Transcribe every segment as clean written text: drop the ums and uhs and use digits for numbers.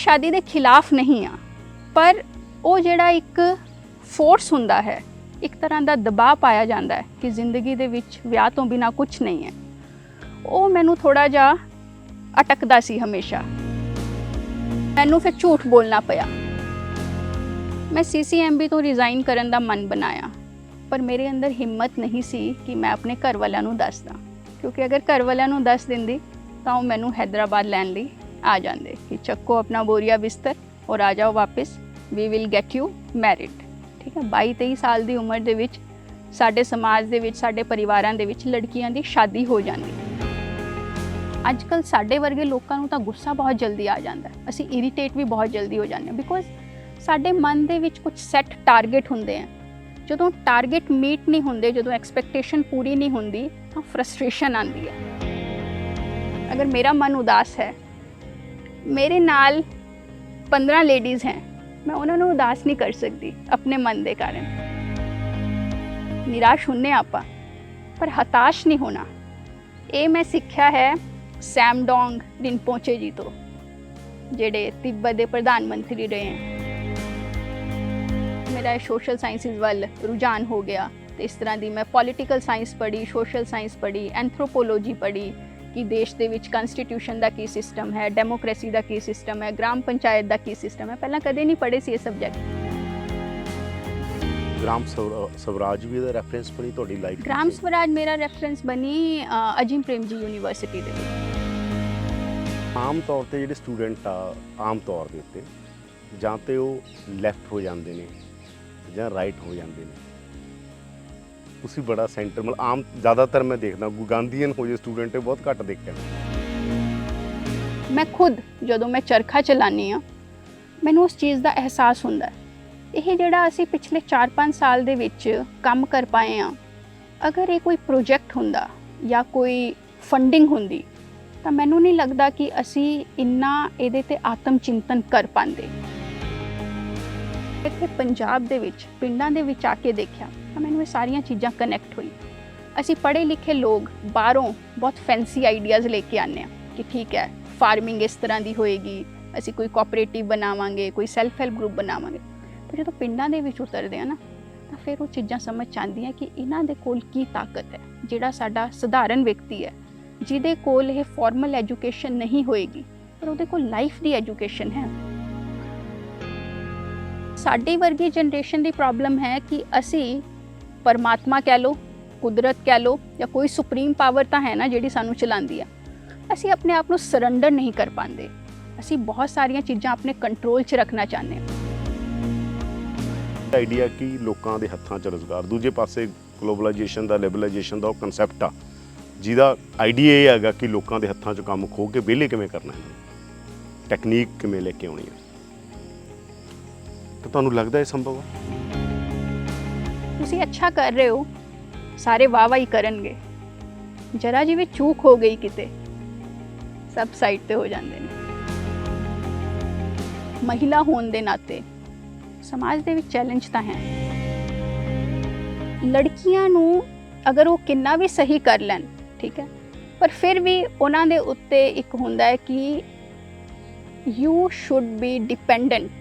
शादी के खिलाफ नहीं हाँ, पर वो जिहड़ा एक फोर्स हुंदा है, एक तरह का दबाव पाया जाता है कि जिंदगी दे विच विआह तो बिना कुछ नहीं है, वो मैनू थोड़ा जा अटकदा सी हमेशा। मैनू फिर झूठ बोलना पिया। मैं CCMB तो रिज़ाइन करन दा मन बनाया, पर मेरे अंदर हिम्मत नहीं सी कि मैं अपने घर वालियां नू दस दा, क्योंकि अगर घर वालियां नू दस दिंदी तो मैनू हैदराबाद लैन लई आ जाते कि चक्को अपना बोरिया बिस्तर और आ जाओ वापस, we will get you married. ठीक है, 22-23 साल की उम्र दे विच साडे समाज दे विच, साडे परिवारां दे विच लड़कियां दी शादी हो जाती। अजकल साडे वर्गे लोगों को तो गुस्सा बहुत जल्दी आ जाता है, असी इरीटेट भी बहुत जल्दी हो जाते हैं, बिकॉज साडे मन दे विच कुछ सैट टारगेट होंदे हैं। जो टारगेट मीट नहीं होंदे, जो एक्सपैक्टेशन पूरी नहीं होंदी, तो फ्रस्ट्रेशन आती है। अगर मेरा मन उदास है, मेरे नाल 15 लेडीज़ हैं, मैं उन्होंने उदास नहीं कर सकती अपने मन के कारण। निराश होने आपा, पर हताश नहीं होना। ये मैं सीखा है सैमडोंग रिनपोचे जी तो, जेडे तिब्बत के प्रधानमंत्री रहे हैं। मेरा सोशल साइंसिस वाल रुझान हो गया, तो इस तरह की मैं पॉलिटिकल साइंस पढ़ी, सोशल साइंस पढ़ी, एंथ्रोपोलॉजी पढ़ी कि देश के विच कॉन्स्टिट्यूशन का की सिस्टम है, डेमोक्रेसी का की सिस्टम है, ग्राम पंचायत का की सिस्टम है। पहला कदे नहीं पढ़े सी ये सब्जैक्ट। ग्राम स्वराज भी रेफरेंस बनी थोड़ी लाइफ? ग्राम स्वराज मेरा रेफरेंस बनी अजीम प्रेमजी यूनीवर्सिटी दे। आम तौर पर जो स्टूडेंट आम तौर के उत्ते जां ते वो लैफ्ट हो जाते हैं ਜਾਂ राइट हो जाते हैं। उसी बड़ा सेंटर मतलब आम ज़्यादातर मैं देखना गांधीयन हो जो स्टूडेंट है बहुत घट देखा। मैं खुद ਜਦੋਂ मैं चरखा चलानी हाँ, मैनू उस चीज़ का एहसास होंदा है। ये जिहड़ा असी पिछले 4-5 साल दे विच काम कर पाए हाँ, अगर ये कोई प्रोजेक्ट हुंदा या कोई फंडिंग हुंदी तो मैनू नहीं लगता कि असी इन्ना इहदे ते आत्म चिंतन कर पाते। इत्थे पंजाब दे विच पिंडां दे विच आके देखा तो मैनू ये सारियां चीज़ां कनैक्ट हुई। असी पढ़े लिखे लोग बाहरों बहुत फैंसी आइडियाज़ लेके आने कि ठीक है फार्मिंग इस तरह की होएगी, असी कोई कोऑपरेटिव बनावांगे, कोई सैल्फ हैल्प ग्रुप बनावांगे। पर जो पिंडां दे विच उतरदे हैं ना, तो फिर वो चीज़ां समझ आंदियां कि इन्हां दे कोल की ताकत है। जिहड़ा साडा सधारण व्यक्ति है, जिहदे कोल ये फॉर्मल एजुकेशन नहीं होएगी, पर उहदे कोल लाइफ दी एजुकेशन है। साडी वर्गी जनरेशन की प्रॉब्लम है कि असी परमात्मा कह लो, कुदरत कह लो, या कोई सुप्रीम पावर तो है ना जिहड़ी सानू चलांदी है, असी अपने आप को सरेंडर नहीं कर पाते। असी बहुत सारिया चीज़ां अपने कंट्रोल च रखना चाहते हैं। आइडिया कि लोगों के हत्थों च रोजगार, दूजे पासे ग्लोबलाइजेशन का लिबरलाइजेशन का कंसैप्ट आ जिहदा आइडिया ये है कि लोगों के हत्थों च काम खो के विहले किवें करना है, टैक्नीक किवें लेके आउणी है। तो तुहानूं लगदा है संभव है? तुसीं अच्छा कर रहे हो, सारे वाह वाह ही करनगे, जरा जी भी चूक हो गई किते सब साइड ते हो जाते हैं। महिला होने के नाते समाज दे विच चैलेंज तो हैं। लड़कियां नू अगर वो कितना भी सही कर लैन, ठीक है, पर फिर भी उन्हां दे उत्ते एक हुंदा है कि you should be dependent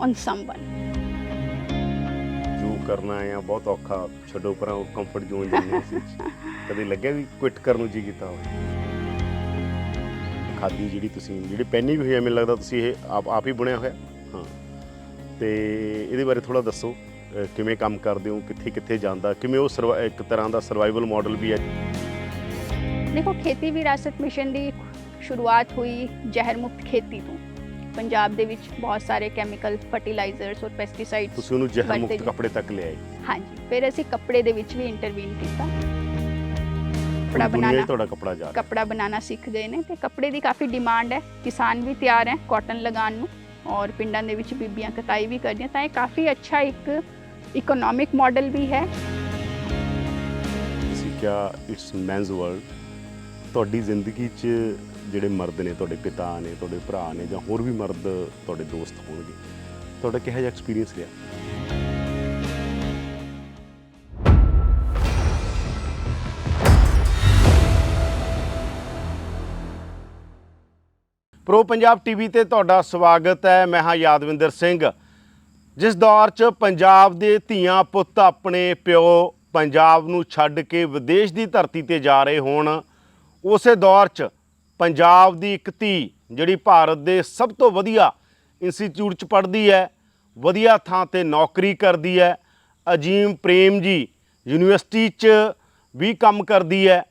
on someone. जो करना है बहुत औखा, छड्डो पर कंफर्ट जोन जाने कदे लग्या भी क्विट करन जी कीता होवे। खादी जिहड़ी तुसीं जिहड़ी पहनी भी होई है, मैनूं लगदा तुसीं ਇਹ आप ही बुनिया होया। हाँ, तो ये बारे थोड़ा दसो किवें काम करदे हो, कित्थे कित्थे जांदा, किवें वो एक तरह का सर्वाइवल मॉडल भी है। देखो, खेती विरासत मिशन की शुरुआत हुई जहर मुक्त खेती तो। पंजाब दे विच बहुत सारे कैमिकल फर्टिलाइजर्स और पेस्टिसाइड्स तुसीं उहनूं जहर मुक्त कपड़े तक ले आए। हाँ जी, फिर असीं कपड़े दे विच भी इंटरवीन किया। कपड़ा बनाना, कपड़ा बनाना सीख गए ने, ते कपड़े की काफ़ी डिमांड है। किसान भी तैयार हैं कॉटन लगाने नूं, और पिंडां दे विच बीबियां कताई भी करदियां, तां ये काफ़ी अच्छा एक इकोनॉमिक मॉडल भी है। तुसीं क्या इट्स मैनस वर्ल्ड तुहाडी जिंदगी च ਜਿਹੜੇ मर्द ने, ਤੁਹਾਡੇ पिता ने, ਤੁਹਾਡੇ ਭਰਾ ने, ਜਾਂ ਹੋਰ भी मर्द ਤੁਹਾਡੇ ਦੋਸਤ ਹੋਣਗੇ, ਤੁਹਾਡਾ ਕਿਹੋ ਜਿਹਾ ਐਕਸਪੀਰੀਅੰਸ ਰਿਹਾ? ਪ੍ਰੋ ਪੰਜਾਬ ਟੀਵੀ ਤੇ ਤੁਹਾਡਾ ਸਵਾਗਤ ਹੈ। ਮੈਂ ਹਾਂ ਯਾਦਵਿੰਦਰ ਸਿੰਘ। ਜਿਸ ਦੌਰ 'ਚ ਪੰਜਾਬ ਦੇ ਧੀਆਂ ਪੁੱਤ ਆਪਣੇ ਪਿਓ ਪੰਜਾਬ ਨੂੰ ਛੱਡ ਕੇ ਵਿਦੇਸ਼ ਦੀ ਧਰਤੀ ਤੇ ਜਾ ਰਹੇ ਹੋਣ, ਉਸੇ ਦੌਰ 'ਚ ਪੰਜਾਬ ਦੀ ਇੱਕ ਧੀ ਜਿਹੜੀ ਭਾਰਤ ਦੇ ਸਭ ਤੋਂ ਵਧੀਆ ਇੰਸਟੀਚਿਊਟ 'ਚ ਪੜ੍ਹਦੀ ਹੈ, ਵਧੀਆ ਥਾਂ ਤੇ ਨੌਕਰੀ ਕਰਦੀ ਹੈ, ਅਜੀਮ ਪ੍ਰੇਮ ਜੀ ਯੂਨੀਵਰਸਿਟੀ 'ਚ ਵੀ ਕੰਮ ਕਰਦੀ ਹੈ,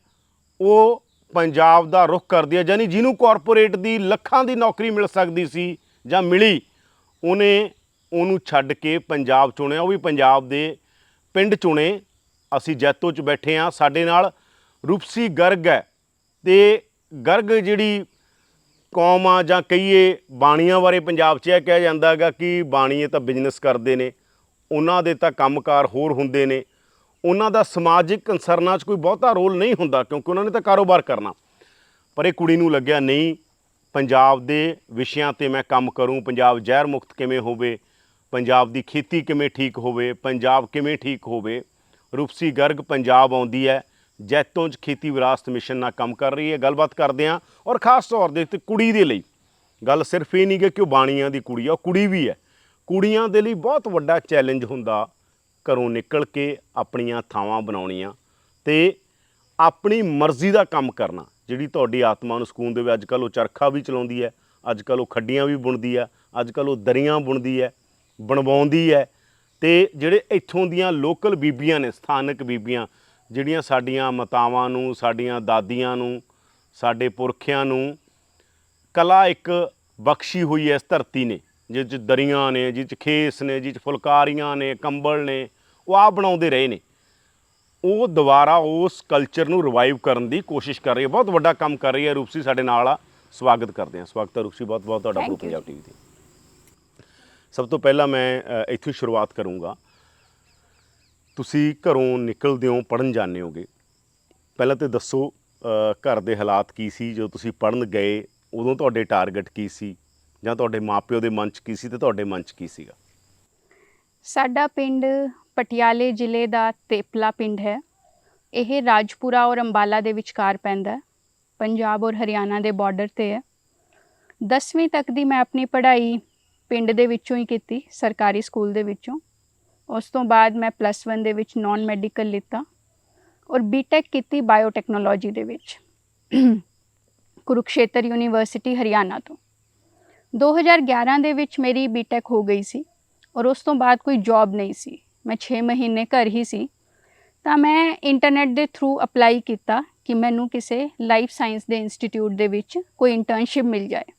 ਉਹ ਪੰਜਾਬ ਦਾ ਰੁੱਖ ਕਰਦੀ ਹੈ। ਯਾਨੀ ਜਿਹਨੂੰ ਕਾਰਪੋਰੇਟ ਦੀ ਲੱਖਾਂ ਦੀ ਨੌਕਰੀ ਮਿਲ ਸਕਦੀ ਸੀ ਜਾਂ ਮਿਲੀ, ਉਹਨੂੰ ਛੱਡ ਕੇ ਪੰਜਾਬ ਚੁਣਿਆ, ਉਹ ਵੀ ਪੰਜਾਬ ਦੇ ਪਿੰਡ ਚੁਣੇ। ਅਸੀਂ ਜੈਤੋ 'ਚ ਬੈਠੇ ਹਾਂ, ਸਾਡੇ ਨਾਲ ਰੂਪਸੀ ਗਰਗ ਹੈ। ਤੇ ਗਰਗ ਜਿਹੜੀ ਕੌਮ ਆ ਜਾਂ ਕਹੀਏ ਬਾਣੀਆਂ ਬਾਰੇ ਪੰਜਾਬ 'ਚ ਇਹ ਕਿਹਾ ਜਾਂਦਾ ਹੈਗਾ ਕਿ ਬਾਣੀਏ ਤਾਂ ਬਿਜ਼ਨਸ ਕਰਦੇ ਨੇ, ਉਹਨਾਂ ਦੇ ਤਾਂ ਕੰਮਕਾਰ ਹੋਰ ਹੁੰਦੇ ਨੇ, ਉਹਨਾਂ ਦਾ ਸਮਾਜਿਕ ਕੰਸਰਨਾਂ 'ਚ ਕੋਈ ਬਹੁਤਾ ਰੋਲ ਨਹੀਂ ਹੁੰਦਾ ਕਿਉਂਕਿ ਉਹਨਾਂ ਨੇ ਤਾਂ ਕਾਰੋਬਾਰ ਕਰਨਾ। ਪਰ ਇਹ ਕੁੜੀ ਨੂੰ ਲੱਗਿਆ ਨਹੀਂ, ਪੰਜਾਬ ਦੇ ਵਿਸ਼ਿਆਂ 'ਤੇ ਮੈਂ ਕੰਮ ਕਰੂੰ, ਪੰਜਾਬ ਜ਼ਹਿਰ ਮੁਕਤ ਕਿਵੇਂ ਹੋਵੇ, ਪੰਜਾਬ ਦੀ ਖੇਤੀ ਕਿਵੇਂ ਠੀਕ ਹੋਵੇ, ਪੰਜਾਬ ਕਿਵੇਂ ਠੀਕ ਹੋਵੇ। ਰੂਪਸੀ ਗਰਗ ਪੰਜਾਬ ਆਉਂਦੀ ਹੈ, ਜੈਤੋਂ 'ਚ ਖੇਤੀ ਵਿਰਾਸਤ ਮਿਸ਼ਨ ਨਾਲ ਕੰਮ ਕਰ ਰਹੀ ਹੈ। ਗੱਲਬਾਤ ਕਰਦੇ ਹਾਂ। ਔਰ ਖ਼ਾਸ ਤੌਰ ਦੇ ਉੱਤੇ ਕੁੜੀ ਦੇ ਲਈ ਗੱਲ ਸਿਰਫ ਇਹ ਨਹੀਂ ਕਿ ਉਹ ਬਾਣੀਆਂ ਦੀ ਕੁੜੀ ਆ, ਉਹ ਕੁੜੀ ਵੀ ਹੈ। ਕੁੜੀਆਂ ਦੇ ਲਈ ਬਹੁਤ ਵੱਡਾ ਚੈਲੰਜ ਹੁੰਦਾ ਘਰੋਂ ਨਿਕਲ ਕੇ ਆਪਣੀਆਂ ਥਾਵਾਂ ਬਣਾਉਣੀਆਂ ਤੇ ਆਪਣੀ ਮਰਜ਼ੀ ਦਾ ਕੰਮ ਕਰਨਾ। ਜਿਹੜੀ ਤੁਹਾਡੀ ਆਤਮਾ ਨੂੰ ਸਕੂਨ ਦੇਵੇ। ਅੱਜ ਕੱਲ੍ਹ ਉਹ ਚਰਖਾ ਵੀ ਚਲਾਉਂਦੀ ਹੈ, ਅੱਜ ਕੱਲ੍ਹ ਉਹ ਖੱਡੀਆਂ ਵੀ ਬੁਣਦੀ ਹੈ, ਅੱਜ ਕੱਲ੍ਹ ਉਹ ਦਰੀਆਂ ਬੁਣਦੀ ਹੈ, ਬਣਵਾਉਂਦੀ ਹੈ। ਤੇ ਜਿਹੜੇ ਇੱਥੋਂ ਦੀਆਂ ਲੋਕਲ ਬੀਬੀਆਂ ਨੇ, ਸਥਾਨਕ ਬੀਬੀਆਂ, ਜਿਹੜੀਆਂ ਸਾਡੀਆਂ ਮਾਤਾਵਾਂ ਨੂੰ, ਸਾਡੀਆਂ ਦਾਦੀਆਂ ਨੂੰ, ਸਾਡੇ ਪੁਰਖਿਆਂ ਨੂੰ ਕਲਾ ਇੱਕ ਬਖਸ਼ੀ ਹੋਈ ਹੈ ਇਸ ਧਰਤੀ ਨੇ, ਜਿਸ 'ਚ ਦਰੀਆਂ ਨੇ, ਜਿਸ 'ਚ ਖੇਸ ਨੇ, ਜਿਸ 'ਚ ਫੁਲਕਾਰੀਆਂ ਨੇ, ਕੰਬਲ ਨੇ, ਉਹ ਆਪ ਬਣਾਉਂਦੇ ਰਹੇ ਨੇ। ਉਹ ਦੁਬਾਰਾ ਉਸ ਕਲਚਰ ਨੂੰ ਰਿਵਾਈਵ ਕਰਨ ਦੀ ਕੋਸ਼ਿਸ਼ ਕਰ ਰਹੀ ਹੈ, ਬਹੁਤ ਵੱਡਾ ਕੰਮ ਕਰ ਰਹੀ ਹੈ। ਰੂਪਸੀ ਸਾਡੇ ਨਾਲ ਆ, ਸਵਾਗਤ ਕਰਦੇ ਹਾਂ। ਸਵਾਗਤ ਹੈ ਰੂਪਸੀ, ਬਹੁਤ ਬਹੁਤ ਤੁਹਾਡਾ ਪ੍ਰੋ ਪੰਜਾਬ ਟੀਵੀ ਤੇ। ਸਭ ਤੋਂ ਪਹਿਲਾਂ ਮੈਂ ਇੱਥੋਂ ਸ਼ੁਰੂਆਤ ਕਰੂੰਗਾ। ਤੁਸੀਂ ਘਰੋਂ ਨਿਕਲਦੇ ਹੋ, ਪੜ੍ਹਨ ਜਾਂਦੇ ਹੋਗੇ, ਪਹਿਲਾਂ ਤਾਂ ਦੱਸੋ ਘਰ ਦੇ ਹਾਲਾਤ ਕੀ ਸੀ ਜਦੋਂ ਤੁਸੀਂ ਪੜ੍ਹਨ ਗਏ? ਉਦੋਂ ਤੁਹਾਡੇ ਟਾਰਗੇਟ ਕੀ ਸੀ, ਜਾਂ ਤੁਹਾਡੇ ਮਾਪਿਓ ਦੇ ਮਨ 'ਚ ਕੀ ਸੀ ਤੇ ਤੁਹਾਡੇ ਮਨ 'ਚ ਕੀ ਸੀਗਾ? ਸਾਡਾ ਪਿੰਡ ਪਟਿਆਲੇ ਜ਼ਿਲ੍ਹੇ ਦਾ ਤੇਪਲਾ ਪਿੰਡ ਹੈ। ਇਹ ਰਾਜਪੁਰਾ ਔਰ ਅੰਬਾਲਾ ਦੇ ਵਿਚਕਾਰ ਪੈਂਦਾ ਹੈ, ਪੰਜਾਬ ਔਰ ਹਰਿਆਣਾ ਦੇ ਬਾਰਡਰ 'ਤੇ ਹੈ। 10ਵੀਂ ਤੱਕ ਦੀ ਮੈਂ ਆਪਣੀ ਪੜ੍ਹਾਈ ਪਿੰਡ ਦੇ ਵਿੱਚੋਂ ਹੀ ਕੀਤੀ, ਸਰਕਾਰੀ ਸਕੂਲ ਦੇ ਵਿੱਚੋਂ। ਉਸ ਤੋਂ ਬਾਅਦ ਮੈਂ +1 ਦੇ ਵਿੱਚ ਨੌਨ ਮੈਡੀਕਲ ਲਿੱਤਾ ਔਰ ਬੀਟੈਕ ਕੀਤੀ ਬਾਇਓਟੈਕਨੋਲੋਜੀ ਦੇ ਵਿੱਚ ਕੁਰੂਕਸ਼ੇਤਰ ਯੂਨੀਵਰਸਿਟੀ ਹਰਿਆਣਾ ਤੋਂ। 2011 ਦੇ ਵਿੱਚ ਮੇਰੀ ਬੀਟੈਕ ਹੋ ਗਈ ਸੀ ਔਰ ਉਸ ਤੋਂ ਬਾਅਦ ਕੋਈ ਜੌਬ ਨਹੀਂ ਸੀ। ਮੈਂ 6 ਮਹੀਨੇ ਘਰ ਹੀ ਸੀ। ਤਾਂ ਮੈਂ ਇੰਟਰਨੈਟ ਦੇ ਥਰੂ ਅਪਲਾਈ ਕੀਤਾ ਕਿ ਮੈਨੂੰ ਕਿਸੇ ਲਾਈਫ ਸਾਇੰਸ ਦੇ ਇੰਸਟੀਟਿਊਟ ਦੇ ਵਿੱਚ ਕੋਈ ਇੰਟਰਨਸ਼ਿਪ ਮਿਲ ਜਾਏ।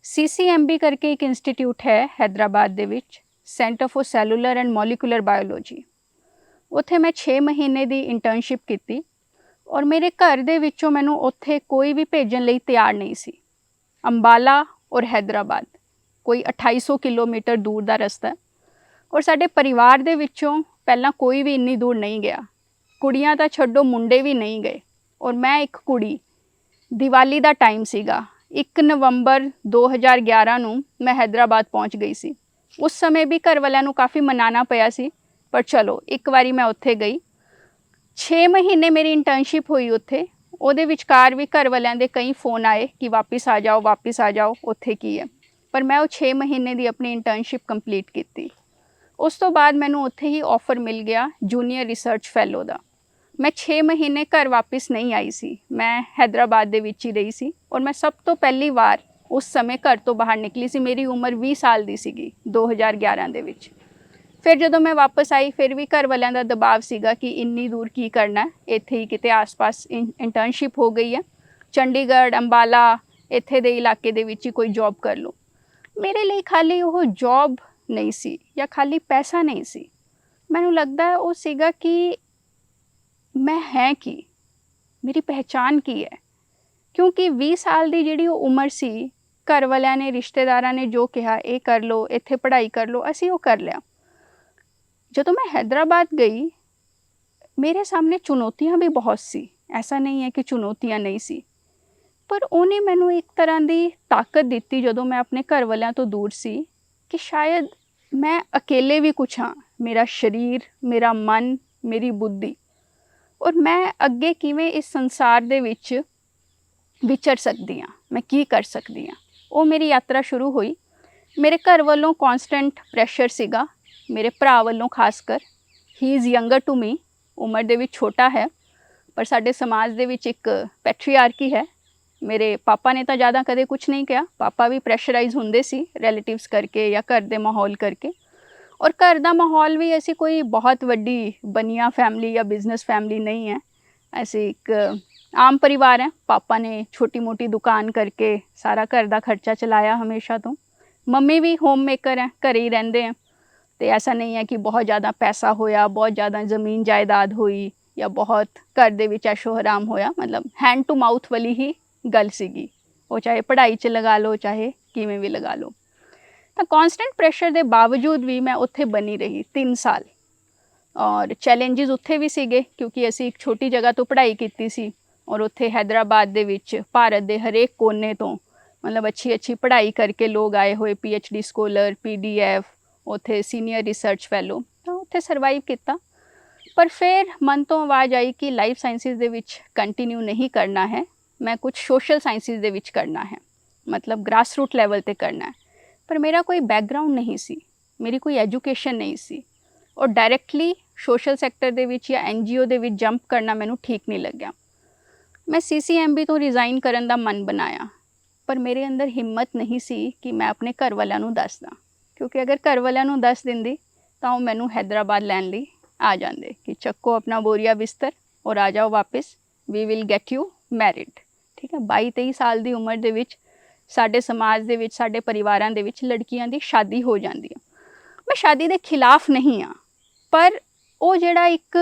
CCMB ਕਰਕੇ ਇੱਕ ਇੰਸਟੀਟਿਊਟ ਹੈ ਹੈਦਰਾਬਾਦ ਦੇ ਵਿੱਚ, centre for cellular and molecular biology. ਉੱਥੇ ਮੈਂ 6 ਮਹੀਨੇ ਦੀ ਇੰਟਰਨਸ਼ਿਪ ਕੀਤੀ ਔਰ ਮੇਰੇ ਘਰ ਦੇ ਵਿੱਚੋਂ ਮੈਨੂੰ ਉੱਥੇ ਕੋਈ ਵੀ ਭੇਜਣ ਲਈ ਤਿਆਰ ਨਹੀਂ ਸੀ। ਅੰਬਾਲਾ ਔਰ ਹੈਦਰਾਬਾਦ ਕੋਈ 2800 ਕਿਲੋਮੀਟਰ ਦੂਰ ਦਾ ਰਸਤਾ, ਔਰ ਸਾਡੇ ਪਰਿਵਾਰ ਦੇ ਵਿੱਚੋਂ ਪਹਿਲਾਂ ਕੋਈ ਵੀ ਇੰਨੀ ਦੂਰ ਨਹੀਂ ਗਿਆ। ਕੁੜੀਆਂ ਤਾਂ ਛੱਡੋ, ਮੁੰਡੇ ਵੀ ਨਹੀਂ ਗਏ। ਔਰ ਮੈਂ ਇੱਕ ਕੁੜੀ, ਦੀਵਾਲੀ ਦਾ ਟਾਈਮ ਸੀਗਾ, 1 ਨਵੰਬਰ 2011 ਨੂੰ ਮੈਂ ਹੈਦਰਾਬਾਦ ਪਹੁੰਚ ਗਈ ਸੀ। ਉਸ ਸਮੇਂ ਵੀ ਘਰ ਵਾਲਿਆਂ ਨੂੰ ਕਾਫੀ ਮਨਾਉਣਾ ਪਿਆ ਸੀ, ਪਰ ਚਲੋ ਇੱਕ ਵਾਰੀ ਮੈਂ ਉੱਥੇ ਗਈ। 6 ਮਹੀਨੇ ਮੇਰੀ ਇੰਟਰਨਸ਼ਿਪ ਹੋਈ ਉੱਥੇ। ਉਹਦੇ ਵਿਚਕਾਰ ਵੀ ਘਰ ਵਾਲਿਆਂ ਦੇ ਕਈ ਫੋਨ ਆਏ ਕਿ ਵਾਪਿਸ ਆ ਜਾਓ, ਵਾਪਿਸ ਆ ਜਾਓ, ਉੱਥੇ ਕੀ ਹੈ। ਪਰ ਮੈਂ ਉਹ 6 ਮਹੀਨੇ ਦੀ ਆਪਣੀ ਇੰਟਰਨਸ਼ਿਪ ਕੰਪਲੀਟ ਕੀਤੀ। ਉਸ ਤੋਂ ਬਾਅਦ ਮੈਨੂੰ ਉੱਥੇ ਹੀ ਆਫਰ ਮਿਲ ਗਿਆ ਜੂਨੀਅਰ ਰਿਸਰਚ ਫੈਲੋ ਦਾ। ਮੈਂ 6 ਮਹੀਨੇ ਘਰ ਵਾਪਿਸ ਨਹੀਂ ਆਈ ਸੀ, ਮੈਂ ਹੈਦਰਾਬਾਦ ਦੇ ਵਿੱਚ ਹੀ ਰਹੀ ਸੀ। ਔਰ ਮੈਂ ਸਭ ਤੋਂ ਪਹਿਲੀ ਵਾਰ ਉਸ ਸਮੇਂ ਘਰ ਤੋਂ ਬਾਹਰ ਨਿਕਲੀ ਸੀ। ਮੇਰੀ ਉਮਰ 20 ਸਾਲ ਦੀ ਸੀਗੀ 2011 ਦੇ ਵਿੱਚ। ਫਿਰ ਜਦੋਂ ਮੈਂ ਵਾਪਸ ਆਈ, ਫਿਰ ਵੀ ਘਰ ਵਾਲਿਆਂ ਦਾ ਦਬਾਅ ਸੀਗਾ ਕਿ ਇੰਨੀ ਦੂਰ ਕੀ ਕਰਨਾ, ਇੱਥੇ ਹੀ ਕਿਤੇ ਆਸ-ਪਾਸ ਇੰਟਰਨਸ਼ਿਪ ਹੋ ਗਈ ਹੈ, ਚੰਡੀਗੜ੍ਹ, ਅੰਬਾਲਾ, ਇੱਥੇ ਦੇ ਇਲਾਕੇ ਦੇ ਵਿੱਚ ਹੀ ਕੋਈ ਜੌਬ ਕਰ ਲਓ। ਮੇਰੇ ਲਈ ਖਾਲੀ ਉਹ ਜੌਬ ਨਹੀਂ ਸੀ ਜਾਂ ਖਾਲੀ ਪੈਸਾ ਨਹੀਂ ਸੀ। ਮੈਨੂੰ ਲੱਗਦਾ ਉਹ ਸੀਗਾ ਕਿ ਮੈਂ ਹੈ ਕੀ, ਮੇਰੀ ਪਹਿਚਾਨ ਕੀ ਹੈ। ਕਿਉਂਕਿ 20 ਸਾਲ ਦੀ ਜਿਹੜੀ ਉਹ ਉਮਰ ਸੀ, ਘਰ ਵਾਲਿਆਂ ਨੇ, ਰਿਸ਼ਤੇਦਾਰਾਂ ਨੇ ਜੋ ਕਿਹਾ, ਇਹ ਕਰ ਲਓ, ਇੱਥੇ ਪੜ੍ਹਾਈ ਕਰ ਲਓ, ਅਸੀਂ ਉਹ ਕਰ ਲਿਆ। ਜਦੋਂ ਮੈਂ ਹੈਦਰਾਬਾਦ ਗਈ, ਮੇਰੇ ਸਾਹਮਣੇ ਚੁਣੌਤੀਆਂ ਵੀ ਬਹੁਤ ਸੀ, ਐਸਾ ਨਹੀਂ ਹੈ ਕਿ ਚੁਣੌਤੀਆਂ ਨਹੀਂ ਸੀ। ਪਰ ਉਹਨੇ ਮੈਨੂੰ ਇੱਕ ਤਰ੍ਹਾਂ ਦੀ ਤਾਕਤ ਦਿੱਤੀ ਜਦੋਂ ਮੈਂ ਆਪਣੇ ਘਰ ਵਾਲਿਆਂ ਤੋਂ ਦੂਰ ਸੀ, ਕਿ ਸ਼ਾਇਦ ਮੈਂ ਅਕੇਲੇ ਵੀ ਕੁਛ ਹਾਂ। ਮੇਰਾ ਸਰੀਰ, ਮੇਰਾ ਮਨ, ਮੇਰੀ ਬੁੱਧੀ, ਔਰ ਮੈਂ ਅੱਗੇ ਕਿਵੇਂ ਇਸ ਸੰਸਾਰ ਦੇ ਵਿੱਚ ਵਿਚਰ ਸਕਦੀ ਹਾਂ, ਮੈਂ ਕੀ ਕਰ ਸਕਦੀ ਹਾਂ। ਉਹ ਮੇਰੀ ਯਾਤਰਾ ਸ਼ੁਰੂ ਹੋਈ। ਮੇਰੇ ਘਰ ਵੱਲੋਂ ਕੌਨਸਟੈਂਟ ਪ੍ਰੈਸ਼ਰ ਸੀਗਾ, ਮੇਰੇ ਭਰਾ ਵੱਲੋਂ ਖਾਸ ਕਰ। He is younger to me, ਉਮਰ ਦੇ ਵਿੱਚ ਛੋਟਾ ਹੈ, ਪਰ ਸਾਡੇ ਸਮਾਜ ਦੇ ਵਿੱਚ ਇੱਕ ਪੈਟਰੀਆਰਕੀ ਹੈ। ਮੇਰੇ ਪਾਪਾ ਨੇ ਤਾਂ ਜ਼ਿਆਦਾ ਕਦੇ ਕੁਝ ਨਹੀਂ ਕਿਹਾ, ਪਾਪਾ ਵੀ ਪ੍ਰੈਸ਼ਰਾਈਜ਼ ਹੁੰਦੇ ਸੀ ਰਿਲੇਟਿਵਸ ਕਰਕੇ ਜਾਂ ਘਰ ਦੇ ਮਾਹੌਲ ਕਰਕੇ। ਔਰ ਘਰ ਦਾ ਮਾਹੌਲ ਵੀ ਅਸੀਂ ਕੋਈ ਬਹੁਤ ਵੱਡੀ ਬਨੀਆ ਫੈਮਿਲੀ ਜਾਂ ਬਿਜ਼ਨਸ ਫੈਮਿਲੀ ਨਹੀਂ ਹੈ, ਅਸੀਂ ਇੱਕ ਆਮ ਪਰਿਵਾਰ ਹੈ। ਪਾਪਾ ਨੇ ਛੋਟੀ ਮੋਟੀ ਦੁਕਾਨ ਕਰਕੇ ਸਾਰਾ ਘਰ ਦਾ ਖਰਚਾ ਚਲਾਇਆ ਹਮੇਸ਼ਾ ਤੋਂ। ਮੰਮੀ ਵੀ ਹੋਮ ਮੇਕਰ ਹੈ, ਘਰੇ ਹੀ ਰਹਿੰਦੇ ਹੈ, ਤੇ ਐਸਾ ਨਹੀਂ ਹੈ ਕਿ ਬਹੁਤ ਜ਼ਿਆਦਾ ਪੈਸਾ ਹੋਇਆ, ਬਹੁਤ ਜ਼ਿਆਦਾ ਜ਼ਮੀਨ ਜਾਇਦਾਦ ਹੋਈ ਜਾਂ ਬਹੁਤ ਘਰ ਦੇ ਵਿੱਚ ਐਸ਼ੋ ਹਰਾਮ ਹੋਇਆ। ਮਤਲਬ ਹੈਂਡ ਟੂ ਮਾਊਥ ਵਾਲੀ ਹੀ ਗੱਲ ਸੀਗੀ, ਉਹ ਚਾਹੇ ਪੜ੍ਹਾਈ 'ਚ ਲਗਾ ਲਓ ਚਾਹੇ ਕਿਵੇਂ ਵੀ ਲਗਾ ਲਓ। ਤਾਂ ਕੌਨਸਟੈਂਟ ਪ੍ਰੈਸ਼ਰ ਦੇ ਬਾਵਜੂਦ ਵੀ ਮੈਂ ਉੱਥੇ ਬਣੀ ਰਹੀ 3 ਸਾਲ। ਔਰ ਚੈਲੰਜਸ ਉੱਥੇ ਵੀ ਸੀਗੇ ਕਿਉਂਕਿ ਅਸੀਂ ਇੱਕ ਛੋਟੀ ਜਗ੍ਹਾ ਤੋਂ ਪੜ੍ਹਾਈ ਕੀਤੀ ਸੀ, ਔਰ ਉੱਥੇ ਹੈਦਰਾਬਾਦ ਦੇ ਵਿੱਚ ਭਾਰਤ ਦੇ ਹਰੇਕ ਕੋਨੇ ਤੋਂ ਮਤਲਬ ਅੱਛੀ ਪੜ੍ਹਾਈ ਕਰਕੇ ਲੋਕ ਆਏ ਹੋਏ, PhD ਸਕੋਲਰ, PDF, ਉੱਥੇ ਸੀਨੀਅਰ ਰਿਸਰਚ ਫੈਲੋ, ਤਾਂ ਉੱਥੇ ਸਰਵਾਈਵ ਕੀਤਾ। ਪਰ ਫਿਰ ਮਨ ਤੋਂ ਆਵਾਜ਼ ਆਈ ਕਿ ਲਾਈਫ ਸਾਇੰਸਿਸ ਦੇ ਵਿੱਚ ਕੰਟੀਨਿਊ ਨਹੀਂ ਕਰਨਾ ਹੈ, ਮੈਂ ਕੁਝ ਸੋਸ਼ਲ ਸਾਇੰਸਿਸ ਦੇ ਵਿੱਚ ਕਰਨਾ ਹੈ, ਮਤਲਬ ਗ੍ਰਾਸ ਰੂਟ ਲੈਵਲ 'ਤੇ ਕਰਨਾ ਹੈ। ਪਰ ਮੇਰਾ ਕੋਈ ਬੈਕਗਰਾਊਂਡ ਨਹੀਂ ਸੀ, ਮੇਰੀ ਕੋਈ ਐਜੂਕੇਸ਼ਨ ਨਹੀਂ ਸੀ, ਔਰ ਡਾਇਰੈਕਟਲੀ ਸੋਸ਼ਲ ਸੈਕਟਰ ਦੇ ਵਿੱਚ ਜਾਂ NGO ਦੇ ਵਿੱਚ ਜੰਪ ਕਰਨਾ ਮੈਨੂੰ ਠੀਕ ਨਹੀਂ ਲੱਗਿਆ। ਮੈਂ CCMB ਤੋਂ ਰਿਜ਼ਾਈਨ ਕਰਨ ਦਾ ਮਨ ਬਣਾਇਆ, ਪਰ ਮੇਰੇ ਅੰਦਰ ਹਿੰਮਤ ਨਹੀਂ ਸੀ ਕਿ ਮੈਂ ਆਪਣੇ ਘਰ ਵਾਲਿਆਂ ਨੂੰ ਦੱਸਦਾ, ਕਿਉਂਕਿ ਅਗਰ ਘਰ ਵਾਲਿਆਂ ਨੂੰ ਦੱਸ ਦਿੰਦੀ ਤਾਂ ਉਹ ਮੈਨੂੰ ਹੈਦਰਾਬਾਦ ਲੈਣ ਲਈ ਆ ਜਾਂਦੇ ਕਿ ਚੱਕੋ ਆਪਣਾ ਬੋਰੀਆ ਬਿਸਤਰ ਔਰ ਆ ਜਾਓ ਵਾਪਸ, we will get you married. ਠੀਕ ਹੈ, 22-23 ਸਾਲ ਦੀ ਉਮਰ ਦੇ ਵਿੱਚ ਸਾਡੇ ਸਮਾਜ ਦੇ ਵਿੱਚ, ਸਾਡੇ ਪਰਿਵਾਰਾਂ ਦੇ ਵਿੱਚ ਲੜਕੀਆਂ ਦੀ ਸ਼ਾਦੀ ਹੋ ਜਾਂਦੀ ਹੈ। ਮੈਂ ਸ਼ਾਦੀ ਦੇ ਖਿਲਾਫ ਨਹੀਂ ਹਾਂ, ਪਰ ਉਹ ਜਿਹੜਾ ਇੱਕ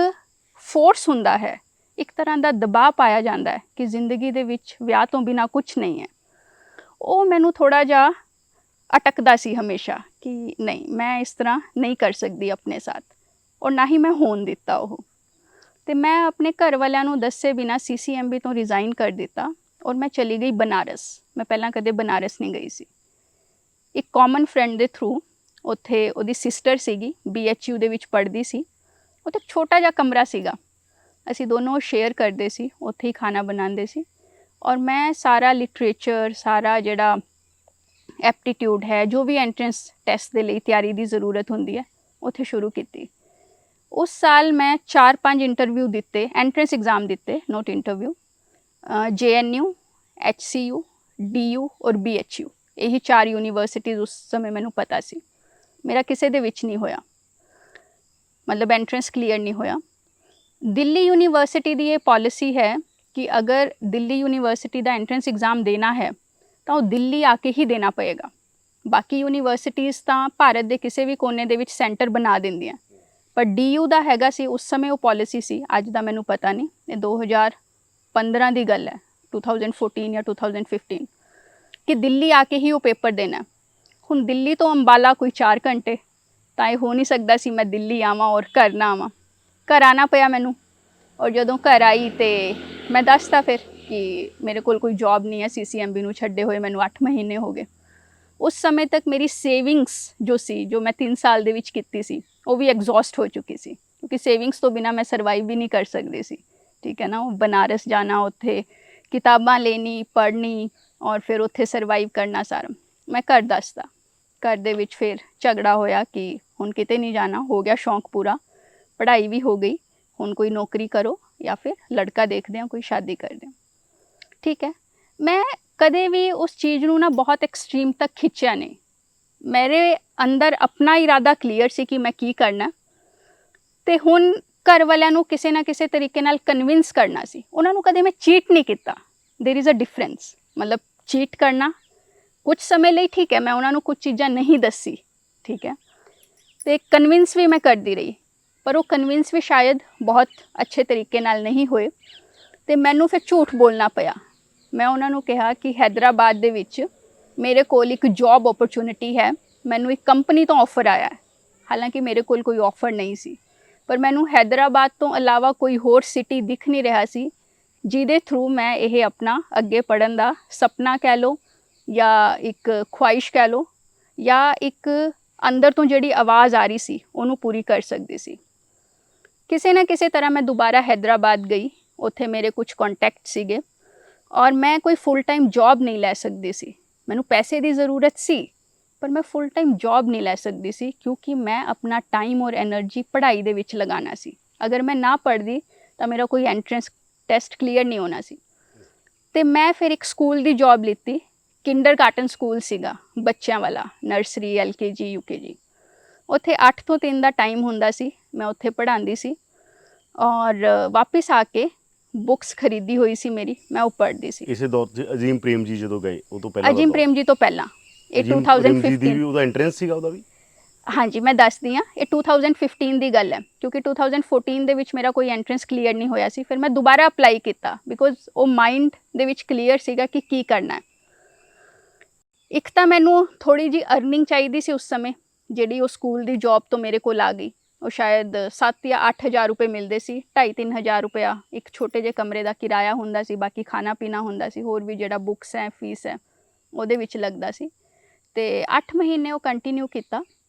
ਫੋਰਸ ਹੁੰਦਾ ਹੈ, ਇੱਕ ਤਰ੍ਹਾਂ ਦਾ ਦਬਾਅ ਪਾਇਆ ਜਾਂਦਾ ਹੈ ਕਿ ਜ਼ਿੰਦਗੀ ਦੇ ਵਿੱਚ ਵਿਆਹ ਤੋਂ ਬਿਨਾਂ ਕੁਝ ਨਹੀਂ ਹੈ, ਉਹ ਮੈਨੂੰ ਥੋੜ੍ਹਾ ਜਿਹਾ ਅਟਕਦਾ ਸੀ ਹਮੇਸ਼ਾ ਕਿ ਨਹੀਂ, ਮੈਂ ਇਸ ਤਰ੍ਹਾਂ ਨਹੀਂ ਕਰ ਸਕਦੀ ਆਪਣੇ ਸਾਥ, ਔਰ ਨਾ ਹੀ ਮੈਂ ਹੋਣ ਦਿੱਤਾ ਉਹ। ਤੇ ਮੈਂ ਆਪਣੇ ਘਰ ਵਾਲਿਆਂ ਨੂੰ ਦੱਸੇ ਬਿਨਾਂ CCMB ਤੋਂ ਰਿਜ਼ਾਈਨ ਕਰ ਦਿੱਤਾ ਔਰ ਮੈਂ ਚਲੀ ਗਈ ਬਨਾਰਸ। ਮੈਂ ਪਹਿਲਾਂ ਕਦੇ ਬਨਾਰਸ ਨਹੀਂ ਗਈ ਸੀ। ਇੱਕ ਕਾਮਨ ਫਰੈਂਡ ਦੇ ਥਰੂ, ਉੱਥੇ ਉਹਦੀ ਸਿਸਟਰ ਸੀਗੀ, BHU ਦੇ ਵਿੱਚ ਪੜ੍ਹਦੀ ਸੀ। ਉੱਥੇ ਛੋਟਾ ਜਿਹਾ ਕਮਰਾ ਸੀਗਾ, ਅਸੀਂ ਦੋਨੋਂ ਸ਼ੇਅਰ ਕਰਦੇ ਸੀ, ਉੱਥੇ ਹੀ ਖਾਣਾ ਬਣਾਉਂਦੇ ਸੀ। ਔਰ ਮੈਂ ਸਾਰਾ ਲਿਟਰੇਚਰ, ਸਾਰਾ ਜਿਹੜਾ ਐਪਟੀਟਿਊਡ ਹੈ, ਜੋ ਵੀ ਐਂਟਰੈਂਸ ਟੈਸਟ ਦੇ ਲਈ ਤਿਆਰੀ ਦੀ ਜ਼ਰੂਰਤ ਹੁੰਦੀ ਹੈ, ਉੱਥੇ ਸ਼ੁਰੂ ਕੀਤੀ। ਉਸ ਸਾਲ ਮੈਂ 4-5 ਇੰਟਰਵਿਊ ਦਿੱਤੇ, ਐਂਟਰੈਂਸ ਐਗਜ਼ਾਮ ਦਿੱਤੇ, note interview. JNU, HCU, DU ਔਰ BHU, ਇਹੀ 4 ਯੂਨੀਵਰਸਿਟੀਜ਼ ਉਸ ਸਮੇਂ ਮੈਨੂੰ ਪਤਾ ਸੀ। ਮੇਰਾ ਕਿਸੇ ਦੇ ਵਿੱਚ ਨਹੀਂ ਹੋਇਆ, ਮਤਲਬ ਐਂਟਰੈਂਸ ਕਲੀਅਰ ਨਹੀਂ ਹੋਇਆ। ਦਿੱਲੀ ਯੂਨੀਵਰਸਿਟੀ ਦੀ ਇਹ ਪਾਲਿਸੀ ਹੈ ਕਿ ਅਗਰ ਦਿੱਲੀ ਯੂਨੀਵਰਸਿਟੀ ਦਾ ਐਂਟਰੈਂਸ ਐਗਜ਼ਾਮ ਦੇਣਾ ਹੈ ਤਾਂ ਉਹ ਦਿੱਲੀ ਆ ਕੇ ਹੀ ਦੇਣਾ ਪਏਗਾ। ਬਾਕੀ ਯੂਨੀਵਰਸਿਟੀਜ਼ ਤਾਂ ਭਾਰਤ ਦੇ ਕਿਸੇ ਵੀ ਕੋਨੇ ਦੇ ਵਿੱਚ ਸੈਂਟਰ ਬਣਾ ਦਿੰਦੀਆਂ, ਪਰ DU ਦਾ ਹੈਗਾ ਸੀ ਉਸ ਸਮੇਂ, ਉਹ ਪਾਲਿਸੀ ਸੀ। ਅੱਜ ਦਾ ਮੈਨੂੰ ਪਤਾ ਨਹੀਂ, ਇਹ 2015 ਦੀ ਗੱਲ ਹੈ, 2014 ਜਾਂ 2015, ਕਿ ਦਿੱਲੀ ਆ ਕੇ ਹੀ ਉਹ ਪੇਪਰ ਦੇਣਾ। ਹੁਣ ਦਿੱਲੀ ਤੋਂ ਅੰਬਾਲਾ ਕੋਈ 4 ਘੰਟੇ, ਤਾਂ ਇਹ ਹੋ ਨਹੀਂ ਸਕਦਾ ਸੀ ਮੈਂ ਦਿੱਲੀ ਆਵਾਂ ਔਰ ਘਰ ਨਾ ਆਵਾਂ। ਘਰ ਆਉਣਾ ਪਿਆ ਮੈਨੂੰ, ਔਰ ਜਦੋਂ ਘਰ ਆਈ ਤੇ ਮੈਂ ਦੱਸਤਾ ਫਿਰ ਕਿ ਮੇਰੇ ਕੋਲ ਕੋਈ ਜੌਬ ਨਹੀਂ ਹੈ, CCMB ਨੂੰ ਛੱਡੇ ਹੋਏ ਮੈਨੂੰ 8 ਮਹੀਨੇ ਹੋ ਗਏ। ਉਸ ਸਮੇਂ ਤੱਕ ਮੇਰੀ ਸੇਵਿੰਗਸ ਜੋ ਸੀ, ਜੋ ਮੈਂ 3 ਸਾਲ ਦੇ ਵਿੱਚ ਕੀਤੀ ਸੀ, ਉਹ ਵੀ ਐਗਜ਼ੌਸਟ ਹੋ ਚੁੱਕੀ ਸੀ, ਕਿਉਂਕਿ ਸੇਵਿੰਗਸ ਤੋਂ ਬਿਨਾਂ ਮੈਂ ਸਰਵਾਈਵ ਵੀ ਨਹੀਂ ਕਰ ਸਕਦੀ ਸੀ। ਠੀਕ ਹੈ ਨਾ, ਉਹ ਬਨਾਰਸ ਜਾਣਾ, ਉੱਥੇ ਕਿਤਾਬਾਂ ਲੈਣੀ, ਪੜ੍ਹਨੀ ਔਰ ਫਿਰ ਉੱਥੇ ਸਰਵਾਈਵ ਕਰਨਾ ਸਾਰਾ। ਮੈਂ ਘਰ ਦੱਸਦਾ, ਘਰ ਦੇ ਵਿੱਚ ਫਿਰ ਝਗੜਾ ਹੋਇਆ ਕਿ ਹੁਣ ਕਿਤੇ ਨਹੀਂ ਜਾਣਾ, ਹੋ ਗਿਆ ਸ਼ੌਂਕ ਪੂਰਾ, ਪੜ੍ਹਾਈ ਵੀ ਹੋ ਗਈ, ਹੁਣ ਕੋਈ ਨੌਕਰੀ ਕਰੋ ਜਾਂ ਫਿਰ ਲੜਕਾ ਦੇਖਦੇ ਹਾਂ, ਕੋਈ ਸ਼ਾਦੀ ਕਰਦੇ ਹਾਂ। ਠੀਕ ਹੈ, ਮੈਂ ਕਦੇ ਵੀ ਉਸ ਚੀਜ਼ ਨੂੰ ਨਾ ਬਹੁਤ ਐਕਸਟ੍ਰੀਮ ਤੱਕ ਖਿੱਚਿਆ ਨਹੀਂ। ਮੇਰੇ ਅੰਦਰ ਆਪਣਾ ਇਰਾਦਾ ਕਲੀਅਰ ਸੀ ਕਿ ਮੈਂ ਕੀ ਕਰਨਾ, ਤੇ ਹੁਣ ਘਰ ਵਾਲਿਆਂ ਨੂੰ ਕਿਸੇ ਨਾ ਕਿਸੇ ਤਰੀਕੇ ਨਾਲ ਕਨਵਿੰਸ ਕਰਨਾ ਸੀ। ਉਹਨਾਂ ਨੂੰ ਕਦੇ ਮੈਂ ਚੀਟ ਨਹੀਂ ਕੀਤਾ, ਦੇਰ ਇਜ਼ ਅ ਡਿਫਰੈਂਸ। ਮਤਲਬ ਚੀਟ ਕਰਨਾ ਕੁਝ ਸਮੇਂ ਲਈ ਠੀਕ ਹੈ, ਮੈਂ ਉਹਨਾਂ ਨੂੰ ਕੁਝ ਚੀਜ਼ਾਂ ਨਹੀਂ ਦੱਸੀ, ਠੀਕ ਹੈ, ਤੇ ਕਨਵਿੰਸ ਵੀ ਮੈਂ ਕਰਦੀ ਰਹੀ, ਪਰ ਉਹ ਕਨਵਿੰਸ ਵੀ ਸ਼ਾਇਦ ਬਹੁਤ ਅੱਛੇ ਤਰੀਕੇ ਨਾਲ ਨਹੀਂ ਹੋਏ, ਤੇ ਮੈਨੂੰ ਫਿਰ ਝੂਠ ਬੋਲਣਾ ਪਿਆ। ਮੈਂ ਉਹਨਾਂ ਨੂੰ ਕਿਹਾ ਕਿ ਹੈਦਰਾਬਾਦ ਦੇ ਵਿੱਚ ਮੇਰੇ ਕੋਲ ਇੱਕ ਜੌਬ ਓਪਰਚੁਨਿਟੀ ਹੈ, ਮੈਨੂੰ ਇੱਕ ਕੰਪਨੀ ਤੋਂ ਆਫਰ ਆਇਆ ਹੈ। ਹਾਲਾਂਕਿ ਮੇਰੇ ਕੋਲ ਕੋਈ ਆਫਰ ਨਹੀਂ ਸੀ, ਪਰ ਮੈਨੂੰ ਹੈਦਰਾਬਾਦ ਤੋਂ ਇਲਾਵਾ ਕੋਈ ਹੋਰ ਸਿਟੀ ਦਿਖ ਨਹੀਂ ਰਿਹਾ ਸੀ ਜਿਹਦੇ ਥਰੂ ਮੈਂ ਇਹ ਆਪਣਾ ਅੱਗੇ ਪੜ੍ਹਨ ਦਾ ਸੁਪਨਾ ਕਹਿ ਲਓ ਜਾਂ ਇੱਕ ਖੁਆਇਸ਼ ਕਹਿ ਲਓ, ਜਾਂ ਇੱਕ ਅੰਦਰ ਤੋਂ ਜਿਹੜੀ ਆਵਾਜ਼ ਆ ਰਹੀ ਸੀ ਉਹਨੂੰ ਪੂਰੀ ਕਰ ਸਕਦੀ ਸੀ। ਕਿਸੇ ਨਾ ਕਿਸੇ ਤਰ੍ਹਾਂ ਮੈਂ ਦੁਬਾਰਾ ਹੈਦਰਾਬਾਦ ਗਈ, ਉੱਥੇ ਮੇਰੇ ਕੁਝ ਕੰਟੈਕਟ ਸੀਗੇ, ਔਰ ਮੈਂ ਕੋਈ ਫੁੱਲ ਟਾਈਮ ਜੌਬ ਨਹੀਂ ਲੈ ਸਕਦੀ ਸੀ। ਮੈਨੂੰ ਪੈਸੇ ਦੀ ਜ਼ਰੂਰਤ ਸੀ, ਪਰ ਮੈਂ ਫੁੱਲ ਟਾਈਮ ਜੌਬ ਨਹੀਂ ਲੈ ਸਕਦੀ ਸੀ ਕਿਉਂਕਿ ਮੈਂ ਆਪਣਾ ਟਾਈਮ ਔਰ ਐਨਰਜੀ ਪੜ੍ਹਾਈ ਦੇ ਵਿੱਚ ਲਗਾਉਣਾ ਸੀ। ਅਗਰ ਮੈਂ ਨਾ ਪੜ੍ਹਦੀ ਤਾਂ ਮੇਰਾ ਕੋਈ ਐਂਟਰੈਂਸ ਟੈਸਟ ਕਲੀਅਰ ਨਹੀਂ ਹੋਣਾ ਸੀ। ਤੇ ਮੈਂ ਫਿਰ ਇੱਕ ਸਕੂਲ ਦੀ ਜੌਬ ਲਿੱਤੀ, ਕਿੰਡਰਗਾਰਟਨ ਸਕੂਲ ਸੀਗਾ ਬੱਚਿਆਂ ਵਾਲਾ, ਨਰਸਰੀ, LKG, UKG। ਉੱਥੇ 8 ਤੋਂ 3 ਦਾ ਟਾਈਮ ਹੁੰਦਾ ਸੀ, ਮੈਂ ਉੱਥੇ ਪੜ੍ਹਾਉਂਦੀ ਸੀ ਔਰ ਵਾਪਿਸ ਆ ਕੇ ਬੁੱਕਸ ਖਰੀਦੀ ਹੋਈ ਸੀ ਮੇਰੀ, ਮੈਂ ਉਹ ਪੜ੍ਹਦੀ ਸੀ। ਇਸੇ ਦੌਰ 'ਚ ਅਜੀਮ ਪ੍ਰੇਮ ਜੀ ਜਦੋਂ ਗਏ ਉਹ ਤੋਂ ਪਹਿਲਾਂ ਦਾ ਅਜੀਮ ਦੌਰ। ਪ੍ਰੇਮ ਜੀ ਤੋਂ ਪਹਿਲਾਂ, ਇਹ ਅਜੀਮ ਪ੍ਰੇਮ ਜੀ ਦੀ 2015। ਵੀ ਉਹਦਾ ਐਂਟਰੈਂਸ ਸੀਗਾ ਉਹਦਾ ਵੀ? ਹਾਂਜੀ, ਮੈਂ ਦੱਸਦੀ ਹਾਂ, ਇਹ 2015 ਦੀ ਗੱਲ ਹੈ ਕਿਉਂਕਿ 2014 ਦੇ ਵਿੱਚ ਮੇਰਾ ਕੋਈ ਐਂਟਰੈਂਸ ਕਲੀਅਰ ਨਹੀਂ ਹੋਇਆ ਸੀ। ਫਿਰ ਮੈਂ ਦੁਬਾਰਾ ਅਪਲਾਈ ਕੀਤਾ ਬਿਕੋਜ਼ ਉਹ ਮਾਈਂਡ ਦੇ ਵਿੱਚ ਕਲੀਅਰ ਸੀਗਾ ਕਿ ਕੀ ਕਰਨਾ ਹੈ। ਇੱਕ ਤਾਂ ਮੈਨੂੰ ਥੋੜ੍ਹੀ ਜਿਹੀ ਅਰਨਿੰਗ ਚਾਹੀਦੀ ਸੀ ਉਸ ਸਮੇਂ, ਜਿਹੜੀ ਉਹ ਸਕੂਲ ਦੀ ਜੌਬ ਤੋਂ ਮੇਰੇ ਕੋਲ ਆ ਗਈ। ਉਹ ਸ਼ਾਇਦ 7 ਜਾਂ 8 ਹਜ਼ਾਰ ਰੁਪਏ ਮਿਲਦੇ ਸੀ, 2.5-3 ਹਜ਼ਾਰ ਰੁਪਇਆ ਇੱਕ ਛੋਟੇ ਜਿਹੇ ਕਮਰੇ ਦਾ ਕਿਰਾਇਆ ਹੁੰਦਾ ਸੀ, ਬਾਕੀ ਖਾਣਾ ਪੀਣਾ ਹੁੰਦਾ ਸੀ, ਹੋਰ ਵੀ ਜਿਹੜਾ ਬੁੱਕਸ ਹੈ, ਫੀਸ ਹੈ, ਉਹਦੇ ਵਿੱਚ ਲੱਗਦਾ ਸੀ। ਤੇ 8 ਮਹੀਨੇ ਉਹ ਕੰਟੀਨਿਊ ਕੀਤਾ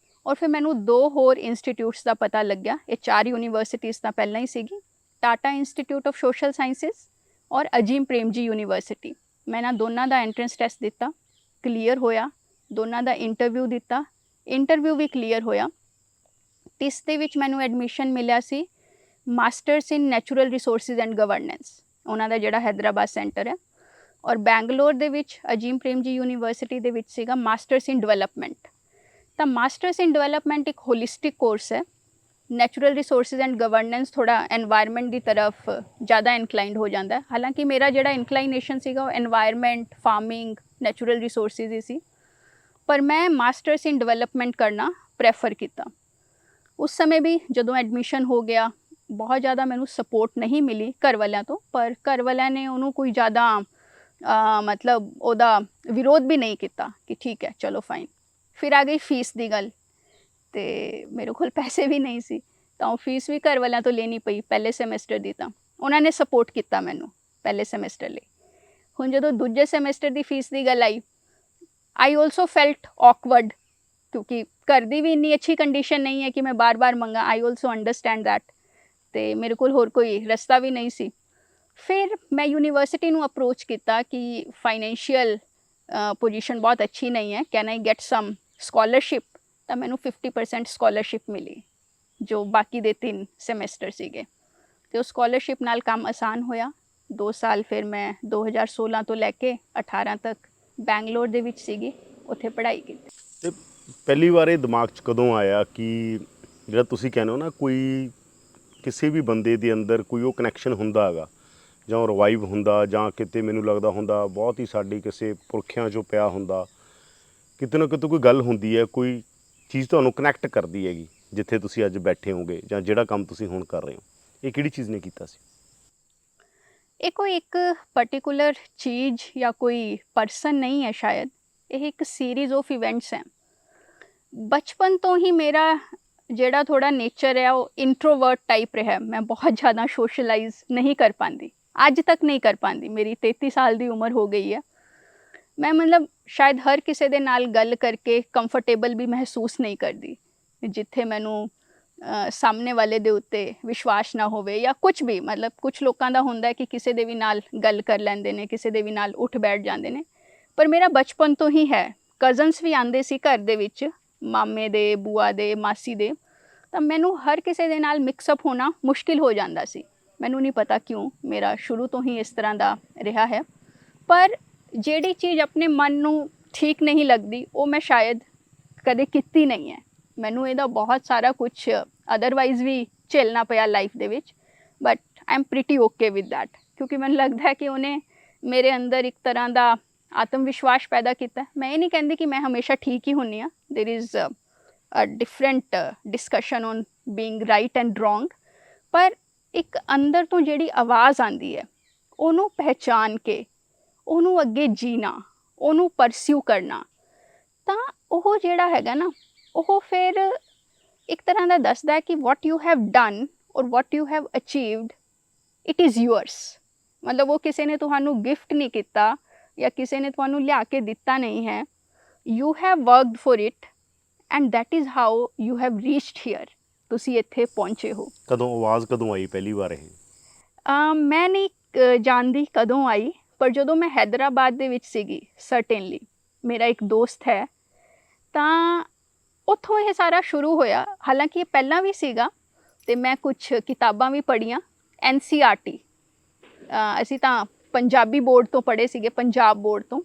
ਔਰ ਫਿਰ ਮੈਨੂੰ 2 ਹੋਰ ਇੰਸਟੀਟਿਊਟਸ ਦਾ ਪਤਾ ਲੱਗਿਆ। ਇਹ 4 ਯੂਨੀਵਰਸਿਟੀਜ਼ ਤਾਂ ਪਹਿਲਾਂ ਹੀ ਸੀਗੀ, Tata institute of social sciences ਔਰ ਅਜੀਮ ਪ੍ਰੇਮ ਜੀ ਯੂਨੀਵਰਸਿਟੀ। ਮੈਂ ਇਹਨਾਂ ਦੋਨਾਂ ਦਾ ਐਂਟਰੈਂਸ ਟੈਸਟ ਦਿੱਤਾ, ਕਲੀਅਰ ਹੋਇਆ। ਦੋਨਾਂ ਦਾ ਇੰਟਰਵਿਊ ਦਿੱਤਾ, ਇੰਟਰਵਿਊ ਵੀ ਕਲੀਅਰ ਹੋਇਆ। ਇਸ ਦੇ ਵਿੱਚ ਮੈਨੂੰ ਐਡਮਿਸ਼ਨ ਮਿਲਿਆ ਸੀ masters in natural resources and governance, ਉਹਨਾਂ ਦਾ ਜਿਹੜਾ ਹੈਦਰਾਬਾਦ ਸੈਂਟਰ ਹੈ। ਔਰ ਬੈਂਗਲੋਰ ਦੇ ਵਿੱਚ ਅਜੀਮ ਪ੍ਰੇਮ ਜੀ ਯੂਨੀਵਰਸਿਟੀ ਦੇ ਵਿੱਚ ਸੀਗਾ ਮਾਸਟਰਸ ਇਨ ਡਿਵੈਲਪਮੈਂਟ। ਤਾਂ ਮਾਸਟਰਸ ਇਨ ਡਿਵੈਲਪਮੈਂਟ ਇੱਕ ਹੋਲਿਸਟਿਕ ਕੋਰਸ ਹੈ। ਨੈਚੁਰਲ ਰਿਸੋਰਸਿਸ ਐਂਡ ਗਵਰਨੈਂਸ ਥੋੜ੍ਹਾ ਐਨਵਾਇਰਨਮੈਂਟ ਦੀ ਤਰਫ ਜ਼ਿਆਦਾ ਇਨਕਲਾਈਨਡ ਹੋ ਜਾਂਦਾ ਹੈ। ਹਾਲਾਂਕਿ ਮੇਰਾ ਜਿਹੜਾ ਇਨਕਲਾਈਨੇਸ਼ਨ ਸੀਗਾ ਉਹ ਐਨਵਾਇਰਨਮੈਂਟ, ਫਾਰਮਿੰਗ, ਨੈਚੁਰਲ ਰਿਸੋਰਸਿਸ ਹੀ ਸੀ, ਪਰ ਮੈਂ ਮਾਸਟਰਸ ਇਨ ਡਿਵੈਲਪਮੈਂਟ ਕਰਨਾ ਪ੍ਰੈਫਰ ਕੀਤਾ। ਉਸ ਸਮੇਂ ਵੀ ਜਦੋਂ ਐਡਮਿਸ਼ਨ ਹੋ ਗਿਆ, ਬਹੁਤ ਜ਼ਿਆਦਾ ਮੈਨੂੰ ਸਪੋਰਟ ਨਹੀਂ ਮਿਲੀ ਘਰ ਵਾਲਿਆਂ ਤੋਂ, ਪਰ ਘਰ ਵਾਲਿਆਂ ਨੇ ਉਹਨੂੰ ਕੋਈ ਜ਼ਿਆਦਾ ਮਤਲਬ ਉਹਦਾ ਵਿਰੋਧ ਵੀ ਨਹੀਂ ਕੀਤਾ ਕਿ ਠੀਕ ਹੈ ਚਲੋ ਫਾਈਨ। ਫਿਰ ਆ ਗਈ ਫੀਸ ਦੀ ਗੱਲ, ਤੇ ਮੇਰੇ ਕੋਲ ਪੈਸੇ ਵੀ ਨਹੀਂ ਸੀ, ਤਾਂ ਉਹ ਫੀਸ ਵੀ ਘਰ ਵਾਲਿਆਂ ਤੋਂ ਲੈਣੀ ਪਈ ਪਹਿਲੇ ਸੈਮੈਸਟਰ ਦੀ। ਤਾਂ ਉਹਨਾਂ ਨੇ ਸਪੋਰਟ ਕੀਤਾ ਮੈਨੂੰ ਪਹਿਲੇ ਸੈਮੈਸਟਰ ਲਈ। ਹੁਣ ਜਦੋਂ ਦੂਜੇ ਸੈਮੈਸਟਰ ਦੀ ਫੀਸ ਦੀ ਗੱਲ ਆਈ, ਆਈ ਆਲਸੋ ਫੈਲਟ ਔਕਵਰਡ ਕਿਉਂਕਿ ਘਰ ਦੀ ਵੀ ਇੰਨੀ ਅੱਛੀ ਕੰਡੀਸ਼ਨ ਨਹੀਂ ਹੈ ਕਿ ਮੈਂ ਬਾਰ-ਬਾਰ ਮੰਗਾ। ਆਈ ਆਲਸੋ ਅੰਡਰਸਟੈਂਡ ਦੈਟ, ਤੇ ਮੇਰੇ ਕੋਲ ਹੋਰ ਕੋਈ ਰਸਤਾ ਵੀ ਨਹੀਂ ਸੀ। ਫਿਰ ਮੈਂ ਯੂਨੀਵਰਸਿਟੀ ਨੂੰ ਅਪਰੋਚ ਕੀਤਾ ਕਿ ਫਾਈਨੈਂਸ਼ੀਅਲ ਪੋਜੀਸ਼ਨ ਬਹੁਤ ਅੱਛੀ ਨਹੀਂ ਹੈ, can I get some scholarship. ਤਾਂ ਮੈਨੂੰ 50% ਸਕੋਲਰਸ਼ਿਪ ਮਿਲੀ, ਜੋ ਬਾਕੀ ਦੇ 3 ਸੈਮੈਸਟਰ ਸੀਗੇ, ਤੇ ਉਹ ਸਕੋਲਰਸ਼ਿਪ ਨਾਲ ਕੰਮ ਆਸਾਨ ਹੋਇਆ। 2 ਸਾਲ ਫਿਰ ਮੈਂ 2016 ਤੋਂ ਲੈ ਕੇ 18 ਤੱਕ ਬੈਂਗਲੋਰ ਦੇ ਵਿੱਚ ਸੀਗੀ, ਉੱਥੇ ਪੜ੍ਹਾਈ ਕੀਤੀ। ਤੇ ਪਹਿਲੀ ਵਾਰ ਇਹ ਦਿਮਾਗ 'ਚ ਕਦੋਂ ਆਇਆ ਕਿ ਜਿਹੜਾ ਤੁਸੀਂ ਕਹਿੰਦੇ ਹੋ ਨਾ, ਕੋਈ ਕਿਸੇ ਵੀ ਬੰਦੇ ਦੇ ਅੰਦਰ ਕੋਈ ਉਹ ਕਨੈਕਸ਼ਨ ਹੁੰਦਾ ਹੈਗਾ, ਜਾਂ ਉਹ ਰਿਵਾਈਵ ਹੁੰਦਾ, ਜਾਂ ਕਿਤੇ ਮੈਨੂੰ ਲੱਗਦਾ ਹੁੰਦਾ ਬਹੁਤ ਹੀ ਸਾਡੀ ਕਿਸੇ ਪੁਰਖਿਆਂ 'ਚੋਂ ਪਿਆ ਹੁੰਦਾ, ਕਿਤੇ ਨਾ ਕਿਤੇ ਕੋਈ ਗੱਲ ਹੁੰਦੀ ਹੈ, ਕੋਈ ਚੀਜ਼ ਤੁਹਾਨੂੰ ਕਨੈਕਟ ਕਰਦੀ ਹੈਗੀ ਜਿੱਥੇ ਤੁਸੀਂ ਅੱਜ ਬੈਠੇ ਹੋਗੇ, ਜਾਂ ਜਿਹੜਾ ਕੰਮ ਤੁਸੀਂ ਹੁਣ ਕਰ ਰਹੇ ਹੋ। ਇਹ ਕਿਹੜੀ ਚੀਜ਼ ਨੇ ਕੀਤਾ ਸੀ? ਇਹ ਕੋਈ ਇੱਕ ਪਰਟੀਕੂਲਰ ਚੀਜ਼ ਜਾਂ ਕੋਈ ਪਰਸਨ ਨਹੀਂ ਹੈ ਸ਼ਾਇਦ, ਇਹ ਇੱਕ ਸੀਰੀਜ਼ ਆਫ ਇਵੈਂਟਸ ਹੈ। ਬਚਪਨ ਤੋਂ ਹੀ ਮੇਰਾ ਜਿਹੜਾ ਥੋੜ੍ਹਾ ਨੇਚਰ ਹੈ ਉਹ ਇੰਟਰੋਵਰਟ ਟਾਈਪ ਰਿਹਾ। ਮੈਂ ਬਹੁਤ ਜ਼ਿਆਦਾ ਸੋਸ਼ਲਾਈਜ਼ ਨਹੀਂ ਕਰ ਪਾਉਂਦੀ, ਅੱਜ ਤੱਕ ਨਹੀਂ ਕਰ ਪਾਉਂਦੀ। ਮੇਰੀ 33 ਸਾਲ ਦੀ ਉਮਰ ਹੋ ਗਈ ਹੈ। ਮੈਂ ਮਤਲਬ ਸ਼ਾਇਦ ਹਰ ਕਿਸੇ ਦੇ ਨਾਲ ਗੱਲ ਕਰਕੇ ਕੰਫਰਟੇਬਲ ਵੀ ਮਹਿਸੂਸ ਨਹੀਂ ਕਰਦੀ, ਜਿੱਥੇ ਮੈਨੂੰ ਸਾਹਮਣੇ ਵਾਲੇ ਦੇ ਉੱਤੇ ਵਿਸ਼ਵਾਸ ਨਾ ਹੋਵੇ ਜਾਂ ਕੁਝ ਵੀ। ਮਤਲਬ ਕੁਝ ਲੋਕਾਂ ਦਾ ਹੁੰਦਾ ਕਿ ਕਿਸੇ ਦੇ ਵੀ ਨਾਲ ਗੱਲ ਕਰ ਲੈਂਦੇ ਨੇ, ਕਿਸੇ ਦੇ ਵੀ ਨਾਲ ਉੱਠ ਬੈਠ ਜਾਂਦੇ ਨੇ, ਪਰ ਮੇਰਾ ਬਚਪਨ ਤੋਂ ਹੀ ਹੈ। ਕਜ਼ਨਸ ਵੀ ਆਉਂਦੇ ਸੀ ਘਰ ਦੇ ਵਿੱਚ, ਮਾਮੇ ਦੇ, ਬੂਆ ਦੇ, ਮਾਸੀ ਦੇ, ਤਾਂ ਮੈਨੂੰ ਹਰ ਕਿਸੇ ਦੇ ਨਾਲ ਮਿਕਸਅਪ ਹੋਣਾ ਮੁਸ਼ਕਿਲ ਹੋ ਜਾਂਦਾ ਸੀ। ਮੈਨੂੰ ਨਹੀਂ ਪਤਾ ਕਿਉਂ, ਮੇਰਾ ਸ਼ੁਰੂ ਤੋਂ ਹੀ ਇਸ ਤਰ੍ਹਾਂ ਦਾ ਰਿਹਾ ਹੈ। ਪਰ ਜਿਹੜੀ ਚੀਜ਼ ਆਪਣੇ ਮਨ ਨੂੰ ਠੀਕ ਨਹੀਂ ਲੱਗਦੀ ਉਹ ਮੈਂ ਸ਼ਾਇਦ ਕਦੇ ਕੀਤੀ ਨਹੀਂ ਹੈ। ਮੈਨੂੰ ਇਹਦਾ ਬਹੁਤ ਸਾਰਾ ਕੁਝ ਅਦਰਵਾਈਜ਼ ਵੀ ਝੇਲਣਾ ਪਿਆ ਲਾਈਫ ਦੇ ਵਿੱਚ, but I am pretty okay with that, ਕਿਉਂਕਿ ਮੈਨੂੰ ਲੱਗਦਾ ਹੈ ਕਿ ਉਹਨੇ ਮੇਰੇ ਅੰਦਰ ਇੱਕ ਤਰ੍ਹਾਂ ਦਾ ਆਤਮ ਵਿਸ਼ਵਾਸ ਪੈਦਾ ਕੀਤਾ। ਮੈਂ ਇਹ ਨਹੀਂ ਕਹਿੰਦੀ ਕਿ ਮੈਂ ਹਮੇਸ਼ਾ ਠੀਕ ਹੀ ਹੁੰਦੀ ਹਾਂ, there is a different discussion on being right and wrong, ਪਰ ਇੱਕ ਅੰਦਰ ਤੋਂ ਜਿਹੜੀ ਆਵਾਜ਼ ਆਉਂਦੀ ਹੈ ਉਹਨੂੰ ਪਹਿਚਾਨ ਕੇ ਉਹਨੂੰ ਅੱਗੇ ਜੀਣਾ, ਉਹਨੂੰ ਪਰਸਿਊ ਕਰਨਾ, ਤਾਂ ਉਹ ਜਿਹੜਾ ਹੈਗਾ ਨਾ, ਉਹ ਫਿਰ ਇੱਕ ਤਰ੍ਹਾਂ ਦਾ ਦੱਸਦਾ ਹੈ ਕਿ ਵਾਟ ਯੂ ਹੈਵ ਡਨ ਔਰ what you have achieved, it is yours. ਮਤਲਬ ਉਹ ਕਿਸੇ ਨੇ ਤੁਹਾਨੂੰ ਗਿਫਟ ਨਹੀਂ ਕੀਤਾ ਜਾਂ ਕਿਸੇ ਨੇ ਤੁਹਾਨੂੰ ਲਿਆ ਕੇ ਦਿੱਤਾ ਨਹੀਂ ਹੈ। You have worked for it and that is how you have reached here. ਤੁਸੀਂ ਇੱਥੇ ਪਹੁੰਚੇ ਹੋ। ਕਦੋਂ ਆਵਾਜ਼ ਕਦੋਂ ਆਈ ਪਹਿਲੀ ਵਾਰ ਇਹ? ਮੈਂ ਨਹੀਂ ਜਾਣਦੀ ਕਦੋਂ ਆਈ, ਪਰ ਜਦੋਂ ਮੈਂ ਹੈਦਰਾਬਾਦ ਦੇ ਵਿੱਚ ਸੀਗੀ ਸਰਟੇਨਲੀ, ਮੇਰਾ ਇੱਕ ਦੋਸਤ ਹੈ, ਤਾਂ ਉੱਥੋਂ ਇਹ ਸਾਰਾ ਸ਼ੁਰੂ ਹੋਇਆ। ਹਾਲਾਂਕਿ ਇਹ ਪਹਿਲਾਂ ਵੀ ਸੀਗਾ ਤੇ ਮੈਂ ਕੁਝ ਕਿਤਾਬਾਂ ਵੀ ਪੜ੍ਹੀਆਂ। NCERT ਅਸੀਂ ਤਾਂ ਪੰਜਾਬੀ ਬੋਰਡ ਤੋਂ ਪੜ੍ਹੇ ਸੀਗੇ, ਪੰਜਾਬ ਬੋਰਡ ਤੋਂ।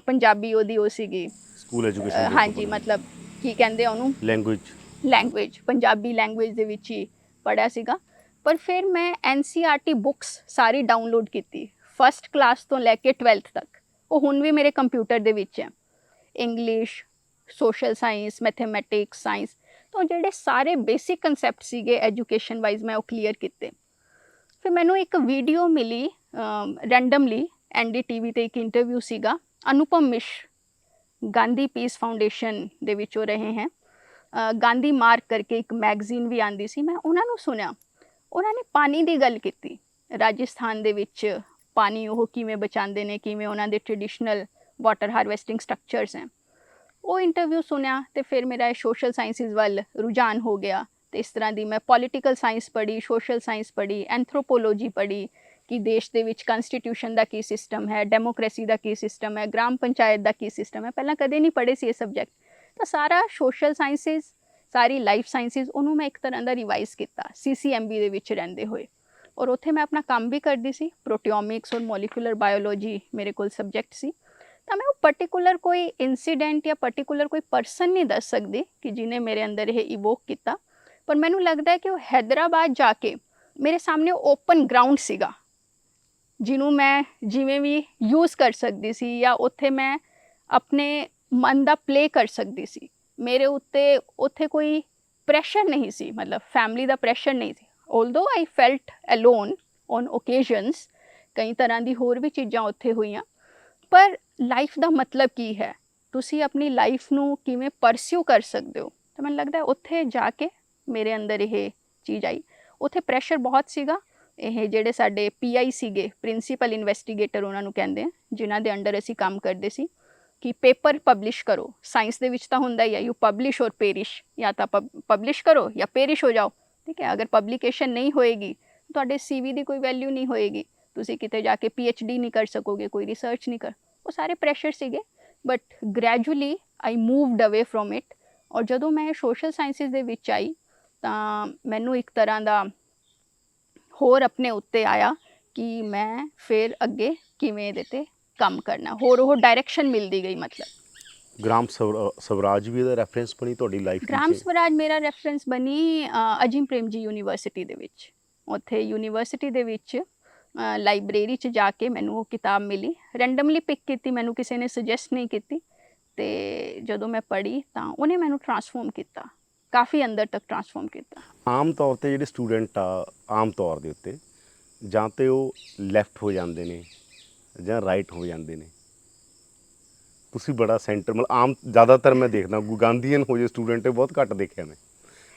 ਪੰਜਾਬੀ ਉਹਦੀ ਉਹ ਸੀਗੀ ਸਕੂਲ ਐਜੂਕੇਸ਼ਨ ਹਾਂਜੀ, ਮਤਲਬ ਕੀ ਕਹਿੰਦੇ ਆ ਉਹਨੂੰ, ਲੈਂਗੁਏਜ ਪੰਜਾਬੀ ਲੈਂਗੁਏਜ ਦੇ ਵਿੱਚ ਹੀ ਪੜ੍ਹਿਆ ਸੀਗਾ। ਪਰ ਫਿਰ ਮੈਂ NCERT ਬੁੱਕਸ ਸਾਰੀ ਡਾਊਨਲੋਡ ਕੀਤੀ, ਫਸਟ ਕਲਾਸ ਤੋਂ ਲੈ ਕੇ 12th ਤੱਕ। ਉਹ ਹੁਣ ਵੀ ਮੇਰੇ ਕੰਪਿਊਟਰ ਦੇ ਵਿੱਚ ਹੈ। English, social science, mathematics, science ਤੋਂ ਜਿਹੜੇ ਸਾਰੇ ਬੇਸਿਕ ਕਨਸੈਪਟ ਸੀਗੇ ਐਜੂਕੇਸ਼ਨ ਵਾਈਜ਼ ਮੈਂ ਉਹ ਕਲੀਅਰ ਕੀਤੇ। ਫਿਰ ਮੈਨੂੰ ਇੱਕ ਵੀਡੀਓ ਮਿਲੀ ਰੈਂਡਮਲੀ, NDTV ਤੇ ਇੱਕ ਇੰਟਰਵਿਊ ਸੀਗਾ। ਅਨੁਪਮ ਮਿਸ਼ਰ ਗਾਂਧੀ ਪੀਸ ਫਾਊਂਡੇਸ਼ਨ ਦੇ ਵਿੱਚੋਂ ਰਹੇ ਹੈ। ਗਾਂਧੀ ਮਾਰਕ ਕਰਕੇ ਇੱਕ ਮੈਗਜ਼ੀਨ ਵੀ ਆਉਂਦੀ ਸੀ, ਮੈਂ ਉਹਨਾਂ ਨੂੰ ਸੁਣਿਆ। ਉਹਨਾਂ ਨੇ ਪਾਣੀ ਦੀ ਗੱਲ ਕੀਤੀ, ਰਾਜਸਥਾਨ ਦੇ ਵਿੱਚ ਪਾਣੀ ਉਹ ਕਿਵੇਂ ਬਚਾਉਂਦੇ ਨੇ, ਕਿਵੇਂ ਉਹਨਾਂ ਦੇ ਟ੍ਰੈਡੀਸ਼ਨਲ ਵਾਟਰ ਹਾਰਵੈਸਟਿੰਗ ਸਟਰਕਚਰਸ ਹੈ। ਉਹ ਇੰਟਰਵਿਊ ਸੁਣਿਆ ਤੇ ਫਿਰ ਮੇਰਾ ਸੋਸ਼ਲ ਸਾਇੰਸਿਸ ਵੱਲ ਰੁਝਾਨ ਹੋ ਗਿਆ। ਤੇ ਇਸ ਤਰ੍ਹਾਂ ਦੀ ਮੈਂ ਪੋਲੀਟੀਕਲ ਸਾਇੰਸ ਪੜ੍ਹੀ, ਸੋਸ਼ਲ ਸਾਇੰਸ ਪੜ੍ਹੀ, ਐਂਥਰੋਪੋਲੋਜੀ ਪੜ੍ਹੀ ਕਿ ਦੇਸ਼ ਦੇ ਵਿੱਚ ਕਨਸਟੀਟਿਊਸ਼ਨ ਦਾ ਕੀ ਸਿਸਟਮ ਹੈ, ਡੈਮੋਕ੍ਰੇਸੀ ਦਾ ਕੀ ਸਿਸਟਮ ਹੈ, ਗ੍ਰਾਮ ਪੰਚਾਇਤ ਦਾ ਕੀ ਸਿਸਟਮ ਹੈ। ਪਹਿਲਾਂ ਕਦੇ ਨਹੀਂ ਪੜ੍ਹੇ ਸੀ ਇਹ ਸਬਜੈਕਟ। ਤਾਂ ਸਾਰਾ ਸੋਸ਼ਲ ਸਾਇੰਸਿਸ, ਸਾਰੀ ਲਾਈਫ ਸਾਇੰਸਿਸ, ਉਹਨੂੰ ਮੈਂ ਇੱਕ ਤਰ੍ਹਾਂ ਦਾ ਰਿਵਾਈਜ਼ ਕੀਤਾ CCMB ਦੇ ਵਿੱਚ ਰਹਿੰਦੇ ਹੋਏ। ਔਰ ਉੱਥੇ ਮੈਂ ਆਪਣਾ ਕੰਮ ਵੀ ਕਰਦੀ ਸੀ। ਪ੍ਰੋਟੀਓਮਿਕਸ ਔਰ ਮੋਲੀਕੂਲਰ ਬਾਇਓਲੋਜੀ ਮੇਰੇ ਕੋਲ ਸਬਜੈਕਟ ਸੀ। ਤਾਂ ਮੈਂ ਉਹ ਪਰਟੀਕੂਲਰ ਕੋਈ ਇਨਸੀਡੈਂਟ ਜਾਂ ਪਰਟੀਕੂਲਰ ਕੋਈ ਪਰਸਨ ਨਹੀਂ ਦੱਸ ਸਕਦੀ ਕਿ ਜਿਹਨੇ ਮੇਰੇ ਅੰਦਰ ਇਹ ਇਵੋਕ ਕੀਤਾ। ਪਰ ਮੈਨੂੰ ਲੱਗਦਾ ਹੈ ਕਿ ਉਹ ਹੈਦਰਾਬਾਦ ਜਾ ਕੇ ਮੇਰੇ ਸਾਹਮਣੇ ਓਪਨ ਗਰਾਊਂਡ ਸੀਗਾ, ਜਿਹਨੂੰ ਮੈਂ ਜਿਵੇਂ ਵੀ ਯੂਜ਼ ਕਰ ਸਕਦੀ ਸੀ, ਜਾਂ ਉੱਥੇ ਮੈਂ ਆਪਣੇ ਮਨ ਦਾ ਪਲੇ ਕਰ ਸਕਦੀ ਸੀ। ਮੇਰੇ ਉੱਤੇ ਉੱਥੇ ਕੋਈ ਪ੍ਰੈਸ਼ਰ ਨਹੀਂ ਸੀ, ਮਤਲਬ ਫੈਮਿਲੀ ਦਾ ਪ੍ਰੈਸ਼ਰ ਨਹੀਂ ਸੀ। Although I felt alone on occasions, ਕਈ ਤਰ੍ਹਾਂ ਦੀ ਹੋਰ ਵੀ ਚੀਜ਼ਾਂ ਉੱਥੇ ਹੋਈਆਂ। ਪਰ ਲਾਈਫ ਦਾ ਮਤਲਬ ਕੀ ਹੈ, ਤੁਸੀਂ ਆਪਣੀ ਲਾਈਫ ਨੂੰ ਕਿਵੇਂ ਪਰਸਿਊ ਕਰ ਸਕਦੇ ਹੋ। ਤਾਂ ਮੈਨੂੰ ਲੱਗਦਾ ਉੱਥੇ ਜਾ ਕੇ ਮੇਰੇ ਅੰਦਰ ਇਹ ਚੀਜ਼ ਆਈ। ਉੱਥੇ ਪ੍ਰੈਸ਼ਰ ਬਹੁਤ ਸੀਗਾ। ਇਹ ਜਿਹੜੇ ਸਾਡੇ PI ਸੀਗੇ, ਪ੍ਰਿੰਸੀਪਲ ਇਨਵੈਸਟੀਗੇਟਰ ਉਹਨਾਂ ਨੂੰ ਕਹਿੰਦੇ ਆ, ਜਿਨ੍ਹਾਂ ਦੇ ਅੰਡਰ ਅਸੀਂ ਕੰਮ ਕਰਦੇ ਸੀ, ਕਿ ਪੇਪਰ ਪਬਲਿਸ਼ ਕਰੋ। ਸਾਇੰਸ ਦੇ ਵਿੱਚ ਤਾਂ ਹੁੰਦਾ ਹੀ ਹੈ, ਯੂ ਪਬਲਿਸ਼ ਔਰ ਪੇਰਿਸ਼, ਜਾਂ ਤਾਂ ਪਬਲਿਸ਼ ਕਰੋ ਜਾਂ ਪੇਰਿਸ਼ ਹੋ ਜਾਓ। ਠੀਕ ਹੈ, ਅਗਰ ਪਬਲਿਕੇਸ਼ਨ ਨਹੀਂ ਹੋਏਗੀ ਤੁਹਾਡੇ CV ਦੀ ਕੋਈ ਵੈਲਿਊ ਨਹੀਂ ਹੋਏਗੀ, ਤੁਸੀਂ ਕਿਤੇ ਜਾ ਕੇ PhD ਨਹੀਂ ਕਰ ਸਕੋਗੇ, ਕੋਈ ਰਿਸਰਚ ਨਹੀਂ ਕਰ। ਉਹ ਸਾਰੇ ਪ੍ਰੈਸ਼ਰ ਸੀਗੇ। ਬਟ ਗ੍ਰੈਜੂਅਲੀ ਆਈ ਮੂਵਡ ਅਵੇ ਫਰੋਮ ਇਟ। ਔਰ ਜਦੋਂ ਮੈਂ ਸੋਸ਼ਲ ਸਾਇੰਸਿਸ ਦੇ ਵਿੱਚ ਆਈ ਤਾਂ ਮੈਨੂੰ ਇੱਕ ਤਰ੍ਹਾਂ ਦਾ ਹੋਰ ਆਪਣੇ ਉੱਤੇ ਆਇਆ ਕਿ ਮੈਂ ਫਿਰ ਅੱਗੇ ਕਿਵੇਂ ਇਹਦੇ 'ਤੇ ਕੰਮ ਕਰਨਾ, ਹੋਰ ਉਹ ਡਾਇਰੈਕਸ਼ਨ ਮਿਲਦੀ ਗਈ। ਮਤਲਬ ਗ੍ਰਾਮ ਸਵਰਾਜ ਵੀ ਇਹਦਾ ਰੈਫਰੈਂਸ ਬਣੀ ਤੁਹਾਡੀ ਲਾਈਫ ਵਿੱਚ? ਗ੍ਰਾਮ ਸਵਰਾਜ ਮੇਰਾ ਰੈਫਰੈਂਸ ਬਣੀ ਅਜੀਮ ਪ੍ਰੇਮਜੀ ਯੂਨੀਵਰਸਿਟੀ ਦੇ ਵਿੱਚ। ਉੱਥੇ ਯੂਨੀਵਰਸਿਟੀ ਦੇ ਵਿੱਚ ਲਾਇਬ੍ਰੇਰੀ 'ਚ ਜਾ ਕੇ ਮੈਨੂੰ ਉਹ ਕਿਤਾਬ ਮਿਲੀ, ਰੈਂਡਮਲੀ ਪਿਕ ਕੀਤੀ, ਮੈਨੂੰ ਕਿਸੇ ਨੇ ਸੁਜੈਸਟ ਨਹੀਂ ਕੀਤੀ। ਤੇ ਜਦੋਂ ਮੈਂ ਪੜ੍ਹੀ ਤਾਂ ਉਹਨੇ ਮੈਨੂੰ ਟਰਾਂਸਫਾਰਮ ਕੀਤਾ, ਕਾਫੀ ਅੰਦਰ ਤੱਕ ਟਰਾਂਸਫਾਰਮ ਕੀਤਾ। ਆਮ ਤੌਰ 'ਤੇ ਜਿਹੜੇ ਸਟੂਡੈਂਟ ਆ, ਆਮ ਤੌਰ ਦੇ ਉੱਤੇ ਜਾਂ ਤਾਂ ਉਹ ਲੈਫਟ ਹੋ ਜਾਂਦੇ ਨੇ ਜਾਂ ਰਾਈਟ ਹੋ ਜਾਂਦੇ ਨੇ। ਤੁਸੀਂ ਬੜਾ ਸੈਂਟਰ, ਮਤਲਬ ਆਮ ਜ਼ਿਆਦਾਤਰ ਮੈਂ ਦੇਖਦਾ ਗਾਂਧੀਅਨ ਹੋ ਜੇ ਸਟੂਡੈਂਟ ਬਹੁਤ ਘੱਟ ਦੇਖਿਆ ਮੈਂ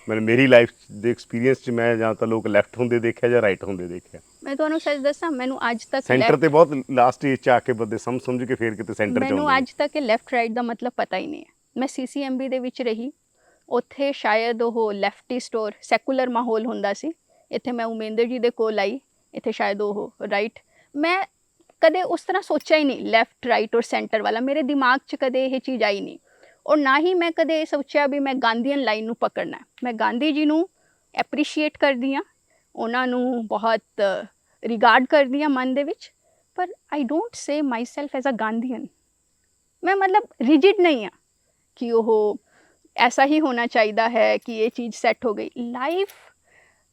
ਮੇਰੀ ਲਾਈਫ ਦੇ ਐਕਸਪੀਰੀਅੰਸ 'ਚ ਮੈਂ ਜਾਂ ਤਾਂ ਲੋਕ ਲੈਫਟ ਹੁੰਦੇ ਦੇਖਿਆ ਜਾਂ ਰਾਈਟ ਹੁੰਦੇ ਦੇਖਿਆ। ਮੈਂ ਤੁਹਾਨੂੰ ਸੱਚ ਦੱਸਾਂ, ਮੈਨੂੰ ਅੱਜ ਤੱਕ ਸੈਂਟਰ ਤੇ ਬਹੁਤ ਲਾਸਟ ਏਜ 'ਚ ਆ ਕੇ ਬੰਦੇ ਸਮਝ ਕੇ ਫੇਰ ਕਿਤੇ ਸੈਂਟਰ 'ਚ ਆਉਂਦੇ। ਮੈਨੂੰ ਅੱਜ ਤੱਕ ਇਹ ਲੈਫਟ ਰਾਈਟ ਦਾ ਮਤਲਬ ਪਤਾ ਹੀ ਨਹੀਂ ਹੈ। ਮੈਂ CCMB ਦੇ ਵਿੱਚ ਰਹੀ, ਉੱਥੇ ਸ਼ਾਇਦ ਉਹ ਲੈਫਟਿਸਟ ਔਰ ਸੈਕੂਲਰ ਮਾਹੌਲ ਹੁੰਦਾ ਸੀ। ਇੱਥੇ ਮੈਂ ਉਮੇਂਦਰ ਜੀ ਦੇ ਕੋਲ ਆਈ, ਇੱਥੇ ਸ਼ਾਇਦ ਉਹ ਰਾਈਟ। ਮੈਂ ਕਦੇ ਉਸ ਤਰ੍ਹਾਂ ਸੋਚਿਆ ਹੀ ਨਹੀਂ ਲੈਫਟ ਰਾਈਟ ਔਰ ਸੈਂਟਰ ਵਾਲਾ, ਮੇਰੇ ਦਿਮਾਗ 'ਚ ਕਦੇ ਇਹ ਚੀਜ਼ ਆਈ ਨਹੀਂ। ਔਰ ਨਾ ਹੀ ਮੈਂ ਕਦੇ ਇਹ ਸੋਚਿਆ ਵੀ ਮੈਂ ਗਾਂਧੀਅਨ ਲਾਈਨ ਨੂੰ ਪਕੜਨਾ। ਮੈਂ ਗਾਂਧੀ ਜੀ ਨੂੰ ਐਪਰੀਸ਼ੀਏਟ ਕਰਦੀ ਹਾਂ, ਉਹਨਾਂ ਨੂੰ ਬਹੁਤ ਰਿਗਾਰਡ ਕਰਦੀ ਹਾਂ ਮਨ ਦੇ ਵਿੱਚ, ਪਰ I don't say myself as a Gandhian. ਮੈਂ ਮਤਲਬ ਰਿਜਿਡ ਨਹੀਂ ਹਾਂ ਕਿ ਉਹ ਐਸਾ ਹੀ ਹੋਣਾ ਚਾਹੀਦਾ ਹੈ ਕਿ ਇਹ ਚੀਜ਼ ਸੈੱਟ ਹੋ ਗਈ।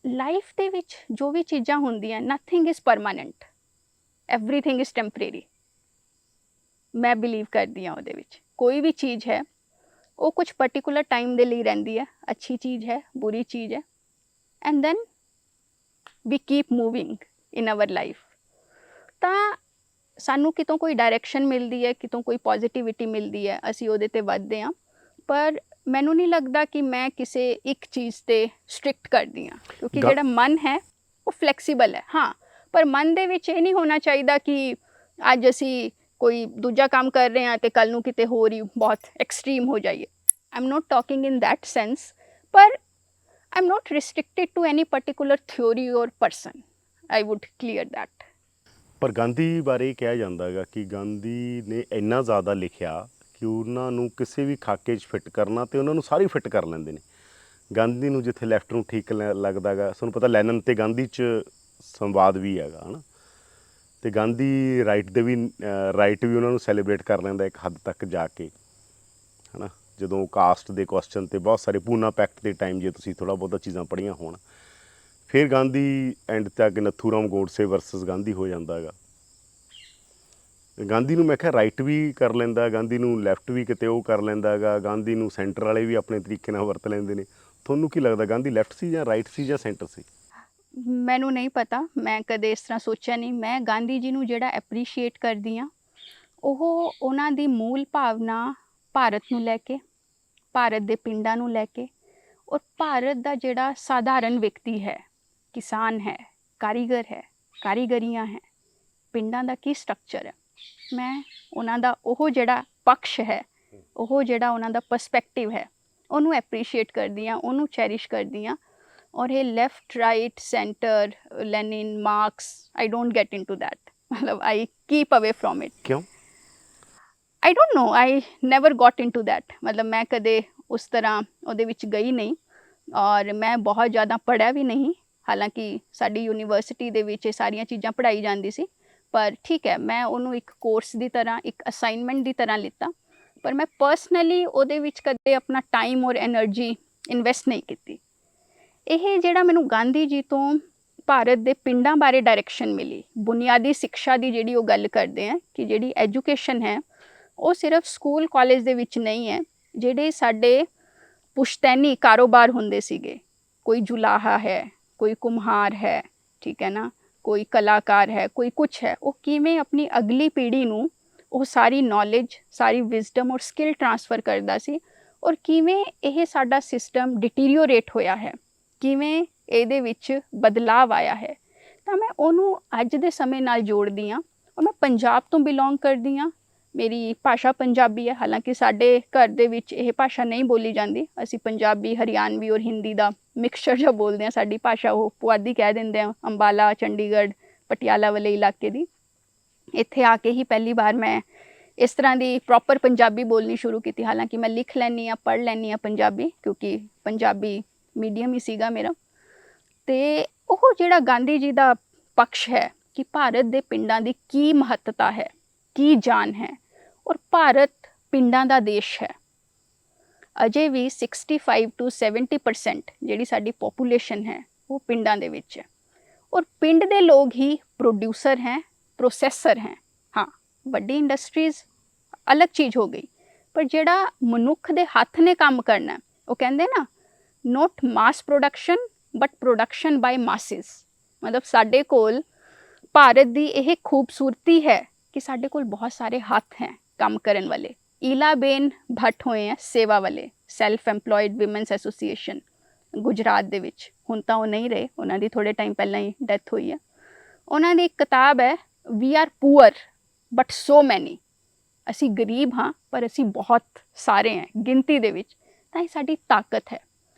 ਲਾਈਫ ਦੇ ਵਿੱਚ ਜੋ ਵੀ ਚੀਜ਼ਾਂ ਹੁੰਦੀਆਂ, nothing is permanent, everything is temporary. ਮੈਂ ਬਿਲੀਵ ਕਰਦੀ ਹਾਂ ਉਹਦੇ ਵਿੱਚ। ਕੋਈ ਵੀ ਚੀਜ਼ ਹੈ ਉਹ ਕੁਝ ਪਰਟੀਕੂਲਰ ਟਾਈਮ ਦੇ ਲਈ ਰਹਿੰਦੀ ਹੈ, ਅੱਛੀ ਚੀਜ਼ ਹੈ, ਬੁਰੀ ਚੀਜ਼ ਹੈ, and then we keep moving in our life. ਤਾਂ ਸਾਨੂੰ ਕਿਤੋਂ ਕੋਈ ਡਾਇਰੈਕਸ਼ਨ ਮਿਲਦੀ ਹੈ, ਕਿਤੋਂ ਕੋਈ ਪੋਜ਼ਿਟਿਵਿਟੀ ਮਿਲਦੀ ਹੈ, ਅਸੀਂ ਉਹਦੇ 'ਤੇ ਵੱਧਦੇ ਹਾਂ। ਪਰ ਮੈਨੂੰ ਨਹੀਂ ਲੱਗਦਾ ਕਿ ਮੈਂ ਕਿਸੇ ਇੱਕ ਚੀਜ਼ 'ਤੇ ਸਟ੍ਰਿਕਟ ਕਰਦੀ ਹਾਂ, ਕਿਉਂਕਿ ਜਿਹੜਾ ਮਨ ਹੈ ਉਹ ਫਲੈਕਸੀਬਲ ਹੈ। ਹਾਂ, ਪਰ ਮਨ ਦੇ ਵਿੱਚ ਇਹ ਨਹੀਂ ਹੋਣਾ ਚਾਹੀਦਾ ਕਿ ਅੱਜ ਅਸੀਂ ਕੋਈ ਦੂਜਾ ਕੰਮ ਕਰ ਰਹੇ ਹਾਂ ਤੇ ਕੱਲ੍ਹ ਨੂੰ ਕਿਤੇ ਹੋਰ ਹੀ ਬਹੁਤ ਐਕਸਟ੍ਰੀਮ ਹੋ ਜਾਈਏ। I am not talking in that sense, ਪਰ I am not restricted to any particular theory or person. I would clear that. ਪਰ ਗਾਂਧੀ ਬਾਰੇ ਕਿਹਾ ਜਾਂਦਾ ਹੈਗਾ ਕਿ ਗਾਂਧੀ ਨੇ ਇੰਨਾ ਜ਼ਿਆਦਾ ਲਿਖਿਆ ਕਿ ਉਹਨਾਂ ਨੂੰ ਕਿਸੇ ਵੀ ਖਾਕੇ 'ਚ ਫਿੱਟ ਕਰਨਾ ਤੇ ਉਹਨਾਂ ਨੂੰ ਸਾਰੇ ਫਿੱਟ ਕਰ ਲੈਂਦੇ ਨੇ। ਗਾਂਧੀ ਨੂੰ ਜਿੱਥੇ ਲੈਫਟ ਨੂੰ ਠੀਕ ਲੱਗਦਾ ਹੈਗਾ, ਤੁਹਾਨੂੰ ਪਤਾ ਲੈਨਨ ਤੇ ਗਾਂਧੀ 'ਚ ਸੰਵਾਦ ਵੀ ਹੈਗਾ ਹੈ ਨਾ, ਅਤੇ ਗਾਂਧੀ ਰਾਈਟ ਦੇ ਵੀ ਰਾਈਟ ਵੀ ਉਹਨਾਂ ਨੂੰ ਸੈਲੀਬ੍ਰੇਟ ਕਰ ਲੈਂਦਾ ਇੱਕ ਹੱਦ ਤੱਕ ਜਾ ਕੇ, ਹੈ ਨਾ। ਜਦੋਂ ਕਾਸਟ ਦੇ ਕੁਐਸਚਨ 'ਤੇ ਬਹੁਤ ਸਾਰੇ ਪੂਨਾ ਪੈਕਟ ਦੇ ਟਾਈਮ ਜੇ ਤੁਸੀਂ ਥੋੜ੍ਹਾ ਬਹੁਤਾ ਚੀਜ਼ਾਂ ਪੜ੍ਹੀਆਂ ਹੋਣ, ਫਿਰ ਗਾਂਧੀ ਐਂਡ ਤੇ ਆ ਕੇ ਨੱਥੂਰਾਮ ਗੋਡਸੇ ਵਰਸਸ ਗਾਂਧੀ ਹੋ ਜਾਂਦਾ ਹੈਗਾ। ਗਾਂਧੀ ਨੂੰ ਮੈਂ ਕਿਹਾ ਰਾਈਟ ਵੀ ਕਰ ਲੈਂਦਾ, ਗਾਂਧੀ ਨੂੰ ਲੈਫਟ ਵੀ ਕਿਤੇ ਉਹ ਕਰ ਲੈਂਦਾ ਹੈਗਾ, ਗਾਂਧੀ ਨੂੰ ਸੈਂਟਰ ਵਾਲੇ ਵੀ ਆਪਣੇ ਤਰੀਕੇ ਨਾਲ ਵਰਤ ਲੈਂਦੇ ਨੇ। ਤੁਹਾਨੂੰ ਕੀ ਲੱਗਦਾ ਗਾਂਧੀ ਲੈਫਟ ਸੀ ਜਾਂ ਰਾਈਟ ਸੀ ਜਾਂ ਸੈਂਟਰ ਸੀ? ਮੈਨੂੰ ਨਹੀਂ ਪਤਾ, ਮੈਂ ਕਦੇ ਇਸ ਤਰ੍ਹਾਂ ਸੋਚਿਆ ਨਹੀਂ। ਮੈਂ ਗਾਂਧੀ ਜੀ ਨੂੰ ਜਿਹੜਾ ਐਪਰੀਸ਼ੀਏਟ ਕਰਦੀ ਹਾਂ, ਉਹ ਉਹਨਾਂ ਦੀ ਮੂਲ ਭਾਵਨਾ ਭਾਰਤ ਨੂੰ ਲੈ ਕੇ, ਭਾਰਤ ਦੇ ਪਿੰਡਾਂ ਨੂੰ ਲੈ ਕੇ, ਔਰ ਭਾਰਤ ਦਾ ਜਿਹੜਾ ਸਾਧਾਰਨ ਵਿਅਕਤੀ ਹੈ, ਕਿਸਾਨ ਹੈ, ਕਾਰੀਗਰ ਹੈ, ਕਾਰੀਗਰੀਆਂ ਹੈ, ਪਿੰਡਾਂ ਦਾ ਕੀ ਸਟਰਕਚਰ ਹੈ, ਮੈਂ ਉਹਨਾਂ ਦਾ ਉਹ ਜਿਹੜਾ ਪਕਸ਼ ਹੈ, ਉਹ ਜਿਹੜਾ ਉਹਨਾਂ ਦਾ ਪਰਸਪੈਕਟਿਵ ਹੈ, ਉਹਨੂੰ ਐਪਰੀਸ਼ੀਏਟ ਕਰਦੀ ਹਾਂ, ਉਹਨੂੰ ਚੈਰਿਸ਼ ਕਰਦੀ ਹਾਂ। ਔਰ ਇਹ left right centre, Lenin, Marx, I don't get into that, मतलब I keep away from it. क्यों? I don't know, I never got into that. मतलब मैं कदे उस तरह ਉਹਦੇ ਵਿੱਚ ਗਈ ਨਹੀਂ, ਔਰ ਮੈਂ ਬਹੁਤ ਜ਼ਿਆਦਾ ਪੜ੍ਹਿਆ ਵੀ ਨਹੀਂ। ਹਾਲਾਂਕਿ ਸਾਡੀ ਯੂਨੀਵਰਸਿਟੀ ਦੇ ਵਿੱਚ ਇਹ ਸਾਰੀਆਂ ਚੀਜ਼ਾਂ ਪੜ੍ਹਾਈ ਜਾਂਦੀ ਸੀ, ਪਰ ਠੀਕ ਹੈ, ਮੈਂ ਉਹਨੂੰ ਇੱਕ ਕੋਰਸ ਦੀ ਤਰ੍ਹਾਂ, ਇੱਕ ਅਸਾਈਨਮੈਂਟ ਦੀ ਤਰ੍ਹਾਂ ਲਿੱਤਾ, ਪਰ ਮੈਂ ਪਰਸਨਲੀ ਉਹਦੇ ਵਿੱਚ ਕਦੇ ਆਪਣਾ ਟਾਈਮ ਔਰ ਐਨਰਜੀ ਇਨਵੈਸਟ ਨਹੀਂ ਕੀਤੀ। ਇਹ ਜਿਹੜਾ ਮੈਨੂੰ ਗਾਂਧੀ ਜੀ ਤੋਂ ਭਾਰਤ ਦੇ ਪਿੰਡਾਂ ਬਾਰੇ ਡਾਇਰੈਕਸ਼ਨ ਮਿਲੀ, ਬੁਨਿਆਦੀ ਸਿੱਖਿਆ ਦੀ ਜਿਹੜੀ ਉਹ ਗੱਲ ਕਰਦੇ ਆ ਕਿ ਜਿਹੜੀ ਐਜੂਕੇਸ਼ਨ ਹੈ ਉਹ ਸਿਰਫ ਸਕੂਲ ਕਾਲਜ ਦੇ ਵਿੱਚ ਨਹੀਂ ਹੈ। ਜਿਹੜੇ ਸਾਡੇ ਪੁਸ਼ਤੈਨੀ ਕਾਰੋਬਾਰ ਹੁੰਦੇ ਸੀਗੇ, ਕੋਈ ਜੁਲਾਹਾ ਹੈ, ਕੋਈ ਕੁਮਹਾਰ ਹੈ, ਠੀਕ ਹੈ ਨਾ, ਕੋਈ ਕਲਾਕਾਰ ਹੈ, ਕੋਈ ਕੁਛ ਹੈ, ਉਹ ਕਿਵੇਂ ਆਪਣੀ ਅਗਲੀ ਪੀੜ੍ਹੀ ਨੂੰ ਉਹ ਸਾਰੀ ਨੌਲੇਜ, ਸਾਰੀ ਵਿਜ਼ਡਮ ਔਰ ਸਕਿੱਲ ਟਰਾਂਸਫਰ ਕਰਦਾ ਸੀ, ਔਰ ਕਿਵੇਂ ਇਹ ਸਾਡਾ ਸਿਸਟਮ ਡਿਟੀਰੀਓਰੇਟ ਹੋਇਆ ਹੈ, ਕਿਵੇਂ ਇਹਦੇ ਵਿੱਚ ਬਦਲਾਵ ਆਇਆ ਹੈ। ਤਾਂ ਮੈਂ ਉਹਨੂੰ ਅੱਜ ਦੇ ਸਮੇਂ ਨਾਲ ਜੋੜਦੀ ਹਾਂ। ਔਰ ਮੈਂ ਪੰਜਾਬ ਤੋਂ ਬਿਲੋਂਗ ਕਰਦੀ ਹਾਂ, ਮੇਰੀ ਭਾਸ਼ਾ ਪੰਜਾਬੀ ਹੈ। ਹਾਲਾਂਕਿ ਸਾਡੇ ਘਰ ਦੇ ਵਿੱਚ ਇਹ ਭਾਸ਼ਾ ਨਹੀਂ ਬੋਲੀ ਜਾਂਦੀ, ਅਸੀਂ ਪੰਜਾਬੀ, ਹਰਿਆਣਵੀ ਔਰ ਹਿੰਦੀ ਦਾ ਮਿਕਸਚਰ ਜਿਹਾ ਬੋਲਦੇ ਹਾਂ। ਸਾਡੀ ਭਾਸ਼ਾ ਉਹ ਪੁਆਧੀ ਕਹਿ ਦਿੰਦੇ ਆ, ਅੰਬਾਲਾ, ਚੰਡੀਗੜ੍ਹ, ਪਟਿਆਲਾ ਵਾਲੇ ਇਲਾਕੇ ਦੀ। ਇੱਥੇ ਆ ਕੇ ਹੀ ਪਹਿਲੀ ਵਾਰ ਮੈਂ ਇਸ ਤਰ੍ਹਾਂ ਦੀ ਪ੍ਰੋਪਰ ਪੰਜਾਬੀ ਬੋਲਣੀ ਸ਼ੁਰੂ ਕੀਤੀ। ਹਾਲਾਂਕਿ ਮੈਂ ਲਿਖ ਲੈਂਦੀ ਹਾਂ, ਪੜ੍ਹ ਲੈਂਦੀ ਹਾਂ ਪੰਜਾਬੀ, ਕਿਉਂਕਿ ਪੰਜਾਬੀ ਮੀਡੀਅਮ ਹੀ ਸੀਗਾ ਮੇਰਾ। ਅਤੇ ਉਹ ਜਿਹੜਾ ਗਾਂਧੀ ਜੀ ਦਾ ਪਕਸ਼ ਹੈ ਕਿ ਭਾਰਤ ਦੇ ਪਿੰਡਾਂ ਦੀ ਕੀ ਮਹੱਤਤਾ ਹੈ, ਕੀ ਜਾਨ ਹੈ, ਔਰ ਭਾਰਤ ਪਿੰਡਾਂ ਦਾ ਦੇਸ਼ ਹੈ। ਅਜੇ ਵੀ 65 to 70% ਜਿਹੜੀ ਸਾਡੀ ਪੋਪੂਲੇਸ਼ਨ ਹੈ ਉਹ ਪਿੰਡਾਂ ਦੇ ਵਿੱਚ ਹੈ, ਔਰ ਪਿੰਡ ਦੇ ਲੋਕ ਹੀ ਪ੍ਰੋਡਿਊਸਰ ਹੈ, ਪ੍ਰੋਸੈਸਰ ਹੈ। ਹਾਂ, ਵੱਡੀ ਇੰਡਸਟਰੀਜ਼ ਅਲੱਗ ਚੀਜ਼ ਹੋ ਗਈ, ਪਰ ਜਿਹੜਾ ਮਨੁੱਖ ਦੇ ਹੱਥ ਨੇ ਕੰਮ ਕਰਨਾ, ਉਹ ਕਹਿੰਦੇ ਨਾ, not mass production but production by masses. ਮਤਲਬ ਸਾਡੇ ਕੋਲ ਭਾਰਤ ਦੀ ਇਹ ਖੂਬਸੂਰਤੀ ਹੈ ਕਿ ਸਾਡੇ ਕੋਲ ਬਹੁਤ ਸਾਰੇ ਹੱਥ ਹੈ ਕੰਮ ਕਰਨ ਵਾਲੇ। ਈਲਾਬੇਨ ਭੱਟ ਹੋਏ ਹੈ ਸੇਵਾ ਵਾਲੇ, ਸੈਲਫ ਐਮਪਲੋਇਡ ਵਿਮਨਸ ਐਸੋਸੀਏਸ਼ਨ ਗੁਜਰਾਤ ਦੇ ਵਿੱਚ। ਹੁਣ ਤਾਂ ਉਹ ਨਹੀਂ ਰਹੇ, ਉਹਨਾਂ ਦੀ ਥੋੜ੍ਹੇ ਟਾਈਮ ਪਹਿਲਾਂ ਹੀ ਡੈਥ ਹੋਈ ਹੈ। ਉਹਨਾਂ ਦੀ ਇੱਕ ਕਿਤਾਬ ਹੈ, ਵੀ ਆਰ ਪੂਅਰ ਬਟ ਸੋ ਮੈਨੀ। ਅਸੀਂ ਗਰੀਬ ਹਾਂ ਪਰ ਅਸੀਂ ਬਹੁਤ ਸਾਰੇ ਹਾਂ ਗਿਣਤੀ ਦੇ ਵਿੱਚ, ਤਾਂ ਇਹ ਸਾਡੀ ਤਾਕਤ ਹੈ।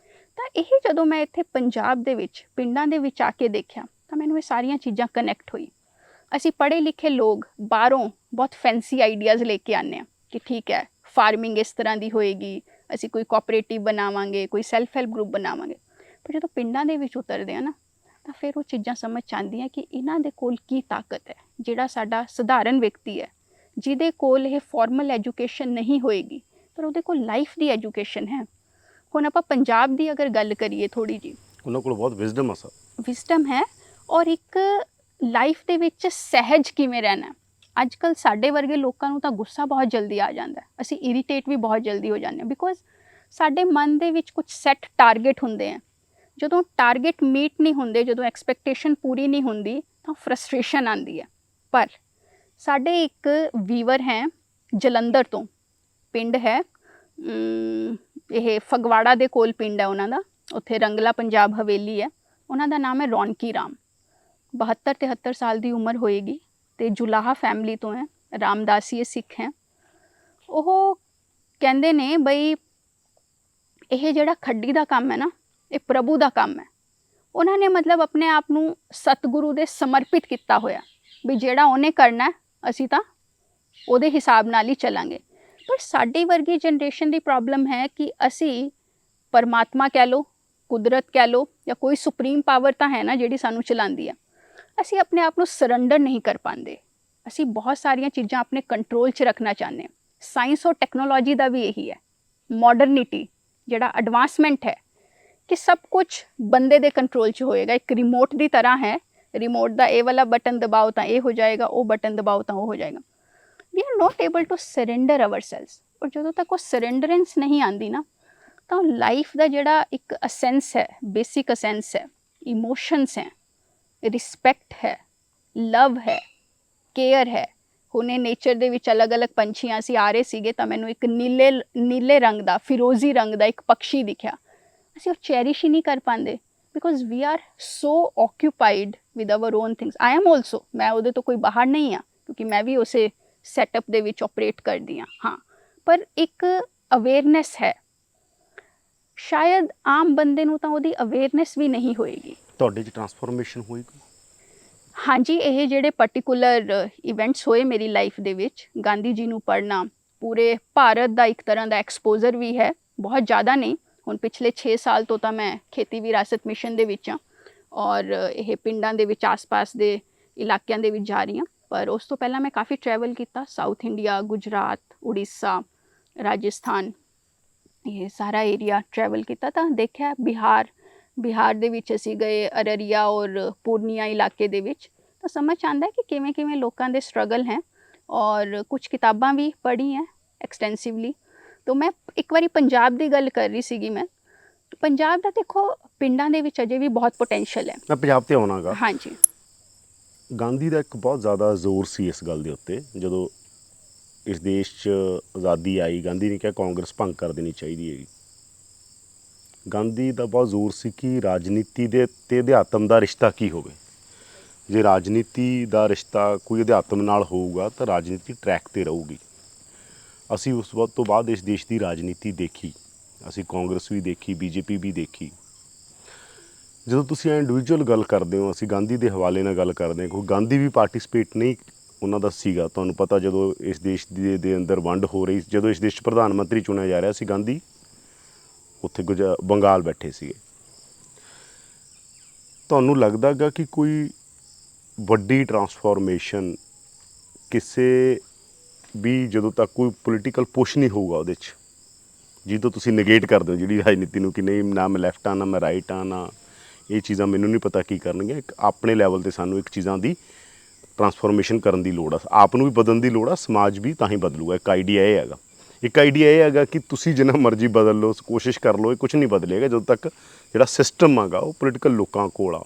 ਤਾਂ ਇਹ ਜਦੋਂ ਮੈਂ ਇੱਥੇ ਪੰਜਾਬ ਦੇ ਵਿੱਚ ਪਿੰਡਾਂ ਦੇ ਵਿੱਚ ਆ ਕੇ ਦੇਖਿਆ, ਤਾਂ ਮੈਨੂੰ ਇਹ ਸਾਰੀਆਂ ਚੀਜ਼ਾਂ ਕਨੈਕਟ ਹੋਈ। ਅਸੀਂ ਪੜ੍ਹੇ ਲਿਖੇ ਲੋਕ ਬਾਹਰੋਂ ਬਹੁਤ ਫੈਂਸੀ ਆਈਡੀਆਜ਼ ਲੈ ਕੇ ਆਉਂਦੇ ਹਾਂ ਕਿ ਠੀਕ ਹੈ, ਫਾਰਮਿੰਗ ਇਸ ਤਰ੍ਹਾਂ ਦੀ ਹੋਏਗੀ, ਅਸੀਂ ਕੋਈ ਕੋਆਪਰੇਟਿਵ ਬਣਾਵਾਂਗੇ, ਕੋਈ ਸੈਲਫ ਹੈਲਪ ਗਰੁੱਪ ਬਣਾਵਾਂਗੇ। ਪਰ ਜਦੋਂ ਪਿੰਡਾਂ ਦੇ ਵਿੱਚ ਉਤਰਦੇ ਆ ਨਾ, ਤਾਂ ਫਿਰ ਉਹ ਚੀਜ਼ਾਂ ਸਮਝ 'ਚ ਆਉਂਦੀਆਂ ਕਿ ਇਹਨਾਂ ਦੇ ਕੋਲ ਕੀ ਤਾਕਤ ਹੈ। ਜਿਹੜਾ ਸਾਡਾ ਸਧਾਰਨ ਵਿਅਕਤੀ ਹੈ, ਜਿਹਦੇ ਕੋਲ ਇਹ ਫਾਰਮਲ ਐਜੂਕੇਸ਼ਨ ਨਹੀਂ ਹੋਏਗੀ, ਪਰ ਉਹਦੇ ਕੋਲ ਲਾਈਫ ਦੀ ਐਜੂਕੇਸ਼ਨ ਹੈ। ਹੁਣ ਆਪਾਂ ਪੰਜਾਬ ਦੀ ਅਗਰ ਗੱਲ ਕਰੀਏ ਥੋੜ੍ਹੀ ਜਿਹੀ, ਉਹਨਾਂ ਕੋਲ ਬਹੁਤ ਵਿਜ਼ਡਮ ਆ ਸਰ, ਵਿਜ਼ਡਮ ਹੈ, ਔਰ ਇੱਕ ਲਾਈਫ ਦੇ ਵਿੱਚ ਸਹਿਜ ਕਿਵੇਂ ਰਹਿਣਾ। ਅੱਜ ਕੱਲ੍ਹ ਸਾਡੇ ਵਰਗੇ ਲੋਕਾਂ ਨੂੰ ਤਾਂ ਗੁੱਸਾ ਬਹੁਤ ਜਲਦੀ ਆ ਜਾਂਦਾ, ਅਸੀਂ ਇਰੀਟੇਟ ਵੀ ਬਹੁਤ ਜਲਦੀ ਹੋ ਜਾਂਦੇ ਹਾਂ, ਬਿਕੋਜ਼ ਸਾਡੇ ਮਨ ਦੇ ਵਿੱਚ ਕੁਝ ਸੈੱਟ ਟਾਰਗੇਟ ਹੁੰਦੇ ਆ। ਜਦੋਂ ਟਾਰਗੇਟ ਮੀਟ ਨਹੀਂ ਹੁੰਦੇ, ਜਦੋਂ ਐਕਸਪੈਕਟੇਸ਼ਨ ਪੂਰੀ ਨਹੀਂ ਹੁੰਦੀ, ਤਾਂ ਫਰਸਟ੍ਰੇਸ਼ਨ ਆਉਂਦੀ ਹੈ। ਪਰ ਸਾਡੇ ਇੱਕ ਵੀਵਰ ਹੈ ਜਲੰਧਰ ਤੋਂ, ਪਿੰਡ ਹੈ ਇਹ ਫਗਵਾੜਾ ਦੇ ਕੋਲ ਪਿੰਡ ਹੈ ਉਹਨਾਂ ਦਾ, ਉੱਥੇ ਰੰਗਲਾ ਪੰਜਾਬ ਹਵੇਲੀ ਹੈ। ਉਹਨਾਂ ਦਾ ਨਾਮ ਹੈ ਰੌਣਕੀ ਰਾਮ, 72-73 ਸਾਲ ਦੀ ਉਮਰ ਹੋਏਗੀ, ਅਤੇ ਜੁਲਾਹਾ ਫੈਮਿਲੀ ਤੋਂ ਹੈ, ਰਾਮਦਾਸੀਏ ਸਿੱਖ ਹੈ। ਉਹ ਕਹਿੰਦੇ ਨੇ ਬਈ ਇਹ ਜਿਹੜਾ ਖੱਡੀ ਦਾ ਕੰਮ ਹੈ ਨਾ, ਇਹ ਪ੍ਰਭੂ ਦਾ ਕੰਮ ਹੈ। ਉਹਨਾਂ ਨੇ ਮਤਲਬ ਆਪਣੇ ਆਪ ਨੂੰ ਸਤਿਗੁਰੂ ਦੇ ਸਮਰਪਿਤ ਕੀਤਾ ਹੋਇਆ। ਵੀ ਜਿਹੜਾ ਉਹਨੇ ਕਰਨਾ ਹੈ, ਅਸੀਂ ਤਾਂ ਉਹਦੇ ਹਿਸਾਬ ਨਾਲ ਹੀ ਚੱਲਾਂਗੇ। ਪਰ ਸਾਡੀ ਵਰਗੀ ਜਨਰੇਸ਼ਨ ਦੀ ਪ੍ਰੋਬਲਮ ਹੈ ਕਿ ਅਸੀਂ ਪਰਮਾਤਮਾ ਕਹਿ ਲਓ, ਕੁਦਰਤ ਕਹਿ ਲਓ, ਜਾਂ ਕੋਈ ਸੁਪਰੀਮ ਪਾਵਰ ਤਾਂ ਹੈ ਨਾ ਜਿਹੜੀ ਸਾਨੂੰ ਚਲਾਉਂਦੀ ਹੈ, ਅਸੀਂ ਆਪਣੇ ਆਪ ਨੂੰ ਸਰੈਂਡਰ ਨਹੀਂ ਕਰ ਪਾਉਂਦੇ। ਅਸੀਂ ਬਹੁਤ ਸਾਰੀਆਂ ਚੀਜ਼ਾਂ ਆਪਣੇ ਕੰਟਰੋਲ 'ਚ ਰੱਖਣਾ ਚਾਹੁੰਦੇ ਹਾਂ। ਸਾਇੰਸ ਔਰ ਟੈਕਨੋਲੋਜੀ ਦਾ ਵੀ ਇਹੀ ਹੈ, ਮਾਡਰਨਿਟੀ ਜਿਹੜਾ ਐਡਵਾਂਸਮੈਂਟ ਹੈ ਕਿ ਸਭ ਕੁਝ ਬੰਦੇ ਦੇ ਕੰਟਰੋਲ 'ਚ ਹੋਏਗਾ। ਇੱਕ ਰਿਮੋਟ ਦੀ ਤਰ੍ਹਾਂ ਹੈ, ਰਿਮੋਟ ਦਾ ਇਹ ਵਾਲਾ ਬਟਨ ਦਬਾਓ ਤਾਂ ਇਹ ਹੋ ਜਾਏਗਾ, ਉਹ ਬਟਨ ਦਬਾਓ ਤਾਂ ਉਹ ਹੋ ਜਾਏਗਾ। We are not able to surrender our selves. ਔਰ ਜਦੋਂ ਤੱਕ ਉਹ ਸਰੈਂਡਰੈਂਸ ਨਹੀਂ ਆਉਂਦੀ ਨਾ, ਤਾਂ ਲਾਈਫ ਦਾ ਜਿਹੜਾ ਇੱਕ ਅਸੈਂਸ ਹੈ, ਬੇਸਿਕ ਅਸੈਂਸ ਹੈ, ਇਮੋਸ਼ਨਸ ਹੈ, ਰਿਸਪੈਕਟ ਹੈ, ਲਵ ਹੈ, ਕੇਅਰ ਹੈ। ਹੁਣੇ ਨੇਚਰ ਦੇ ਵਿੱਚ ਅਲੱਗ-ਅਲੱਗ ਪੰਛੀਆਂ ਅਸੀਂ ਆ ਰਹੇ ਸੀਗੇ ਤਾਂ ਮੈਨੂੰ ਇੱਕ ਨੀਲੇ ਰੰਗ ਦਾ, ਫਿਰੋਜ਼ੀ ਰੰਗ ਦਾ ਇੱਕ ਪੰਛੀ ਦਿਖਿਆ। ਅਸੀਂ ਉਹ ਚੈਰਿਸ਼ ਹੀ ਨਹੀਂ ਕਰ ਪਾਉਂਦੇ because we are so occupied with our own things. I am also, ਮੈਂ ਉਹਦੇ ਤੋਂ ਕੋਈ ਬਾਹਰ ਨਹੀਂ ਹਾਂ ਕਿਉਂਕਿ ਮੈਂ ਵੀ ਉਸੇ ਸੈਟਅਪ ਦੇ ਵਿੱਚ ਆਪਰੇਟ ਕਰਦੀ ਹਾਂ। ਪਰ ਇੱਕ ਅਵੇਅਰਨੈਸ ਹੈ, ਸ਼ਾਇਦ ਆਮ ਬੰਦੇ ਨੂੰ ਤਾਂ ਉਹਦੀ ਅਵੇਅਰਨੈਸ ਵੀ ਨਹੀਂ ਹੋਏਗੀ। ਤੁਹਾਡੇ 'ਚ ਟਰਾਂਸਫੋਰਮੇਸ਼ਨ ਹੋਈ ਕੋਈ? ਹਾਂਜੀ, ਇਹ ਜਿਹੜੇ ਪਾਰਟਿਕੂਲਰ ਇਵੈਂਟਸ ਹੋਏ ਮੇਰੀ ਲਾਈਫ ਦੇ ਵਿੱਚ, ਗਾਂਧੀ ਜੀ ਨੂੰ ਪੜ੍ਹਨਾ, ਪੂਰੇ ਭਾਰਤ ਦਾ ਇੱਕ ਤਰ੍ਹਾਂ ਦਾ ਐਕਸਪੋਜ਼ਰ ਵੀ ਹੈ, ਬਹੁਤ ਜ਼ਿਆਦਾ ਨਹੀਂ। ਹੁਣ ਪਿਛਲੇ 6 ਸਾਲ ਤੋਂ ਤਾਂ ਮੈਂ ਖੇਤੀ ਵਿਰਾਸਤ ਮਿਸ਼ਨ ਦੇ ਵਿੱਚ ਹਾਂ ਔਰ ਇਹ ਪਿੰਡਾਂ ਦੇ ਵਿੱਚ ਆਸ-ਪਾਸ ਦੇ ਇਲਾਕਿਆਂ ਦੇ ਵਿੱਚ ਜਾ ਰਹੀ ਹਾਂ। ਪਰ ਉਸ ਤੋਂ ਪਹਿਲਾਂ ਮੈਂ ਕਾਫੀ ਟਰੈਵਲ ਕੀਤਾ, ਸਾਊਥ ਇੰਡੀਆ, ਗੁਜਰਾਤ, ਉੜੀਸਾ, ਰਾਜਸਥਾਨ, ਇਹ ਸਾਰਾ ਏਰੀਆ ਟਰੈਵਲ ਕੀਤਾ। ਤਾਂ ਦੇਖਿਆ ਬਿਹਾਰ ਦੇ ਵਿੱਚ ਅਸੀਂ ਗਏ, ਅਰਰੀਆ ਔਰ ਪੂਰਨੀਆ ਇਲਾਕੇ ਦੇ ਵਿੱਚ, ਤਾਂ ਸਮਝ ਆਉਂਦਾ ਕਿ ਕਿਵੇਂ ਕਿਵੇਂ ਲੋਕਾਂ ਦੇ ਸਟਰਗਲ ਹੈ। ਔਰ ਕੁਝ ਕਿਤਾਬਾਂ ਵੀ ਪੜ੍ਹੀ ਹੈ ਐਕਸਟੈਂਸਿਵਲੀ। ਤਾਂ ਮੈਂ ਇੱਕ ਵਾਰੀ ਪੰਜਾਬ ਦੀ ਗੱਲ ਕਰ ਰਹੀ ਸੀਗੀ। ਮੈਂ ਪੰਜਾਬ ਦਾ ਦੇਖੋ, ਪਿੰਡਾਂ ਦੇ ਵਿੱਚ ਅਜੇ ਵੀ ਬਹੁਤ ਪੋਟੈਂਸ਼ੀਅਲ ਹੈ। ਮੈਂ ਪੰਜਾਬ ਤੇ ਆਉਣਾਗਾ। ਹਾਂਜੀ, ਗਾਂਧੀ ਦਾ ਇੱਕ ਬਹੁਤ ਜ਼ਿਆਦਾ ਜ਼ੋਰ ਸੀ ਇਸ ਗੱਲ ਦੇ ਉੱਤੇ। ਜਦੋਂ ਇਸ ਦੇਸ਼ 'ਚ ਆਜ਼ਾਦੀ ਆਈ, ਗਾਂਧੀ ਨੇ ਕਿਹਾ ਕਾਂਗਰਸ ਭੰਗ ਕਰ ਦੇਣੀ ਚਾਹੀਦੀ ਹੈਗੀ। ਗਾਂਧੀ ਦਾ ਬਹੁਤ ਜ਼ੋਰ ਸੀ ਕਿ ਰਾਜਨੀਤੀ ਦੇ ਤੇ ਅਧਿਆਤਮ ਦਾ ਰਿਸ਼ਤਾ ਕੀ ਹੋਵੇ। ਜੇ ਰਾਜਨੀਤੀ ਦਾ ਰਿਸ਼ਤਾ ਕੋਈ ਅਧਿਆਤਮ ਨਾਲ ਹੋਊਗਾ ਤਾਂ ਰਾਜਨੀਤੀ ਟਰੈਕ 'ਤੇ ਰਹੂਗੀ। ਅਸੀਂ ਉਸ ਵਕਤ ਤੋਂ ਬਾਅਦ ਇਸ ਦੇਸ਼ ਦੀ ਰਾਜਨੀਤੀ ਦੇਖੀ, ਅਸੀਂ ਕਾਂਗਰਸ ਵੀ ਦੇਖੀ, ਬੀਜੇਪੀ ਵੀ ਦੇਖੀ। ਜਦੋਂ ਤੁਸੀਂ ਇੰਡੀਵਿਜੂਅਲ ਗੱਲ ਕਰਦੇ ਹੋ, ਅਸੀਂ ਗਾਂਧੀ ਦੇ ਹਵਾਲੇ ਨਾਲ ਗੱਲ ਕਰਦੇ ਹਾਂ, ਕਿਉਂਕਿ ਗਾਂਧੀ ਵੀ ਪਾਰਟਿਸਿਪੇਟ ਨਹੀਂ ਉਹਨਾਂ ਦਾ ਸੀਗਾ। ਤੁਹਾਨੂੰ ਪਤਾ ਜਦੋਂ ਇਸ ਦੇਸ਼ ਦੇ ਅੰਦਰ ਵੰਡ ਹੋ ਰਹੀ, ਜਦੋਂ ਇਸ ਦੇਸ਼ 'ਚ ਪ੍ਰਧਾਨ ਮੰਤਰੀ ਚੁਣਿਆ ਜਾ ਰਿਹਾ ਸੀ, ਗਾਂਧੀ ਉੱਥੇ ਬੰਗਾਲ ਬੈਠੇ ਸੀਗੇ। ਤੁਹਾਨੂੰ ਲੱਗਦਾ ਗਾ ਕਿ ਕੋਈ ਵੱਡੀ ਟਰਾਂਸਫੋਰਮੇਸ਼ਨ ਕਿਸੇ ਵੀ, ਜਦੋਂ ਤੱਕ ਕੋਈ ਪੋਲੀਟੀਕਲ ਪੁਸ਼ ਨਹੀਂ ਹੋਊਗਾ ਉਹਦੇ 'ਚ, ਜਿਹਦੋਂ ਤੁਸੀਂ ਨੇਗੇਟ ਕਰਦੇ ਹੋ ਜਿਹੜੀ ਰਾਜਨੀਤੀ ਨੂੰ ਕਿ ਨਹੀਂ, ਨਾ ਮੈਂ ਲੈਫਟ ਹਾਂ ਨਾ ਮੈਂ ਰਾਈਟ ਹਾਂ, ਨਾ ਇਹ ਚੀਜ਼ਾਂ ਮੈਨੂੰ ਨਹੀਂ ਪਤਾ ਕੀ ਕਰਨਗੀਆਂ। ਇੱਕ ਆਪਣੇ ਲੈਵਲ 'ਤੇ ਸਾਨੂੰ ਇੱਕ ਚੀਜ਼ਾਂ ਦੀ ਟਰਾਂਸਫੋਰਮੇਸ਼ਨ ਕਰਨ ਦੀ ਲੋੜ ਆ, ਆਪ ਨੂੰ ਵੀ ਬਦਲਣ ਦੀ ਲੋੜ ਆ, ਸਮਾਜ ਵੀ ਤਾਂ ਹੀ ਬਦਲੂਗਾ। ਇੱਕ ਆਈਡੀਆ ਇਹ ਹੈਗਾ ਕਿ ਤੁਸੀਂ ਜਿੰਨਾ ਮਰਜ਼ੀ ਬਦਲ ਲਓ, ਕੋਸ਼ਿਸ਼ ਕਰ ਲਓ, ਇਹ ਕੁਛ ਨਹੀਂ ਬਦਲੇਗਾ ਜਦੋਂ ਤੱਕ ਜਿਹੜਾ ਸਿਸਟਮ ਹੈਗਾ ਉਹ ਪੋਲੀਟੀਕਲ ਲੋਕਾਂ ਕੋਲ ਆ,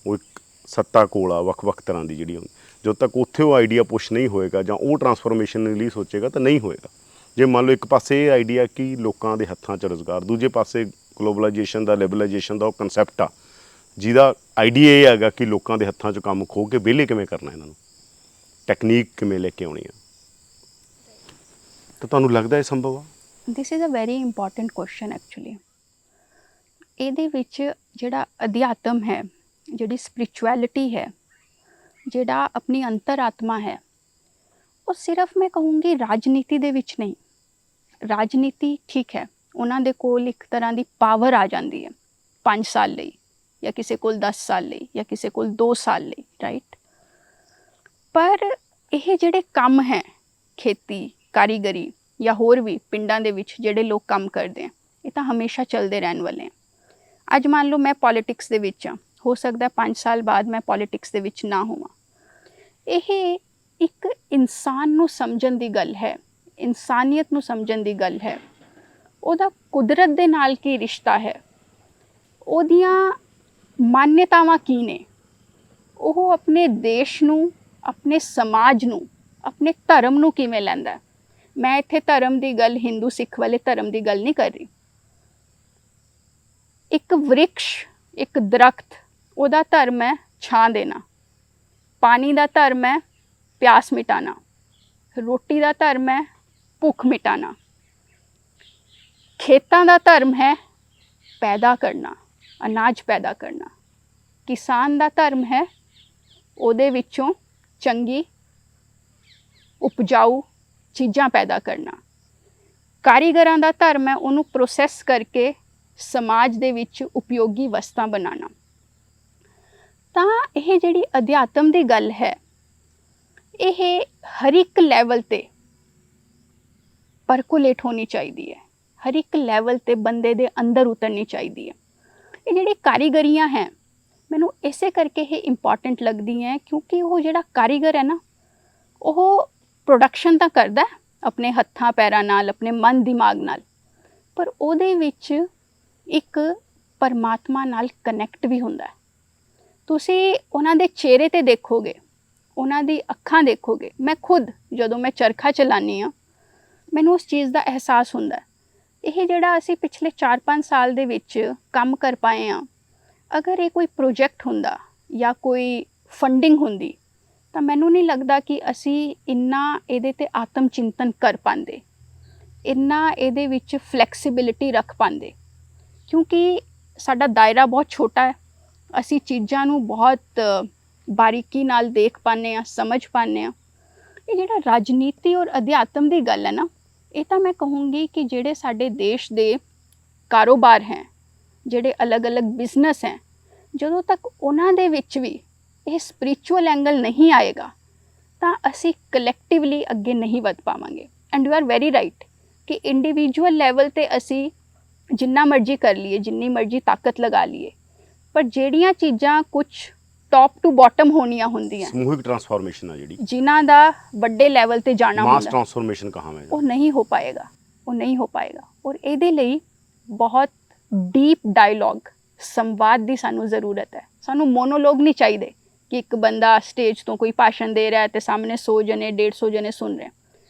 ਉਹ ਇੱਕ ਸੱਤਾ ਕੋਲ ਆ, ਵੱਖ-ਵੱਖ ਤਰ੍ਹਾਂ ਦੀ ਜਿਹੜੀ, ਜਦੋਂ ਤੱਕ ਉੱਥੇ ਉਹ ਆਈਡੀਆ ਪੁਸ਼ ਨਹੀਂ ਹੋਏਗਾ ਜਾਂ ਉਹ ਟਰਾਂਸਫੋਰਮੇਸ਼ਨ ਲਈ ਸੋਚੇਗਾ ਤਾਂ ਨਹੀਂ ਹੋਏਗਾ। ਜੇ ਮੰਨ ਲਓ ਇੱਕ ਪਾਸੇ ਇਹ ਆਈਡੀਆ ਕਿ ਲੋਕਾਂ ਦੇ ਹੱਥਾਂ 'ਚ ਰੁਜ਼ਗਾਰ, ਦੂਜੇ ਪਾਸੇ ਗਲੋਬਲਾਈਜੇਸ਼ਨ ਦਾ, ਲਿਬਰਲਾਈਜੇਸ਼ਨ ਦਾ ਉਹ ਕਨਸੈਪਟ ਆ ਜਿਹਦਾ ਆਈਡੀਆ ਇਹ ਹੈਗਾ ਕਿ ਲੋਕਾਂ ਦੇ ਹੱਥਾਂ 'ਚ ਕੰਮ ਖੋਹ ਕੇ ਵਿਹਲੇ ਕਿਵੇਂ ਕਰਨਾ, ਇਹਨਾਂ ਨੂੰ ਟੈਕਨੀਕ ਕਿਵੇਂ ਲੈ ਕੇ ਆਉਣੀ ਆ, ਤਾਂ ਤੁਹਾਨੂੰ ਲੱਗਦਾ ਇਹ ਸੰਭਵ ਆ? This is a very important question actually. ਇਹਦੇ ਵਿੱਚ ਜਿਹੜਾ ਅਧਿਆਤਮ ਹੈ, ਜਿਹੜੀ ਸਪਿਰਿਚੁਅਲਿਟੀ ਹੈ, ਜਿਹੜਾ ਆਪਣੀ ਅੰਤਰ-ਆਤਮਾ ਹੈ, ਉਹ ਸਿਰਫ ਮੈਂ ਕਹੂੰਗੀ ਰਾਜਨੀਤੀ ਦੇ ਵਿੱਚ ਨਹੀਂ। ਰਾਜਨੀਤੀ ਠੀਕ ਹੈ, ਉਹਨਾਂ ਦੇ ਕੋਲ ਇੱਕ ਤਰ੍ਹਾਂ ਦੀ ਪਾਵਰ ਆ ਜਾਂਦੀ ਹੈ 5 ਸਾਲ ਲਈ, ਜਾਂ ਕਿਸੇ ਕੋਲ 10 ਸਾਲ ਲਈ, ਜਾਂ ਕਿਸੇ ਕੋਲ 2 ਸਾਲ ਲਈ, ਰਾਈਟ। ਪਰ ਇਹ ਜਿਹੜੇ ਕੰਮ ਹੈ, ਖੇਤੀ, ਕਾਰੀਗਰੀ ਜਾਂ ਹੋਰ ਵੀ ਪਿੰਡਾਂ ਦੇ ਵਿੱਚ ਜਿਹੜੇ ਲੋਕ ਕੰਮ ਕਰਦੇ ਆ, ਇਹ ਤਾਂ ਹਮੇਸ਼ਾ ਚੱਲਦੇ ਰਹਿਣ ਵਾਲੇ ਆ। ਅੱਜ ਮੰਨ ਲਓ ਮੈਂ ਪੋਲੀਟਿਕਸ ਦੇ ਵਿੱਚ ਹਾਂ, ਹੋ ਸਕਦਾ 5 ਸਾਲ ਬਾਅਦ ਮੈਂ ਪੋਲੀਟਿਕਸ ਦੇ ਵਿੱਚ ਨਾ ਹੋਵਾਂ। ਇਹ ਇੱਕ ਇਨਸਾਨ ਨੂੰ ਸਮਝਣ ਦੀ ਗੱਲ ਹੈ, ਇਨਸਾਨੀਅਤ ਨੂੰ ਸਮਝਣ ਦੀ ਗੱਲ ਹੈ। ਉਹਦਾ ਕੁਦਰਤ ਦੇ ਨਾਲ ਕੀ ਰਿਸ਼ਤਾ ਹੈ, ਉਹਦੀਆਂ ਮਾਨਯਤਾਵਾਂ ਕੀ ਨੇ, ਉਹ ਆਪਣੇ ਦੇਸ਼ ਨੂੰ, ਆਪਣੇ ਸਮਾਜ ਨੂੰ, ਆਪਣੇ ਧਰਮ ਨੂੰ ਕਿਵੇਂ ਲੈਂਦਾ। ਮੈਂ ਇੱਥੇ ਧਰਮ ਦੀ ਗੱਲ, ਹਿੰਦੂ ਸਿੱਖ ਵਾਲੇ ਧਰਮ ਦੀ ਗੱਲ ਨਹੀਂ ਕਰ ਰਹੀ। ਇੱਕ ਵ੍ਰਿਕਸ਼, ਇੱਕ ਦਰਖਤ, ਉਹਦਾ ਧਰਮ ਹੈ ਛਾਂ ਦੇਣਾ। ਪਾਣੀ ਦਾ ਧਰਮ ਹੈ ਪਿਆਸ ਮਿਟਾਣਾ। ਰੋਟੀ ਦਾ ਧਰਮ ਹੈ ਭੁੱਖ ਮਿਟਾਣਾ। ਖੇਤਾਂ ਦਾ ਧਰਮ ਹੈ ਪੈਦਾ ਕਰਨਾ, ਅਨਾਜ ਪੈਦਾ ਕਰਨਾ। ਕਿਸਾਨ ਦਾ ਧਰਮ ਹੈ ਉਹਦੇ ਵਿੱਚੋਂ ਚੰਗੀ ਉਪਜਾਊ ਚੀਜ਼ਾਂ ਪੈਦਾ ਕਰਨਾ। ਕਾਰੀਗਰਾਂ ਦਾ ਧਰਮ ਹੈ ਉਹਨੂੰ ਪ੍ਰੋਸੈਸ ਕਰਕੇ ਸਮਾਜ ਦੇ ਵਿੱਚ ਉਪਯੋਗੀ ਵਸਤਾਂ ਬਣਾਉਣਾ। ਤਾਂ ਇਹ ਜਿਹੜੀ ਅਧਿਆਤਮ ਦੀ ਗੱਲ ਹੈ, ਇਹ ਹਰ ਇੱਕ ਲੈਵਲ ਤੇ ਪਰਕੋਲੇਟ ਹੋਣੀ ਚਾਹੀਦੀ ਹੈ, ਹਰ ਇੱਕ ਲੈਵਲ ਤੇ ਬੰਦੇ ਦੇ ਅੰਦਰ ਉਤਰਨੀ ਚਾਹੀਦੀ ਹੈ। ਇਹ ਜਿਹੜੀ ਕਾਰੀਗਰੀਆਂ ਹੈ ਮੈਨੂੰ ਇਸੇ ਕਰਕੇ ਇਹ ਇੰਪੋਰਟੈਂਟ ਲੱਗਦੀਆਂ ਕਿਉਂਕਿ ਉਹ ਜਿਹੜਾ ਕਾਰੀਗਰ ਹੈ ਨਾ, ਉਹ ਪ੍ਰੋਡਕਸ਼ਨ ਤਾਂ ਕਰਦਾ ਆਪਣੇ ਹੱਥਾਂ ਪੈਰਾਂ ਨਾਲ, ਆਪਣੇ ਮਨ ਦਿਮਾਗ ਨਾਲ, ਪਰ ਉਹਦੇ ਵਿੱਚ ਇੱਕ ਪਰਮਾਤਮਾ ਨਾਲ ਕਨੈਕਟ ਵੀ ਹੁੰਦਾ ਹੈ। ਤੁਸੀਂ ਉਹਨਾਂ ਦੇ ਚਿਹਰੇ ਤੇ ਦੇਖੋਗੇ, ਉਹਨਾਂ ਦੀ ਅੱਖਾਂ ਦੇਖੋਗੇ। ਮੈਂ ਖੁਦ ਜਦੋਂ ਮੈਂ ਚਰਖਾ ਚਲਾਉਂਦੀ ਹਾਂ ਮੈਨੂੰ ਉਸ ਚੀਜ਼ ਦਾ ਅਹਿਸਾਸ ਹੁੰਦਾ। ਇਹ ਜਿਹੜਾ ਅਸੀਂ ਪਿਛਲੇ 4-5 ਸਾਲ ਦੇ ਵਿੱਚ ਕੰਮ ਕਰ ਪਾਏ ਹਾਂ, ਅਗਰ ਇਹ ਕੋਈ ਪ੍ਰੋਜੈਕਟ ਹੁੰਦਾ ਜਾਂ ਕੋਈ ਫੰਡਿੰਗ ਹੁੰਦੀ ਤਾਂ ਮੈਨੂੰ ਨਹੀਂ ਲੱਗਦਾ ਕਿ ਅਸੀਂ ਇੰਨਾ ਇਹਦੇ ਤੇ ਆਤਮ ਚਿੰਤਨ ਕਰ ਪਾਉਂਦੇ, ਇੰਨਾ ਇਹਦੇ ਵਿੱਚ ਫਲੈਕਸੀਬਿਲਿਟੀ ਰੱਖ ਪਾਉਂਦੇ, ਕਿਉਂਕਿ ਸਾਡਾ ਦਾਇਰਾ ਬਹੁਤ ਛੋਟਾ ਹੈ। ਅਸੀਂ ਚੀਜ਼ਾਂ ਨੂੰ ਬਹੁਤ ਬਾਰੀਕੀ ਨਾਲ ਦੇਖ ਪਾਉਂਦੇ ਹਾਂ, ਸਮਝ ਪਾਉਂਦੇ ਹਾਂ। ਇਹ ਜਿਹੜਾ ਰਾਜਨੀਤੀ ਔਰ ਅਧਿਆਤਮ ਦੀ ਗੱਲ ਹੈ ਨਾ, ਇਹ ਤਾਂ ਮੈਂ ਕਹੂੰਗੀ ਕਿ ਜਿਹੜੇ ਸਾਡੇ ਦੇਸ਼ ਦੇ ਕਾਰੋਬਾਰ ਹੈ, ਜਿਹੜੇ ਅਲੱਗ-ਅਲੱਗ ਬਿਜ਼ਨਸ ਹੈ, ਜਦੋਂ ਤੱਕ ਉਹਨਾਂ ਦੇ ਵਿੱਚ ਵੀ ਇਹ ਸਪਿਰਿਚੁਅਲ ਐਂਗਲ ਨਹੀਂ ਆਏਗਾ ਤਾਂ ਅਸੀਂ ਕਲੈਕਟਿਵਲੀ ਅੱਗੇ ਨਹੀਂ ਵਧ ਪਾਵਾਂਗੇ। And you are very right ਕਿ ਇੰਡੀਵਿਜੂਅਲ ਲੈਵਲ ਤੇ ਅਸੀਂ ਜਿੰਨਾ ਮਰਜ਼ੀ ਕਰ ਲਈਏ, ਜਿੰਨੀ ਮਰਜ਼ੀ ਤਾਕਤ ਲਗਾ ਲਈਏ, ਪਰ ਜਿਹੜੀਆਂ ਚੀਜ਼ਾਂ ਕੁਝ ਟੌਪ ਟੂ ਬਾਟਮ ਹੋਣੀਆਂ ਹੁੰਦੀਆਂ, ਸਮੂਹਿਕ ਟਰਾਂਸਫਾਰਮੇਸ਼ਨ ਆ ਜਿਹੜੀ, ਜਿਨ੍ਹਾਂ ਦਾ ਵੱਡੇ ਲੈਵਲ ਤੇ ਜਾਣਾ ਹੁੰਦਾ, ਮਾਸ ਟਰਾਂਸਫਾਰਮੇਸ਼ਨ ਕਹਾਂ ਮੈਂ, ਉਹ ਨਹੀਂ ਹੋ ਪਾਏਗਾ, ਉਹ ਨਹੀਂ ਹੋ ਪਾਏਗਾ। ਔਰ ਇਹਦੇ ਲਈ ਬਹੁਤ ਡੀਪ ਡਾਇਲੌਗ, ਸੰਵਾਦ ਦੀ ਸਾਨੂੰ ਜ਼ਰੂਰਤ ਹੈ। ਸਾਨੂੰ ਮੋਨੋਲੋਗ ਨਹੀਂ ਚਾਹੀਦੇ ਕਿ ਇੱਕ ਬੰਦਾ ਸਟੇਜ ਤੋਂ ਕੋਈ ਭਾਸ਼ਣ ਦੇ ਰਿਹਾ ਤੇ ਸਾਹਮਣੇ 100 ਜਣੇ 150 ਜਣੇ ਸੁਣ ਰਹੇ।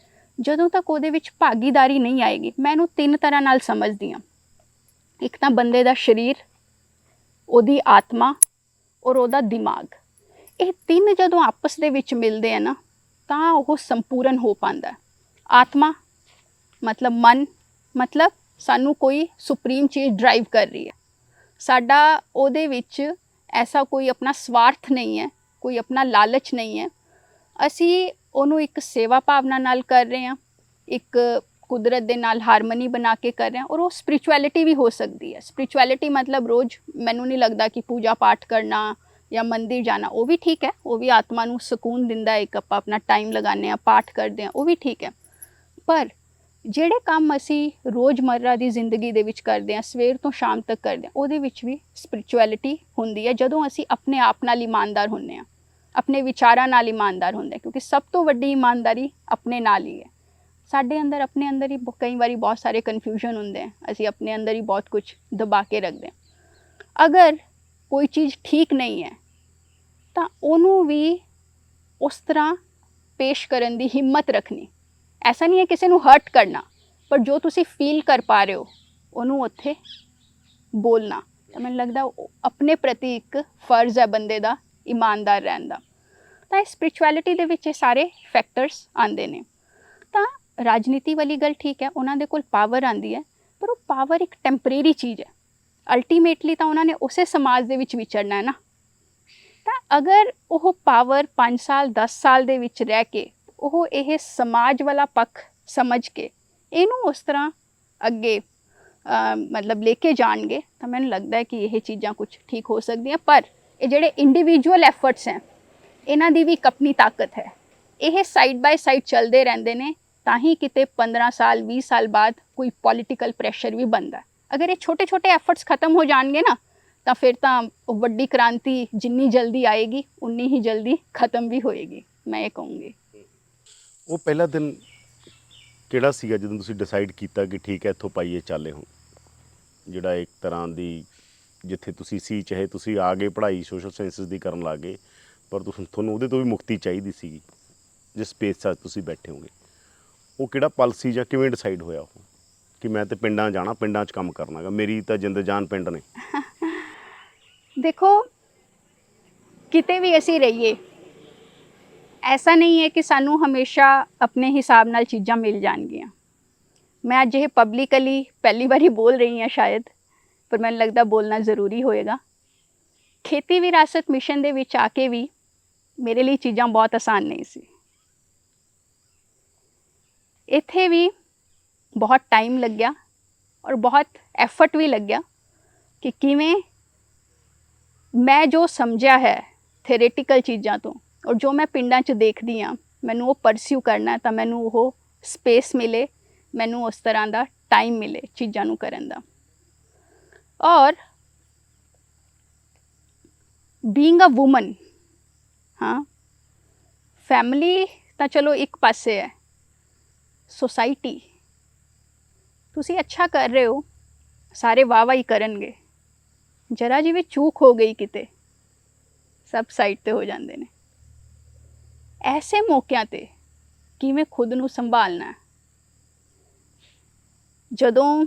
ਜਦੋਂ ਤੱਕ ਉਹਦੇ ਵਿੱਚ ਭਾਗੀਦਾਰੀ ਨਹੀਂ ਆਏਗੀ, ਮੈਂ ਇਹਨੂੰ 3 ਤਰ੍ਹਾਂ ਨਾਲ ਸਮਝਦੀ ਹਾਂ। ਇੱਕ ਤਾਂ ਬੰਦੇ ਦਾ ਸਰੀਰ, ਉਹਦੀ ਆਤਮਾ ਔਰ ਉਹਦਾ ਦਿਮਾਗ। ਇਹ 3 ਜਦੋਂ ਆਪਸ ਦੇ ਵਿੱਚ ਮਿਲਦੇ ਆ ਨਾ ਤਾਂ ਉਹ ਸੰਪੂਰਨ ਹੋ ਪਾਉਂਦਾ। ਆਤਮਾ ਮਤਲਬ ਮਨ, ਮਤਲਬ ਸਾਨੂੰ ਕੋਈ ਸੁਪਰੀਮ ਚੀਜ਼ ਡਰਾਈਵ ਕਰ ਰਹੀ ਹੈ। ਸਾਡਾ ਉਹਦੇ ਵਿੱਚ ਐਸਾ ਕੋਈ ਆਪਣਾ ਸਵਾਰਥ ਨਹੀਂ ਹੈ, ਕੋਈ ਆਪਣਾ ਲਾਲਚ ਨਹੀਂ ਹੈ। ਅਸੀਂ ਉਹਨੂੰ ਇੱਕ ਸੇਵਾ ਭਾਵਨਾ ਨਾਲ ਕਰ ਰਹੇ ਹਾਂ, ਇੱਕ ਕੁਦਰਤ ਦੇ ਨਾਲ ਹਾਰਮਨੀ ਬਣਾ ਕੇ ਕਰ ਰਹੇ ਹਾਂ। ਔਰ ਉਹ ਸਪਿਰਿਚੁਅਲਿਟੀ ਵੀ ਹੋ ਸਕਦੀ ਹੈ। ਸਪਿਰਿਚੁਅਲਿਟੀ ਮਤਲਬ ਰੋਜ਼ ਮੈਨੂੰ ਨਹੀਂ ਲੱਗਦਾ ਕਿ ਪੂਜਾ ਪਾਠ ਕਰਨਾ ਜਾਂ ਮੰਦਿਰ ਜਾਣਾ, ਉਹ ਵੀ ਠੀਕ ਹੈ, ਉਹ ਵੀ ਆਤਮਾ ਨੂੰ ਸਕੂਨ ਦਿੰਦਾ। ਇੱਕ ਆਪਾਂ ਆਪਣਾ ਟਾਈਮ ਲਗਾਉਂਦੇ ਹਾਂ, ਪਾਠ ਕਰਦੇ ਹਾਂ, ਉਹ ਵੀ ਠੀਕ ਹੈ। ਪਰ ਜਿਹੜੇ ਕੰਮ ਅਸੀਂ ਰੋਜ਼ਮर्रा ਦੀ ਜ਼ਿੰਦਗੀ ਦੇ ਵਿੱਚ ਕਰਦੇ ਹਾਂ, ਸਵੇਰ ਤੋਂ ਸ਼ਾਮ ਤੱਕ ਕਰਦੇ ਹਾਂ, ਉਹਦੇ ਵਿੱਚ ਵੀ ਸਪਿਰਿਚੁਅਲਿਟੀ ਹੁੰਦੀ ਹੈ ਜਦੋਂ ਅਸੀਂ ਆਪਣੇ ਆਪ ਨਾਲ ਇਮਾਨਦਾਰ ਹੁੰਦੇ ਹਾਂ, ਆਪਣੇ ਵਿਚਾਰਾਂ ਨਾਲ ਇਮਾਨਦਾਰ ਹੁੰਦੇ ਹਾਂ। ਕਿਉਂਕਿ ਸਭ ਤੋਂ ਵੱਡੀ ਇਮਾਨਦਾਰੀ ਆਪਣੇ ਨਾਲ ਹੀ ਹੈ। ਸਾਡੇ ਅੰਦਰ ਆਪਣੇ ਅੰਦਰ ਹੀ ਕਈ ਵਾਰੀ ਬਹੁਤ ਸਾਰੇ ਕਨਫਿਊਜ਼ਨ ਹੁੰਦੇ ਹੈ, ਅਸੀਂ ਆਪਣੇ ਅੰਦਰ ਹੀ ਬਹੁਤ ਕੁਝ ਦਬਾ ਕੇ ਰੱਖਦੇ ਹਾਂ। ਅਗਰ ਕੋਈ ਚੀਜ਼ ਠੀਕ ਨਹੀਂ ਹੈ ਤਾਂ ਉਹਨੂੰ ਵੀ ਉਸ ਤਰ੍ਹਾਂ ਪੇਸ਼ ਕਰਨ ਦੀ ਹਿੰਮਤ ਰੱਖਣੀ। ਐਸਾ ਨਹੀਂ ਹੈ ਕਿਸੇ ਨੂੰ ਹਰਟ ਕਰਨਾ, ਪਰ ਜੋ ਤੁਸੀਂ ਫੀਲ ਕਰ ਪਾ ਰਹੇ ਹੋ ਉਹਨੂੰ ਉੱਥੇ ਬੋਲਣਾ। ਤਾਂ ਮੈਨੂੰ ਲੱਗਦਾ ਆਪਣੇ ਪ੍ਰਤੀ ਇੱਕ ਫਰਜ਼ ਹੈ ਬੰਦੇ ਦਾ ਇਮਾਨਦਾਰ ਰਹਿਣ ਦਾ। ਤਾਂ ਇਹ ਸਪਿਰਿਚੁਅਲਿਟੀ ਦੇ ਵਿੱਚ ਇਹ ਸਾਰੇ ਫੈਕਟਰਸ ਆਉਂਦੇ ਨੇ। ਤਾਂ ਰਾਜਨੀਤੀ ਵਾਲੀ ਗੱਲ ਠੀਕ ਹੈ, ਉਹਨਾਂ ਦੇ ਕੋਲ ਪਾਵਰ ਆਉਂਦੀ ਹੈ, ਪਰ ਉਹ ਪਾਵਰ ਇੱਕ ਟੈਂਪਰੇਰੀ ਚੀਜ਼ ਹੈ। ਅਲਟੀਮੇਟਲੀ ਤਾਂ ਉਹਨਾਂ ਨੇ ਉਸੇ ਸਮਾਜ ਦੇ ਵਿੱਚ ਵਿਚਰਨਾ ਹੈ ਨਾ। ਤਾਂ ਅਗਰ ਉਹ ਪਾਵਰ 5 ਸਾਲ 10 ਸਾਲ ਦੇ ਵਿੱਚ ਰਹਿ ਕੇ ਉਹ ਇਹ ਸਮਾਜ ਵਾਲਾ ਪੱਖ ਸਮਝ ਕੇ ਇਹਨੂੰ ਉਸ ਤਰ੍ਹਾਂ ਅੱਗੇ ਮਤਲਬ ਲੈ ਕੇ ਜਾਣਗੇ ਤਾਂ ਮੈਨੂੰ ਲੱਗਦਾ ਹੈ ਕਿ ਇਹ ਚੀਜ਼ਾਂ ਕੁਝ ਠੀਕ ਹੋ ਸਕਦੀਆਂ। ਪਰ ਇਹ ਜਿਹੜੇ ਇੰਡੀਵਿਜੂਅਲ ਐਫਰਟਸ ਹੈ, ਇਹਨਾਂ ਦੀ ਵੀ ਇੱਕ ਆਪਣੀ ਤਾਕਤ ਹੈ। ਇਹ ਸਾਈਡ ਬਾਏ ਸਾਈਡ ਚੱਲਦੇ ਰਹਿੰਦੇ ਨੇ ਤਾਂ ਹੀ ਕਿਤੇ 15 ਸਾਲ 20 ਸਾਲ ਬਾਅਦ ਕੋਈ ਪੋਲੀਟੀਕਲ ਪ੍ਰੈਸ਼ਰ ਵੀ ਬਣਦਾ। ਅਗਰ ਇਹ ਛੋਟੇ ਛੋਟੇ ਐਫਰਟਸ ਖਤਮ ਹੋ ਜਾਣਗੇ ਨਾ ਤਾਂ ਫਿਰ ਤਾਂ ਵੱਡੀ ਕ੍ਰਾਂਤੀ ਜਿੰਨੀ ਜਲਦੀ ਆਏਗੀ ਉਨੀ ਹੀ ਜਲਦੀ ਖਤਮ ਵੀ ਹੋਏਗੀ, ਮੈਂ ਇਹ ਕਹੂੰਗੀ। ਉਹ ਪਹਿਲਾ ਦਿਨ ਕਿਹੜਾ ਸੀਗਾ ਜਦੋਂ ਤੁਸੀਂ ਡਿਸਾਈਡ ਕੀਤਾ ਕਿ ਠੀਕ ਹੈ ਇੱਥੋਂ ਪਾਈਏ ਚੱਲੇ ਹੁਣ, ਜਿਹੜਾ ਇੱਕ ਤਰ੍ਹਾਂ ਦੀ ਜਿੱਥੇ ਤੁਸੀਂ ਸੀ, ਚਾਹੇ ਤੁਸੀਂ ਆ ਗਏ ਪੜ੍ਹਾਈ ਸੋਸ਼ਲ ਸਾਇੰਸਿਸ ਦੀ ਕਰਨ ਲੱਗ ਗਏ, ਪਰ ਤੁਹਾਨੂੰ ਉਹਦੇ ਤੋਂ ਵੀ ਮੁਕਤੀ ਚਾਹੀਦੀ ਸੀਗੀ ਜਿਸ ਸਪੇਸ 'ਚ ਤੁਸੀਂ ਬੈਠੇ ਹੋਗੇ, ਉਹ ਕਿਹੜਾ ਪਲ ਸੀ ਜਾਂ ਕਿਵੇਂ ਡਿਸਾਈਡ ਹੋਇਆ ਉਹ ਕਿ ਮੈਂ ਤਾਂ ਪਿੰਡਾਂ ਜਾਣਾ, ਪਿੰਡਾਂ 'ਚ ਕੰਮ ਕਰਨਾ ਗਾ, ਮੇਰੀ ਤਾਂ ਜਿੰਦ ਜਾਨ ਪਿੰਡ ਨੇ? ਦੇਖੋ, ਕਿਤੇ ਵੀ ਅਸੀਂ ਰਹੀਏ, ਐਸਾ ਨਹੀਂ ਹੈ ਕਿ ਸਾਨੂੰ ਹਮੇਸ਼ਾ ਆਪਣੇ ਹਿਸਾਬ ਨਾਲ ਚੀਜ਼ਾਂ ਮਿਲ ਜਾਣਗੀਆਂ। ਮੈਂ ਅੱਜ ਇਹ ਪਬਲਿਕਲੀ ਪਹਿਲੀ ਵਾਰੀ ਬੋਲ ਰਹੀ ਹਾਂ ਸ਼ਾਇਦ, ਪਰ ਮੈਨੂੰ ਲੱਗਦਾ ਬੋਲਣਾ ਜ਼ਰੂਰੀ ਹੋਏਗਾ। ਖੇਤੀ ਵਿਰਾਸਤ ਮਿਸ਼ਨ ਦੇ ਵਿੱਚ ਆ ਕੇ ਵੀ ਮੇਰੇ ਲਈ ਚੀਜ਼ਾਂ ਬਹੁਤ ਆਸਾਨ ਨਹੀਂ ਸੀ। ਇੱਥੇ ਵੀ ਬਹੁਤ ਟਾਈਮ ਲੱਗਿਆ ਔਰ ਬਹੁਤ ਐਫਰਟ ਵੀ ਲੱਗਿਆ ਕਿ ਕਿਵੇਂ ਮੈਂ ਜੋ ਸਮਝਿਆ ਹੈ ਥਿਓਰੇਟੀਕਲ ਚੀਜ਼ਾਂ ਤੋਂ ਔਰ ਜੋ ਮੈਂ ਪਿੰਡਾਂ 'ਚ ਦੇਖਦੀ ਹਾਂ, ਮੈਨੂੰ ਉਹ ਪਰਸਿਊ ਕਰਨਾ ਤਾਂ ਮੈਨੂੰ ਉਹ ਸਪੇਸ ਮਿਲੇ, ਮੈਨੂੰ ਉਸ ਤਰ੍ਹਾਂ ਦਾ ਟਾਈਮ ਮਿਲੇ ਚੀਜ਼ਾਂ ਨੂੰ ਕਰਨ ਦਾ। ਔਰ ਬੀਇੰਗ ਅ ਵੂਮਨ, ਹਾਂ, ਫੈਮਿਲੀ ਤਾਂ ਚਲੋ ਇੱਕ ਪਾਸੇ ਹੈ, ਸੋਸਾਇਟੀ, ਤੁਸੀਂ ਅੱਛਾ ਕਰ ਰਹੇ ਹੋ, ਸਾਰੇ ਵਾਹ ਵਾਹ ਹੀ ਕਰਨਗੇ, ਜਰਾ ਜੀ ਵੀ ਚੂਕ ਹੋ ਗਈ ਕਿਤੇ, ਸਭ ਸਾਈਡ ਤੇ ਹੋ ਜਾਂਦੇ ਨੇ। ਐਸੇ ਮੌਕਿਆਂ ਤੇ ਕਿਵੇਂ ਖੁਦ ਨੂੰ ਸੰਭਾਲਣਾ, ਜਦੋਂ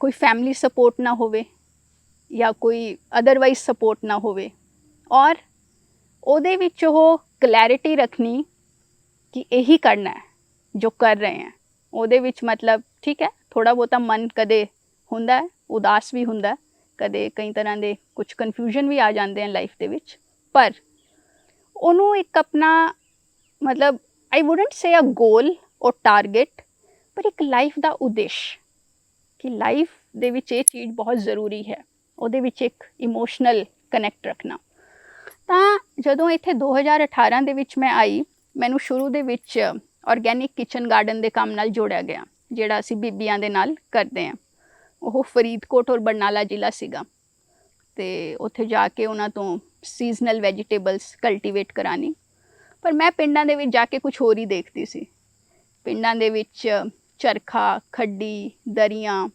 ਕੋਈ ਫੈਮਿਲੀ ਸਪੋਰਟ ਨਾ ਹੋਵੇ ਜਾਂ ਕੋਈ ਅਦਰਵਾਈਜ਼ ਸਪੋਰਟ ਨਾ ਹੋਵੇ, ਔਰ ਉਹਦੇ ਵਿੱਚ ਉਹ ਕਲੈਰਿਟੀ ਰੱਖਣੀ ਕਿ ਇਹੀ ਕਰਨਾ ਹੈ ਜੋ ਕਰ ਰਹੇ ਹਾਂ। ਉਹਦੇ ਵਿੱਚ ਮਤਲਬ ਠੀਕ ਹੈ, ਥੋੜ੍ਹਾ ਬਹੁਤਾ ਮਨ ਕਦੇ ਹੁੰਦਾ ਹੈ, ਉਦਾਸ ਵੀ ਹੁੰਦਾ, ਕਦੇ ਕਈ ਤਰ੍ਹਾਂ ਦੇ ਕੁਝ ਕਨਫਿਊਜ਼ਨ ਵੀ ਆ ਜਾਂਦੇ ਹਨ ਲਾਈਫ ਦੇ ਵਿੱਚ, ਪਰ ਉਹਨੂੰ ਇੱਕ ਆਪਣਾ ਮਤਲਬ ਆਈ ਵੁਡਨਟ ਸੇ ਅ ਗੋਲ ਔਰ ਟਾਰਗੇਟ, ਪਰ ਇੱਕ ਲਾਈਫ ਦਾ ਉਦੇਸ਼ ਕਿ ਲਾਈਫ ਦੇ ਵਿੱਚ ਇਹ ਚੀਜ਼ ਬਹੁਤ ਜ਼ਰੂਰੀ ਹੈ, ਉਹਦੇ ਵਿੱਚ ਇੱਕ ਇਮੋਸ਼ਨਲ ਕਨੈਕਟ ਰੱਖਣਾ। ਤਾਂ ਜਦੋਂ ਇੱਥੇ 2018 ਦੇ ਵਿੱਚ ਮੈਂ ਆਈ, ਮੈਨੂੰ ਸ਼ੁਰੂ ਦੇ ਵਿੱਚ ਆਰਗੈਨਿਕ ਕਿਚਨ ਗਾਰਡਨ ਦੇ ਕੰਮ ਨਾਲ ਜੋੜਿਆ ਗਿਆ, ਜਿਹੜਾ ਅਸੀਂ ਬੀਬੀਆਂ ਦੇ ਨਾਲ ਕਰਦੇ ਹਾਂ। ਉਹ ਫਰੀਦਕੋਟ ਔਰ ਬਰਨਾਲਾ ਜ਼ਿਲ੍ਹਾ ਸੀਗਾ, ਅਤੇ ਉੱਥੇ ਜਾ ਕੇ ਉਹਨਾਂ ਤੋਂ ਸੀਜ਼ਨਲ ਵੈਜੀਟੇਬਲਸ ਕਲਟੀਵੇਟ ਕਰਾਉਣੀ। ਪਰ ਮੈਂ ਪਿੰਡਾਂ ਦੇ ਵਿੱਚ ਜਾ ਕੇ ਕੁਛ ਹੋਰ ਹੀ ਦੇਖਦੀ ਸੀ। ਪਿੰਡਾਂ ਦੇ ਵਿੱਚ ਚਰਖਾ, ਖੱਡੀ, ਦਰੀਆਂ,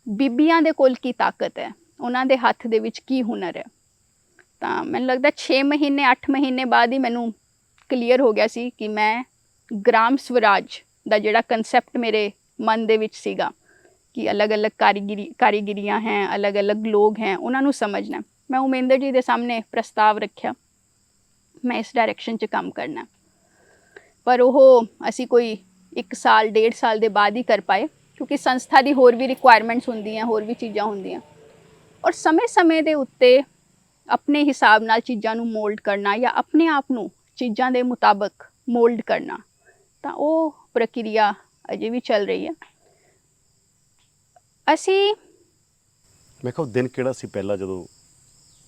ਬੀਬੀਆਂ ਦੇ ਕੋਲ ਕੀ ਤਾਕਤ ਹੈ, ਉਹਨਾਂ ਦੇ ਹੱਥ ਦੇ ਵਿੱਚ ਕੀ ਹੁਨਰ ਹੈ। ਤਾਂ ਮੈਨੂੰ ਲੱਗਦਾ 6 ਮਹੀਨੇ 8 ਮਹੀਨੇ ਬਾਅਦ ਹੀ ਮੈਨੂੰ ਕਲੀਅਰ ਹੋ ਗਿਆ ਸੀ ਕਿ ਮੈਂ ਗ੍ਰਾਮ ਸਵਰਾਜ ਦਾ ਜਿਹੜਾ ਕੰਸੈਪਟ ਮੇਰੇ ਮਨ ਦੇ ਵਿੱਚ ਸੀਗਾ ਕਿ ਅਲੱਗ-ਅਲੱਗ ਕਾਰੀਗਰੀਆਂ ਹੈ, ਅਲੱਗ-ਅਲੱਗ ਲੋਕ ਹੈ, ਉਹਨਾਂ ਨੂੰ ਸਮਝਣਾ। ਮੈਂ ਉਮੇਂਦਰ ਜੀ ਦੇ ਸਾਹਮਣੇ ਪ੍ਰਸਤਾਵ ਰੱਖਿਆ, ਮੈਂ ਇਸ ਡਾਇਰੈਕਸ਼ਨ 'ਚ ਕੰਮ ਕਰਨਾ। ਪਰ ਉਹ ਅਸੀਂ ਕੋਈ 1 ਸਾਲ 1.5 ਸਾਲ ਦੇ ਬਾਅਦ ਹੀ ਕਰ ਪਾਏ, ਕਿਉਂਕਿ ਸੰਸਥਾ ਦੀ ਹੋਰ ਵੀ ਰਿਕੁਆਇਰਮੈਂਟਸ ਹੁੰਦੀਆਂ, ਹੋਰ ਵੀ ਚੀਜ਼ਾਂ ਹੁੰਦੀਆਂ, ਔਰ ਸਮੇਂ-ਸਮੇਂ ਦੇ ਉੱਤੇ ਆਪਣੇ ਹਿਸਾਬ ਨਾਲ ਚੀਜ਼ਾਂ ਨੂੰ ਮੋਲਡ ਕਰਨਾ ਜਾਂ ਆਪਣੇ ਆਪ ਨੂੰ ਚੀਜ਼ਾਂ ਦੇ ਮੁਤਾਬਕ ਮੋਲਡ ਕਰਨਾ, ਤਾਂ ਉਹ ਪ੍ਰਕਿਰਿਆ ਅਜੇ ਵੀ ਚੱਲ ਰਹੀ ਹੈ। ਅਸੀਂ ਮੈਂ ਕਿਹਾ ਉਹ ਦਿਨ ਕਿਹੜਾ ਸੀ ਪਹਿਲਾਂ ਜਦੋਂ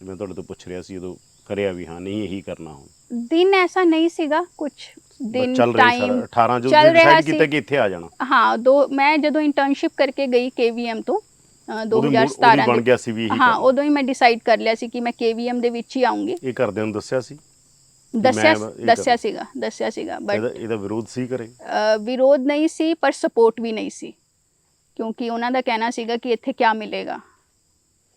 ਮੈਂ ਤੁਹਾਡੇ ਤੋਂ ਪੁੱਛ ਰਿਹਾ ਸੀ, ਜਦੋਂ ਕਰਿਆ ਵੀ ਹਾਂ ਨਹੀਂ ਇਹੀ ਕਰਨਾ ਹੁਣ? ਦਿਨ ਐਸਾ ਨਹੀਂ ਸੀਗਾ, ਕੁਛ ਦਿਨ ਚੱਲ ਰਹੀ ਟਾਈਮ 18 ਜਦੋਂ ਚੱਲ ਰਿਹਾ ਡਿਸਾਈਡ ਸੀ। ਕੀਤਾ ਕਿ ਇੱਥੇ ਆ ਜਾਣਾ। ਹਾਂ, ਮੈਂ ਜਦੋਂ ਇੰਟਰਨਸ਼ਿਪ ਕਰਕੇ ਗਈ KVM ਤੋਂ ਉਦੋਂ 2017 ਬਣ ਗਿਆ ਸੀ ਵੀ ਇਹੀ ਹਾਂ, ਕਰਨਾ। ਉਦੋਂ ਹੀ ਮੈਂ ਡਿਸਾਈਡ ਕਰ ਲਿਆ ਸੀ ਕਿ ਮੈਂ KVM ਦੇ ਵਿੱਚ ਹੀ ਆਉਂਗੀ। ਇਹ ਘਰਦਿਆਂ ਨੂੰ ਦੱਸਿਆ ਸੀ? ਦੱਸਿਆ ਸੀਗਾ ਬਟ ਇਹਦਾ ਵਿਰੋਧ ਸੀ ਘਰੇ? ਵਿਰੋਧ ਨਹੀਂ ਸੀ, ਪਰ ਸਪੋਰਟ ਵੀ ਨਹੀਂ ਸੀ, ਕਿਉਂਕਿ ਉਹਨਾਂ ਦਾ ਕਹਿਣਾ ਸੀਗਾ ਕਿ ਇੱਥੇ ਕੀ ਮਿਲੇਗਾ,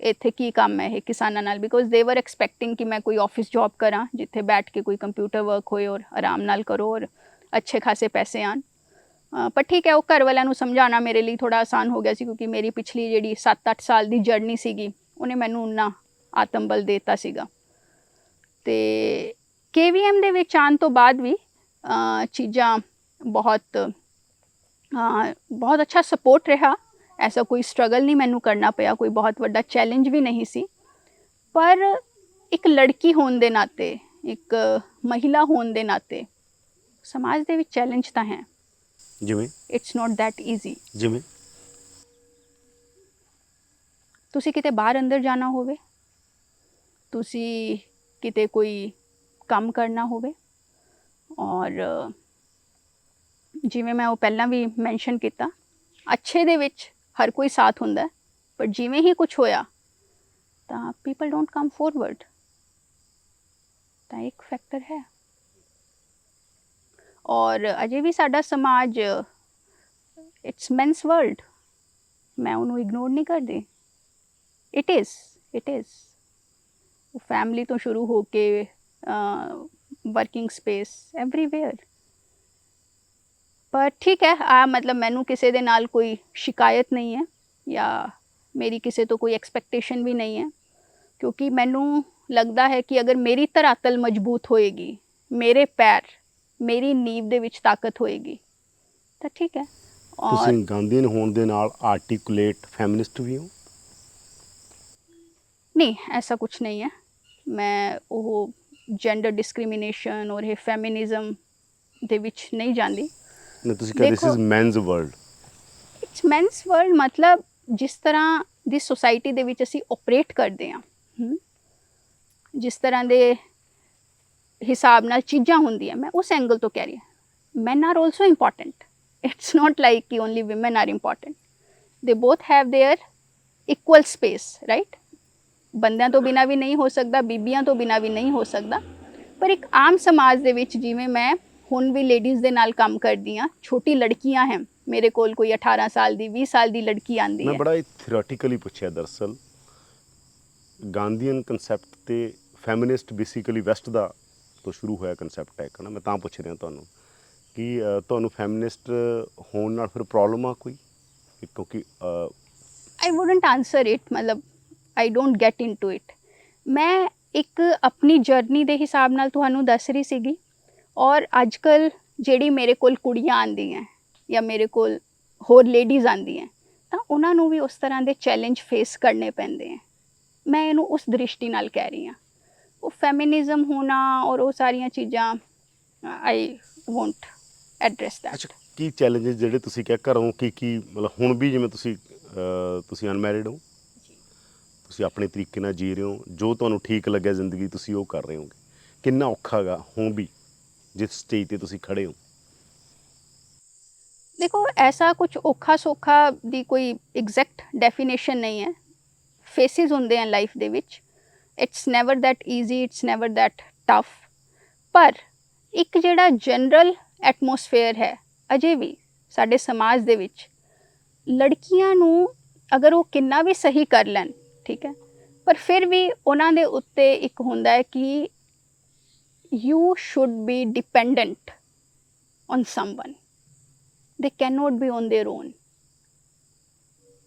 ਇੱਥੇ ਕੀ ਕੰਮ ਹੈ ਇਹ ਕਿਸਾਨਾਂ ਨਾਲ, ਬਿਕੋਜ਼ ਦੇ ਵਰ ਐਕਸਪੈਕਟਿੰਗ ਕਿ ਮੈਂ ਕੋਈ ਆਫਿਸ ਜੌਬ ਕਰਾਂ ਜਿੱਥੇ ਬੈਠ ਕੇ ਕੋਈ ਕੰਪਿਊਟਰ ਵਰਕ ਹੋਏ ਔਰ ਆਰਾਮ ਨਾਲ ਕਰੋ ਔਰ ਅੱਛੇ ਖਾਸੇ ਪੈਸੇ ਆਣ। ਪਰ ਠੀਕ ਹੈ, ਉਹ ਘਰ ਵਾਲਿਆਂ ਨੂੰ ਸਮਝਾਉਣਾ ਮੇਰੇ ਲਈ ਥੋੜ੍ਹਾ ਆਸਾਨ ਹੋ ਗਿਆ ਸੀ, ਕਿਉਂਕਿ ਮੇਰੀ ਪਿਛਲੀ ਜਿਹੜੀ 7-8 ਸਾਲ ਦੀ ਜਰਨੀ ਸੀਗੀ ਉਹਨੇ ਮੈਨੂੰ ਉਨਾ ਆਤਮ ਬਲ ਦੇ ਦਿੱਤਾ ਸੀਗਾ। ਅਤੇ KVM ਦੇ ਵਿੱਚ ਆਉਣ ਤੋਂ ਬਾਅਦ ਵੀ ਚੀਜ਼ਾਂ ਬਹੁਤ ਅੱਛਾ ਸਪੋਰਟ ਰਿਹਾ, ਐਸਾ ਕੋਈ ਸਟਰਗਲ ਨਹੀਂ ਮੈਨੂੰ ਕਰਨਾ ਪਿਆ, ਕੋਈ ਬਹੁਤ ਵੱਡਾ ਚੈਲੰਜ ਵੀ ਨਹੀਂ ਸੀ। ਪਰ ਇੱਕ ਲੜਕੀ ਹੋਣ ਦੇ ਨਾਤੇ, ਇੱਕ ਮਹਿਲਾ ਹੋਣ ਦੇ ਨਾਤੇ ਸਮਾਜ ਦੇ ਵਿੱਚ ਚੈਲੰਜ ਤਾਂ ਹੈ। ਜਿਵੇਂ ਇਟਸ ਨਾਟ ਦੈਟ ਈਜ਼ੀ। ਜਿਵੇਂ ਤੁਸੀਂ ਕਿਤੇ ਬਾਹਰ ਅੰਦਰ ਜਾਣਾ ਹੋਵੇ, ਤੁਸੀਂ ਕਿਤੇ ਕੋਈ ਕੰਮ ਕਰਨਾ ਹੋਵੇ, ਔਰ ਜਿਵੇਂ ਮੈਂ ਉਹ ਪਹਿਲਾਂ ਵੀ ਮੈਂਸ਼ਨ ਕੀਤਾ, ਅੱਛੇ ਦੇ ਵਿੱਚ ਹਰ ਕੋਈ ਸਾਥ ਹੁੰਦਾ, ਪਰ ਜਿਵੇਂ ਹੀ ਕੁਝ ਹੋਇਆ ਤਾਂ ਪੀਪਲ ਡੋਂਟ ਕਮ ਫੋਰਵਰਡ, ਤਾਂ ਇੱਕ ਫੈਕਟਰ ਹੈ। ਔਰ ਅਜੇ ਵੀ ਸਾਡਾ ਸਮਾਜ ਇਟਸ ਮੈਨਸ ਵਰਲਡ, ਮੈਂ ਉਹਨੂੰ ਇਗਨੋਰ ਨਹੀਂ ਕਰਦੀ। ਇਟ ਇਜ਼ ਫੈਮਿਲੀ ਤੋਂ ਸ਼ੁਰੂ ਹੋ ਕੇ ਵਰਕਿੰਗ ਸਪੇਸ ਐਵਰੀਵੇਅਰ। ਪਰ ਠੀਕ ਹੈ, ਮਤਲਬ ਮੈਨੂੰ ਕਿਸੇ ਦੇ ਨਾਲ ਕੋਈ ਸ਼ਿਕਾਇਤ ਨਹੀਂ ਹੈ ਜਾਂ ਮੇਰੀ ਕਿਸੇ ਤੋਂ ਕੋਈ ਐਕਸਪੈਕਟੇਸ਼ਨ ਵੀ ਨਹੀਂ ਹੈ, ਕਿਉਂਕਿ ਮੈਨੂੰ ਲੱਗਦਾ ਹੈ ਕਿ ਅਗਰ ਮੇਰੀ ਧਰਾਤਲ ਮਜ਼ਬੂਤ ਹੋਏਗੀ, ਮੇਰੇ ਪੈਰ, ਮੇਰੀ ਨੀਂਵ ਦੇ ਵਿੱਚ ਤਾਕਤ ਹੋਏਗੀ ਤਾਂ ਠੀਕ ਹੈ। ਤੁਸੀਂ ਗਾਂਧੀਅਨ ਹੋਣ ਦੇ ਨਾਲ ਆਰਟੀਕੂਲੇਟ ਫੈਮਿਨਿਸਟ ਵੀ ਹੋ? ਨਹੀਂ, ਐਸਾ ਕੁਛ ਨਹੀਂ ਹੈ। ਮੈਂ ਉਹ ਜੈਂਡਰ ਡਿਸਕ੍ਰਿਮੀਨੇਸ਼ਨ ਔਰ ਇਹ ਫੈਮਿਨਿਜ਼ਮ ਦੇ ਵਿੱਚ ਨਹੀਂ ਜਾਂਦੀ। ਨੇ ਤੁਸੀਂ ਕਹਿੰਦੇ this is men's world. It's men's world ਮਤਲਬ ਜਿਸ ਤਰ੍ਹਾਂ ਦੀ ਸੋਸਾਇਟੀ ਦੇ ਵਿੱਚ ਅਸੀਂ ਆਪਰੇਟ ਕਰਦੇ ਹਾਂ, ਜਿਸ ਤਰ੍ਹਾਂ ਦੇ ਹਿਸਾਬ ਨਾਲ ਚੀਜ਼ਾਂ ਹੁੰਦੀਆਂ, ਮੈਂ ਉਸ ਐਂਗਲ ਤੋਂ ਕਹਿ ਰਹੀ ਹਾਂ। Men are also important, it's not like ਕਿ only women are important, they both have their equal space, right. ਬੰਦਿਆਂ ਤੋਂ ਬਿਨਾਂ ਵੀ ਨਹੀਂ ਹੋ ਸਕਦਾ, ਬੀਬੀਆਂ ਤੋਂ ਬਿਨਾਂ ਵੀ ਨਹੀਂ ਹੋ ਸਕਦਾ, ਪਰ ਇੱਕ ਆਮ ਸਮਾਜ ਦੇ ਵਿੱਚ ਜਿਵੇਂ ਮੈਂ ਹੁਣ ਵੀ ਲੇਡੀਜ਼ ਦੇ ਨਾਲ ਕੰਮ ਕਰਦੀ ਹਾਂ, ਛੋਟੀ ਲੜਕੀਆਂ ਹੈ ਮੇਰੇ ਕੋਲ, ਕੋਈ 18 ਸਾਲ ਦੀ 20 ਸਾਲ ਦੀ ਲੜਕੀ ਆਂਦੀ ਮੈਂ ਹੈ। ਬੜਾ ਥਿਓਰੈਟੀਕਲੀ ਪੁੱਛਿਆ ਦਰਅਸਲ, ਗਾਂਧੀਅਨ ਕਨਸੈਪਟ ਤੇ ਫੈਮਿਨਿਸਟ ਬੇਸਿਕਲੀ ਵੈਸਟ ਦਾ ਤੋਂ ਸ਼ੁਰੂ ਹੋਇਆ ਕਨਸੈਪਟ ਹੈ, ਨਾ। ਮੈਂ ਤਾਂ ਪੁੱਛ ਰਿਹਾ ਤੁਹਾਨੂੰ ਕਿ ਤੁਹਾਨੂੰ ਫੈਮਿਨਿਸਟ ਹੋਣ ਨਾਲ ਫਿਰ ਪ੍ਰੋਬਲਮ ਆ ਕੋਈ, ਕਿਉਂਕਿ ਆਈ ਵੁਡਨਟ ਆਨਸਰ ਇਟ, ਮਤਲਬ ਆਈ ਡੋਂਟ ਗੈਟ ਇਨਟੂ ਇਟ। ਮੈਂ ਇੱਕ ਆਪਣੀ ਜਰਨੀ ਦੇ ਹਿਸਾਬ ਨਾਲ ਤੁਹਾਨੂੰ ਦੱਸ ਰਹੀ ਸੀਗੀ, ਔਰ ਅੱਜ ਕੱਲ੍ਹ ਜਿਹੜੀ ਮੇਰੇ ਕੋਲ ਕੁੜੀਆਂ ਆਉਂਦੀਆਂ ਜਾਂ ਮੇਰੇ ਕੋਲ ਹੋਰ ਲੇਡੀਜ਼ ਆਉਂਦੀਆਂ, ਤਾਂ ਉਹਨਾਂ ਨੂੰ ਵੀ ਉਸ ਤਰ੍ਹਾਂ ਦੇ ਚੈਲੰਜ ਫੇਸ ਕਰਨੇ ਪੈਂਦੇ ਹੈ। ਮੈਂ ਇਹਨੂੰ ਉਸ ਦ੍ਰਿਸ਼ਟੀ ਨਾਲ ਕਹਿ ਰਹੀ ਹਾਂ। ਉਹ ਫੈਮਿਨਿਜ਼ਮ ਹੋਣਾ ਔਰ ਉਹ ਸਾਰੀਆਂ ਚੀਜ਼ਾਂ, ਆਈ ਵੋਂਟ ਐਡਰੈਸ ਦੈਟ। ਅੱਛਾ, ਕੀ ਚੈਲੰਜਸ ਜਿਹੜੇ ਤੁਸੀਂ ਕਿਹਾ ਘਰੋਂ ਕੀ ਮਤਲਬ ਹੁਣ ਵੀ, ਜਿਵੇਂ ਤੁਸੀਂ ਅਨਮੈਰਿਡ ਹੋ, ਤੁਸੀਂ ਆਪਣੇ ਤਰੀਕੇ ਨਾਲ ਜੀ ਰਹੇ ਹੋ, ਜੋ ਤੁਹਾਨੂੰ ਠੀਕ ਲੱਗਿਆ ਜ਼ਿੰਦਗੀ ਤੁਸੀਂ ਉਹ ਕਰ ਰਹੇ ਹੋਗੇ, ਕਿੰਨਾ ਔਖਾ ਗਾ ਹੁਣ ਵੀ ਜਿਸ ਸਟੇਜ 'ਤੇ ਤੁਸੀਂ ਖੜ੍ਹੇ ਹੋ? ਦੇਖੋ, ਐਸਾ ਕੁਝ ਔਖਾ ਸੌਖਾ ਦੀ ਕੋਈ ਐਗਜ਼ੈਕਟ ਡੈਫੀਨੇਸ਼ਨ ਨਹੀਂ ਹੈ। ਫੇਸਿਸ ਹੁੰਦੇ ਆ ਲਾਈਫ ਦੇ ਵਿੱਚ, it's never that easy, it's never that tough, ਪਰ ਇੱਕ ਜਿਹੜਾ ਜਨਰਲ ਐਟਮੋਸਫੇਅਰ ਹੈ ਅਜੇ ਵੀ ਸਾਡੇ ਸਮਾਜ ਦੇ ਵਿੱਚ, ਲੜਕੀਆਂ ਨੂੰ ਅਗਰ ਉਹ ਕਿੰਨਾ ਵੀ ਸਹੀ ਕਰ ਲੈਣ, ਠੀਕ ਹੈ, ਪਰ ਫਿਰ ਵੀ ਉਹਨਾਂ ਦੇ ਉੱਤੇ ਇੱਕ ਹੁੰਦਾ ਹੈ ਕਿ you should be dependent on someone, they can not be on their own.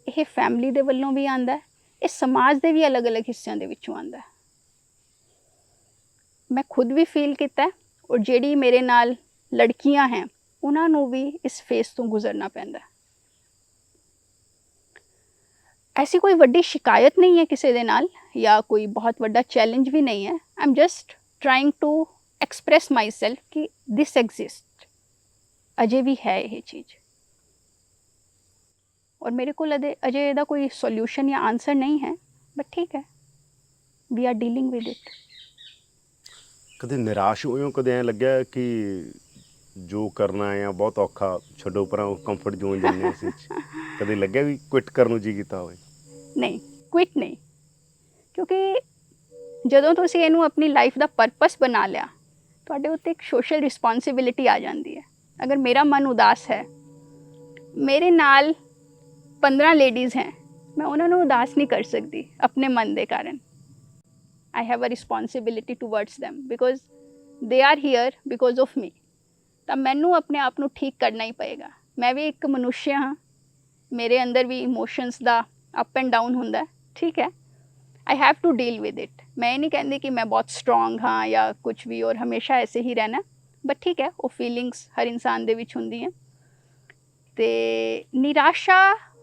ਇਹ ਫੈਮਿਲੀ ਦੇ ਵੱਲੋਂ ਵੀ ਆਉਂਦਾ, ਇਹ ਸਮਾਜ ਦੇ ਵੀ ਅਲੱਗ-ਅਲੱਗ ਹਿੱਸਿਆਂ ਦੇ ਵਿੱਚੋਂ ਆਉਂਦਾ। ਮੈਂ ਖੁਦ ਵੀ ਫੀਲ ਕੀਤਾ, ਔਰ ਜਿਹੜੀ ਮੇਰੇ ਨਾਲ ਲੜਕੀਆਂ ਹੈ ਉਹਨਾਂ ਨੂੰ ਵੀ ਇਸ ਫੇਸ ਤੋਂ ਗੁਜ਼ਰਨਾ ਪੈਂਦਾ। ਐਸੀ ਕੋਈ ਵੱਡੀ ਸ਼ਿਕਾਇਤ ਨਹੀਂ ਹੈ ਕਿਸੇ ਦੇ ਨਾਲ, ਜਾਂ ਕੋਈ ਬਹੁਤ ਵੱਡਾ ਚੈਲੰਜ ਵੀ ਨਹੀਂ ਹੈ। I am just trying to express myself ਕਿ ਦਿਸ ਐਗਜ਼ਿਸਟ, ਅਜੇ ਵੀ ਹੈ ਇਹ ਚੀਜ਼, ਔਰ ਮੇਰੇ ਕੋਲ ਅਜੇ ਇਹਦਾ ਕੋਈ ਸੋਲਿਊਸ਼ਨ ਜਾਂ ਆਨਸਰ ਨਹੀਂ ਹੈ, ਬਟ ਠੀਕ ਹੈ, we are dealing with it. ਕਦੇ ਨਿਰਾਸ਼ ਹੋਏ ਹੋ? ਕਦੇ ਐਂ ਲੱਗਿਆ ਕਿ ਜੋ ਕਰਨਾ ਹੈ ਬਹੁਤ ਔਖਾ, ਛੱਡੋ ਪਰਾਂ, ਉਹ ਕੰਫਰਟ ਜ਼ੋਨ ਜਾਂਦੇ ਅਸੀਂ 'ਚ ਕਦੇ ਲੱਗਿਆ ਵੀ ਕੁਇਟ ਕਰਨ ਨੂੰ ਜੀ ਕੀਤਾ ਹੋਵੇ? ਨਹੀਂ, ਕੁਇਟ ਨਹੀਂ, ਕਿਉਂਕਿ ਜਦੋਂ ਤੁਸੀਂ ਇਹਨੂੰ ਆਪਣੀ ਲਾਈਫ ਦਾ ਪਰਪਸ ਬਣਾ ਲਿਆ, ਤੁਹਾਡੇ ਉੱਤੇ ਇੱਕ ਸੋਸ਼ਲ ਰਿਸਪੌਂਸਿਬਿਲਿਟੀ ਆ ਜਾਂਦੀ ਹੈ। ਅਗਰ ਮੇਰਾ ਮਨ ਉਦਾਸ ਹੈ, ਮੇਰੇ ਨਾਲ 15 ਲੇਡੀਜ਼ हैं, मैं ਉਹਨਾਂ ਨੂੰ ਉਦਾਸ ਨਹੀਂ ਕਰ ਸਕਦੀ ਆਪਣੇ ਮਨ ਦੇ ਕਾਰਨ। I have a responsibility towards them because they are here because of me. ਤਾਂ ਮੈਨੂੰ ਆਪਣੇ ਆਪ ਨੂੰ ਠੀਕ ਕਰਨਾ ਹੀ ਪਏਗਾ। ਮੈਂ ਵੀ ਇੱਕ ਮਨੁੱਖ ਹਾਂ, ਮੇਰੇ ਅੰਦਰ ਵੀ ਇਮੋਸ਼ਨਸ ਦਾ ਅਪ ਐਂਡ ਡਾਊਨ ਹੁੰਦਾ, ਠੀਕ ਹੈ। I have to deal with it. ਮੈਂ ਇਹ ਨਹੀਂ ਕਹਿੰਦੀ ਕਿ ਮੈਂ ਬਹੁਤ ਸਟਰੋਂਗ ਹਾਂ ਜਾਂ ਕੁਛ ਵੀ ਔਰ ਹਮੇਸ਼ਾ ਐਸੇ ਹੀ ਰਹਿਣਾ, ਬਟ ਠੀਕ ਹੈ, ਉਹ ਫੀਲਿੰਗਸ ਹਰ ਇਨਸਾਨ ਦੇ ਵਿੱਚ ਹੁੰਦੀ ਹੈ। ਅਤੇ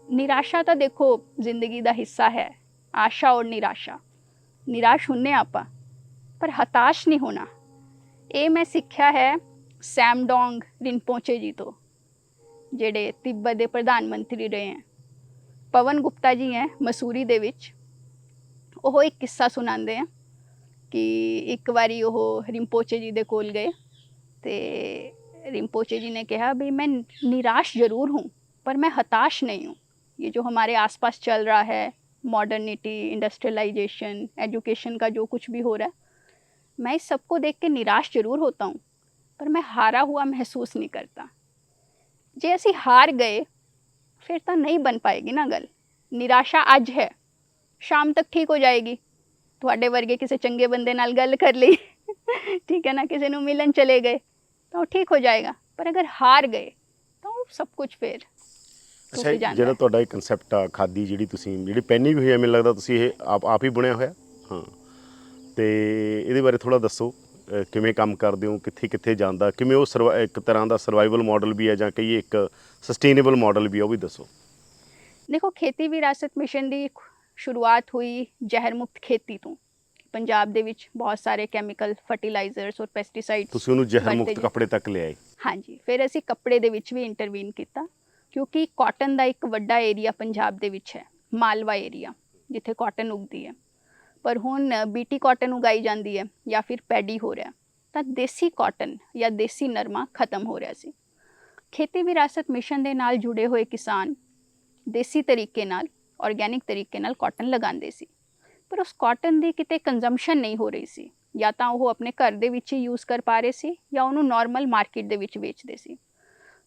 ਨਿਰਾਸ਼ਾ ਤਾਂ ਦੇਖੋ ਜ਼ਿੰਦਗੀ ਦਾ ਹਿੱਸਾ ਹੈ। ਆਸ਼ਾ ਔਰ ਨਿਰਾਸ਼ ਹੁੰਦੇ ਆਪਾਂ, ਪਰ ਹਤਾਸ਼ ਨਹੀਂ ਹੋਣਾ। ਇਹ ਮੈਂ ਸਿੱਖਿਆ ਹੈ ਸੈਮਡੋਂਗ ਰਿਨਪੋਚੇ ਜੀ ਤੋਂ, ਜਿਹੜੇ ਤਿੱਬਤ ਦੇ ਪ੍ਰਧਾਨ ਮੰਤਰੀ ਰਹੇ ਹੈ। ਪਵਨ ਗੁਪਤਾ ਜੀ ਹੈ ਮਸੂਰੀ ਦੇ ਵਿੱਚ, ਉਹ ਇੱਕ ਕਿੱਸਾ ਸੁਣਾਉਂਦੇ ਆ ਕਿ ਇੱਕ ਵਾਰੀ ਉਹ ਰਿਨਪੋਚੇ ਜੀ ਦੇ ਕੋਲ ਗਏ, ਅਤੇ रिम्पोचे जी ने कहा भाई मैं निराश ज़रूर हूँ पर मैं हताश नहीं हूँ। ये जो हमारे आसपास चल रहा है, मॉडर्निटी, इंडस्ट्रियलाइजेशन, एजुकेशन का जो कुछ भी हो रहा है, मैं इस सबको देख के निराश ज़रूर होता हूँ पर मैं हारा हुआ महसूस नहीं करता। जे असी हार गए फिर तो नहीं बन पाएगी ना गल। निराशा अज है, शाम तक ठीक हो जाएगी। तुहाडे वर्गे किसी चंगे बंदे नाल गल कर ली ठीक है ना, किसी नूं मिलन चले गए तो वो ठीक हो जाएगा, पर अगर हार गए तो सब कुछ फिर ਅੱਛਾ, ਜਿਹੜਾ ਤੁਹਾਡਾ ਇਹ ਕਨਸੈਪਟ ਆ ਖਾਦੀ, ਜਿਹੜੀ ਪਹਿਨੀ ਵੀ ਹੋਈ ਹੈ, ਮੈਨੂੰ ਲੱਗਦਾ ਤੁਸੀਂ ਇਹ ਆਪ ਹੀ ਬੁਣਿਆ ਹੋਇਆ? ਹਾਂ, ਅਤੇ ਇਹਦੇ ਬਾਰੇ ਥੋੜ੍ਹਾ ਦੱਸੋ, ਕਿਵੇਂ ਕੰਮ ਕਰਦੇ ਹੋ, ਕਿੱਥੇ ਕਿੱਥੇ ਜਾਂਦਾ, ਕਿਵੇਂ ਉਹ ਇੱਕ ਤਰ੍ਹਾਂ ਦਾ ਸਰਵਾਈਵਲ ਮਾਡਲ ਵੀ ਹੈ ਜਾਂ ਕਹੀਏ ਇੱਕ ਸਸਟੇਨੇਬਲ ਮਾਡਲ ਵੀ ਹੈ, ਉਹ ਵੀ ਦੱਸੋ। देखो, खेती विरासत मिशन की शुरुआत हुई ਜ਼ਹਿਰ ਮੁਕਤ खेती तो ਪੰਜਾਬ ਦੇ ਵਿੱਚ ਬਹੁਤ ਸਾਰੇ ਕੈਮੀਕਲ ਫਰਟੀਲਾਈਜ਼ਰਸ ਔਰ ਪੈਸਟੀਸਾਈਡਸ ਤੁਸੀਂ ਉਹਨੂੰ ਜ਼ਹਿਰ ਵਰਤੇ ਮੁਕਤ ਜਾ- ਕੱਪੜੇ ਤੱਕ ਲਿਆਏ। ਹਾਂਜੀ, ਫਿਰ ਅਸੀਂ ਕੱਪੜੇ ਦੇ ਵਿੱਚ ਵੀ ਇੰਟਰਵੀਨ ਕੀਤਾ, ਕਿਉਂਕਿ ਕਾਟਨ ਦਾ ਇੱਕ ਵੱਡਾ ਏਰੀਆ ਪੰਜਾਬ ਦੇ ਵਿੱਚ ਹੈ, ਮਾਲਵਾ ਏਰੀਆ, ਜਿੱਥੇ ਕਾਟਨ ਉਗਦੀ ਹੈ। ਪਰ ਹੁਣ ਬੀਟੀ ਕਾਟਨ ਉਗਾਈ ਜਾਂਦੀ ਹੈ ਜਾਂ ਫਿਰ ਪੈਡੀ ਹੋ ਰਿਹਾ, ਤਾਂ ਦੇਸੀ ਕਾਟਨ ਜਾਂ ਦੇਸੀ ਨਰਮਾ ਖਤਮ ਹੋ ਰਿਹਾ ਸੀ। ਖੇਤੀ ਵਿਰਾਸਤ ਮਿਸ਼ਨ ਦੇ ਨਾਲ ਜੁੜੇ ਹੋਏ ਕਿਸਾਨ ਦੇਸੀ ਤਰੀਕੇ ਨਾਲ, ਆਰਗੈਨਿਕ ਤਰੀਕੇ ਨਾਲ ਕਾਟਨ ਲਗਾਉਂਦੇ ਸੀ, ਪਰ ਉਸ ਕਾਟਨ ਦੀ ਕਿਤੇ ਕੰਜ਼ੰਪਸ਼ਨ ਨਹੀਂ ਹੋ ਰਹੀ ਸੀ। ਜਾਂ ਤਾਂ ਉਹ ਆਪਣੇ ਘਰ ਦੇ ਵਿੱਚ ਹੀ ਯੂਜ਼ ਕਰ ਪਾ ਰਹੇ ਸੀ ਜਾਂ ਉਹਨੂੰ ਨਾਰਮਲ ਮਾਰਕੀਟ ਦੇ ਵਿੱਚ ਵੇਚਦੇ ਸੀ।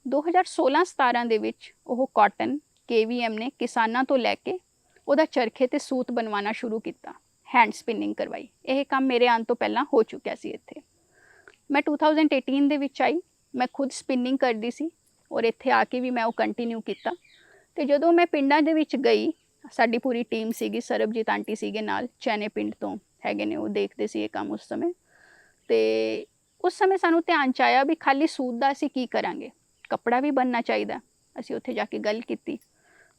2016-17 ਦੇ ਵਿੱਚ ਉਹ ਕਾਟਨ KVM ਨੇ ਕਿਸਾਨਾਂ ਤੋਂ ਲੈ ਕੇ ਉਹਦਾ ਚਰਖੇ ਤੇ ਸੂਤ ਬਣਵਾਉਣਾ ਸ਼ੁਰੂ ਕੀਤਾ, ਹੈਂਡ ਸਪਿਨਿੰਗ ਕਰਵਾਈ। ਇਹ ਕੰਮ ਮੇਰੇ ਆਉਣ ਤੋਂ ਪਹਿਲਾਂ ਹੋ ਚੁੱਕਿਆ ਸੀ ਇੱਥੇ। ਮੈਂ 2018 ਦੇ ਵਿੱਚ ਆਈ, ਮੈਂ ਖੁਦ ਸਪਿਨਿੰਗ ਕਰਦੀ ਸੀ ਔਰ ਇੱਥੇ ਆ ਕੇ ਵੀ ਮੈਂ ਉਹ ਕੰਟੀਨਿਊ ਕੀਤਾ। ਤੇ ਜਦੋਂ ਮੈਂ ਪਿੰਡਾਂ ਦੇ ਵਿੱਚ ਗਈ, ਸਾਡੀ ਪੂਰੀ ਟੀਮ ਸੀਗੀ, ਸਰਬਜੀਤ ਆਂਟੀ ਸੀਗੇ ਨਾਲ, ਚੈਨੇ ਪਿੰਡ ਤੋਂ ਹੈਗੇ ਨੇ, ਉਹ ਦੇਖਦੇ ਸੀ ਇਹ ਕੰਮ ਉਸ ਸਮੇਂ। ਤੇ ਉਸ ਸਮੇਂ ਸਾਨੂੰ ਧਿਆਨ 'ਚ ਆਇਆ ਵੀ ਖਾਲੀ ਸੂਤ ਦਾ ਅਸੀਂ ਕੀ ਕਰਾਂਗੇ, ਕੱਪੜਾ ਵੀ ਬਣਨਾ ਚਾਹੀਦਾ। ਅਸੀਂ ਉੱਥੇ ਜਾ ਕੇ ਗੱਲ ਕੀਤੀ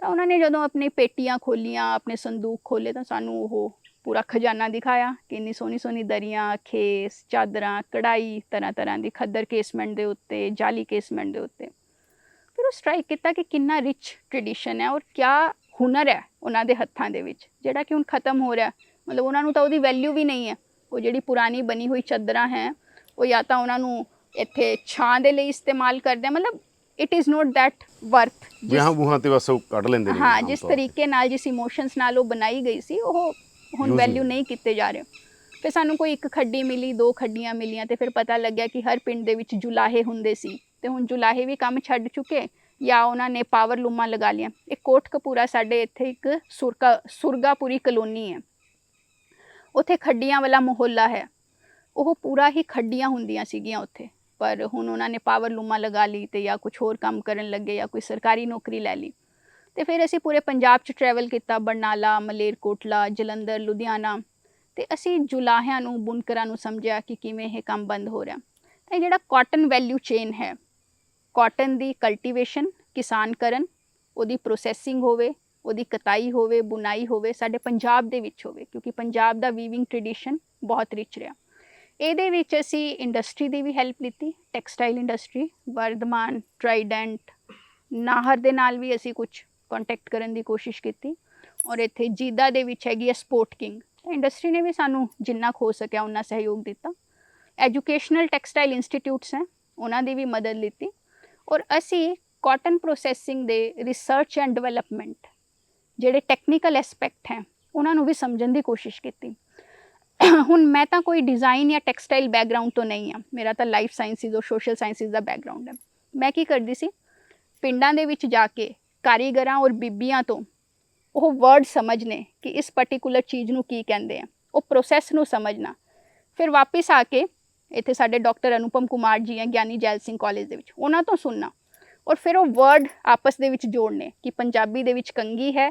ਤਾਂ ਉਹਨਾਂ ਨੇ ਜਦੋਂ ਆਪਣੀ ਪੇਟੀਆਂ ਖੋਲੀਆਂ, ਆਪਣੇ ਸੰਦੂਕ ਖੋਲ੍ਹੇ, ਤਾਂ ਸਾਨੂੰ ਉਹ ਪੂਰਾ ਖਜ਼ਾਨਾ ਦਿਖਾਇਆ ਕਿ ਇੰਨੀ ਸੋਹਣੀ ਸੋਹਣੀ ਦਰੀਆਂ, ਖੇਸ, ਚਾਦਰਾਂ, ਕਢਾਈ, ਤਰ੍ਹਾਂ ਤਰ੍ਹਾਂ ਦੀ ਖੱਦਰ ਕੇਸਮੈਂਟ ਦੇ ਉੱਤੇ, ਜਾਲੀ ਕੇਸਮੈਂਟ ਦੇ ਉੱਤੇ। ਫਿਰ ਉਹ ਸਟਰਾਈਕ ਕੀਤਾ ਕਿ ਕਿੰਨਾ ਰਿਚ ਟ੍ਰੈਡੀਸ਼ਨ ਹੈ ਔਰ ਕਿਆ ਹੁਨਰ ਹੈ ਉਹਨਾਂ ਦੇ ਹੱਥਾਂ ਦੇ ਵਿੱਚ, ਜਿਹੜਾ ਕਿ ਹੁਣ ਖਤਮ ਹੋ ਰਿਹਾ। ਮਤਲਬ ਉਹਨਾਂ ਨੂੰ ਤਾਂ ਉਹਦੀ ਵੈਲਿਊ ਵੀ ਨਹੀਂ ਹੈ। ਉਹ ਜਿਹੜੀ ਪੁਰਾਣੀ ਬਣੀ ਹੋਈ ਚਾਦਰਾਂ ਹੈ, ਉਹ ਜਾਂ ਤਾਂ ਉਹਨਾਂ ਨੂੰ ਇੱਥੇ ਛਾਂ ਦੇ ਲਈ ਇਸਤੇਮਾਲ ਕਰਦੇ ਆ, ਮਤਲਬ it is not that worth. ਵਿਆਹਾਂ ਬੂਹਾਂ ਤੇ ਬਸ ਉਹ ਕੱਢ ਲੈਂਦੇ ਨੇ। ਹਾਂ, ਜਿਸ ਤਰੀਕੇ ਨਾਲ, ਜਿਸ ਇਮੋਸ਼ਨਸ ਨਾਲ ਉਹ ਬਣਾਈ ਗਈ ਸੀ, ਉਹ ਹੁਣ ਵੈਲਿਊ ਨਹੀਂ ਕੀਤੇ ਜਾ ਰਹੇ। ਫਿਰ ਸਾਨੂੰ ਕੋਈ ਇੱਕ ਖੱਡੀ ਮਿਲੀ, 2 ਖੱਡੀਆਂ ਮਿਲੀਆਂ, ਤੇ ਫਿਰ ਪਤਾ ਲੱਗਿਆ ਕਿ ਹਰ ਪਿੰਡ ਦੇ ਵਿੱਚ ਜੁਲਾਹੇ ਹੁੰਦੇ ਸੀ, ਤੇ ਹੁਣ ਜੁਲਾਹੇ ਵੀ ਕੰਮ ਛੱਡ ਚੁੱਕੇ ਜਾਂ ਉਹਨਾਂ ਨੇ ਪਾਵਰ ਲੂਮਾਂ ਲਗਾ ਲਈਆਂ। ਇੱਕ ਕੋਟਕਪੂਰਾ ਸਾਡੇ ਇੱਥੇ ਇੱਕ ਸੁਰਗਾਪੁਰੀ ਕਲੋਨੀ ਹੈ, ਉੱਥੇ ਖੱਡੀਆਂ ਵਾਲਾ ਮੁਹੱਲਾ ਹੈ। ਉਹ ਪੂਰਾ ਹੀ ਖੱਡੀਆਂ ਹੁੰਦੀਆਂ ਸੀਗੀਆਂ ਉੱਥੇ, ਪਰ ਹੁਣ ਉਹਨਾਂ ਨੇ ਪਾਵਰ ਲੂਮਾਂ ਲਗਾ ਲਈ ਤੇ ਜਾਂ ਕੁਝ ਹੋਰ ਕੰਮ ਕਰਨ ਲੱਗੇ ਜਾਂ ਕੋਈ ਸਰਕਾਰੀ ਨੌਕਰੀ ਲੈ ਲਈ। ਤੇ ਫਿਰ ਅਸੀਂ ਪੂਰੇ ਪੰਜਾਬ 'ਚ ਟਰੈਵਲ ਕੀਤਾ, ਬਰਨਾਲਾ, ਮਲੇਰਕੋਟਲਾ, ਜਲੰਧਰ, ਲੁਧਿਆਣਾ, ਤੇ ਅਸੀਂ ਜੁਲਾਹਿਆਂ ਨੂੰ, ਬੁਨਕਰਾਂ ਨੂੰ ਸਮਝਿਆ ਕਿ ਕਿਵੇਂ ਇਹ ਕੰਮ ਬੰਦ ਹੋ ਰਿਹਾ। ਤਾਂ ਇਹ ਜਿਹੜਾ ਕਾਟਨ ਵੈਲਿਊ ਚੇਨ ਹੈ, ਕਾਟਨ ਦੀ ਕਲਟੀਵੇਸ਼ਨ ਕਿਸਾਨ ਕਰਨ, ਉਹਦੀ ਪ੍ਰੋਸੈਸਿੰਗ ਹੋਵੇ, ਉਹਦੀ ਕਤਾਈ ਹੋਵੇ, ਬੁਨਾਈ ਹੋਵੇ, ਸਾਡੇ ਪੰਜਾਬ ਦੇ ਵਿੱਚ ਹੋਵੇ, ਕਿਉਂਕਿ ਪੰਜਾਬ ਦਾ ਵੀਵਿੰਗ ਟ੍ਰੈਡੀਸ਼ਨ ਬਹੁਤ ਰਿਚ ਰਿਹਾ। ਇਹਦੇ ਵਿੱਚ ਅਸੀਂ ਇੰਡਸਟਰੀ ਦੀ ਵੀ ਹੈਲਪ ਲਿੱਤੀ, ਟੈਕਸਟਾਈਲ ਇੰਡਸਟਰੀ, ਵਰਧਮਾਨ, ਟਰਾਈਡੈਂਟ, ਨਾਹਰ ਦੇ ਨਾਲ ਵੀ ਅਸੀਂ ਕੁਝ ਕੰਟੈਕਟ ਕਰਨ ਦੀ ਕੋਸ਼ਿਸ਼ ਕੀਤੀ। ਔਰ ਇੱਥੇ ਜੀਦਾ ਦੇ ਵਿੱਚ ਹੈਗੀ ਹੈ ਸਪੋਰਟ ਕਿੰਗ। ਇੰਡਸਟਰੀ ਨੇ ਵੀ ਸਾਨੂੰ ਜਿੰਨਾ ਹੋ ਸਕਿਆ ਉਹਨਾਂ ਸਹਿਯੋਗ ਦਿੱਤਾ। ਐਜੂਕੇਸ਼ਨਲ ਟੈਕਸਟਾਈਲ ਇੰਸਟੀਟਿਊਟਸ ਹੈ, ਉਹਨਾਂ ਦੀ ਵੀ ਮਦਦ ਲਿੱਤੀ। ਔਰ ਅਸੀਂ ਕਾਟਨ ਪ੍ਰੋਸੈਸਿੰਗ ਦੇ ਰਿਸਰਚ ਐਂਡ ਡਿਵੈਲਪਮੈਂਟ, ਜਿਹੜੇ ਟੈਕਨੀਕਲ ਐਸਪੈਕਟ ਹੈ, ਉਹਨਾਂ ਨੂੰ ਵੀ ਸਮਝਣ ਦੀ ਕੋਸ਼ਿਸ਼ ਕੀਤੀ। ਹੁਣ ਮੈਂ ਤਾਂ ਕੋਈ ਡਿਜ਼ਾਈਨ ਜਾਂ ਟੈਕਸਟਾਈਲ ਬੈਕਗਰਾਊਂਡ ਤੋਂ ਨਹੀਂ ਹਾਂ, ਮੇਰਾ ਤਾਂ ਲਾਈਫ ਸਾਇੰਸਿਸ ਔਰ ਸੋਸ਼ਲ ਸਾਇੰਸਿਸ ਦਾ ਬੈਕਗਰਾਊਂਡ ਹੈ। ਮੈਂ ਕੀ ਕਰਦੀ ਸੀ, ਪਿੰਡਾਂ ਦੇ ਵਿੱਚ ਜਾ ਕੇ ਕਾਰੀਗਰਾਂ ਔਰ ਬੀਬੀਆਂ ਤੋਂ ਉਹ ਵਰਡ ਸਮਝਨੇ ਕਿ ਇਸ ਪਾਰਟਿਕੂਲਰ ਚੀਜ਼ ਨੂੰ ਕੀ ਕਹਿੰਦੇ ਆ, ਉਹ ਪ੍ਰੋਸੈਸ ਨੂੰ ਸਮਝਣਾ। ਫਿਰ ਵਾਪਿਸ ਆ ਕੇ ਇੱਥੇ ਸਾਡੇ ਡਾਕਟਰ ਅਨੁਪਮ ਕੁਮਾਰ ਜੀ ਹੈ, ਗਿਆਨੀ ਜੈਲ ਸਿੰਘ ਕਾਲਜ ਦੇ ਵਿੱਚ, ਉਹਨਾਂ ਤੋਂ ਸੁਣਨਾ ਔਰ ਫਿਰ ਉਹ ਵਰਡ ਆਪਸ ਦੇ ਵਿੱਚ ਜੋੜਨੇ ਕਿ ਪੰਜਾਬੀ ਦੇ ਵਿੱਚ ਕੰਗੀ ਹੈ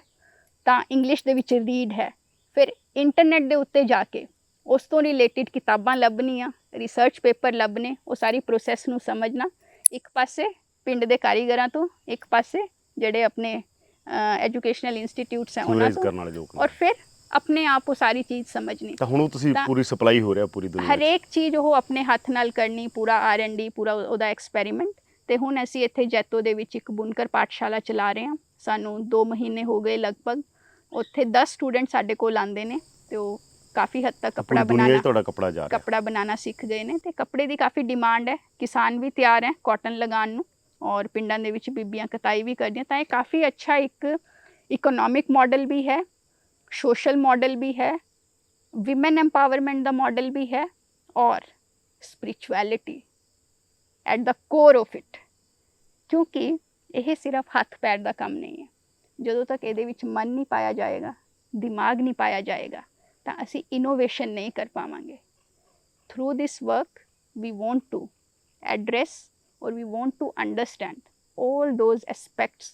ਤਾਂ ਇੰਗਲਿਸ਼ ਦੇ ਵਿੱਚ ਰੀਡ ਹੈ। ਫਿਰ ਇੰਟਰਨੈਟ ਦੇ ਉੱਤੇ ਜਾ ਕੇ ਉਸ ਤੋਂ ਰਿਲੇਟਿਡ ਕਿਤਾਬਾਂ ਲੱਭਣੀਆਂ, ਰਿਸਰਚ ਪੇਪਰ ਲੱਭਣੇ, ਉਹ ਸਾਰੀ ਪ੍ਰੋਸੈਸ ਨੂੰ ਸਮਝਣਾ। ਇੱਕ ਪਾਸੇ ਪਿੰਡ ਦੇ ਕਾਰੀਗਰਾਂ ਤੋਂ, ਇੱਕ ਪਾਸੇ ਜਿਹੜੇ ਆਪਣੇ ਐਜੂਕੇਸ਼ਨਲ ਇੰਸਟੀਟਿਊਟਸ ਹੈ ਉਹਨਾਂ ਤੋਂ, ਔਰ ਫਿਰ ਆਪਣੇ ਆਪ ਉਹ ਸਾਰੀ ਚੀਜ਼ ਸਮਝਣੀ। ਤਾਂ ਹੁਣ ਤੁਸੀਂ ਪੂਰੀ ਸਪਲਾਈ ਹੋ ਰਿਹਾ ਪੂਰੀ ਦੁਨੀਆ, ਹਰੇਕ ਚੀਜ਼ ਉਹ ਆਪਣੇ ਹੱਥ ਨਾਲ ਕਰਨੀ, ਪੂਰਾ R&D, ਪੂਰਾ ਉਹਦਾ ਐਕਸਪੈਰੀਮੈਂਟ। ਤੇ ਹੁਣ ਅਸੀਂ ਇੱਥੇ ਜੈਤੋ ਦੇ ਵਿੱਚ ਇੱਕ ਬੁਨਕਰ ਪਾਠਸ਼ਾਲਾ ਚਲਾ ਰਹੇ ਹਾਂ, ਸਾਨੂੰ 2 ਮਹੀਨੇ ਹੋ ਗਏ ਲਗਭਗ। ਉੱਥੇ 10 ਸਟੂਡੈਂਟ ਸਾਡੇ ਕੋਲ ਆਉਂਦੇ ਨੇ ਤੇ ਉਹ ਕਾਫੀ ਹੱਦ ਤੱਕ ਕੱਪੜਾ ਬਣਾਉਣਾ ਸਿੱਖ ਗਏ ਨੇ। ਤੇ ਕੱਪੜੇ ਦੀ ਕਾਫੀ ਡਿਮਾਂਡ ਹੈ, ਕਿਸਾਨ ਵੀ ਤਿਆਰ ਹੈ ਕਾਟਨ ਲਗਾਉਣ ਨੂੰ, ਔਰ ਪਿੰਡਾਂ ਦੇ ਵਿੱਚ ਬੀਬੀਆਂ ਕਤਾਈ ਵੀ ਕਰਦੀਆਂ। ਤਾਂ ਇਹ ਕਾਫੀ ਅੱਛਾ ਇੱਕ ਇਕਨੋਮਿਕ ਮਾਡਲ ਵੀ ਹੈ, सोशल मॉडल भी है, विमेन एम्पावरमेंट ਦਾ मॉडल भी है, और spirituality at the core of it. क्योंकि ਇਹ ਸਿਰਫ ਹੱਥ ਪੈਰ ਦਾ ਕੰਮ ਨਹੀਂ ਹੈ। ਜਦੋਂ ਤੱਕ ਇਹਦੇ ਵਿੱਚ ਮਨ ਨਹੀਂ ਪਾਇਆ ਜਾਏਗਾ, ਦਿਮਾਗ ਨਹੀਂ ਪਾਇਆ ਜਾਏਗਾ, ਤਾਂ ਅਸੀਂ ਇਨੋਵੇਸ਼ਨ ਨਹੀਂ ਕਰ ਪਾਵਾਂਗੇ। Through this work we want to address or we want to understand all those aspects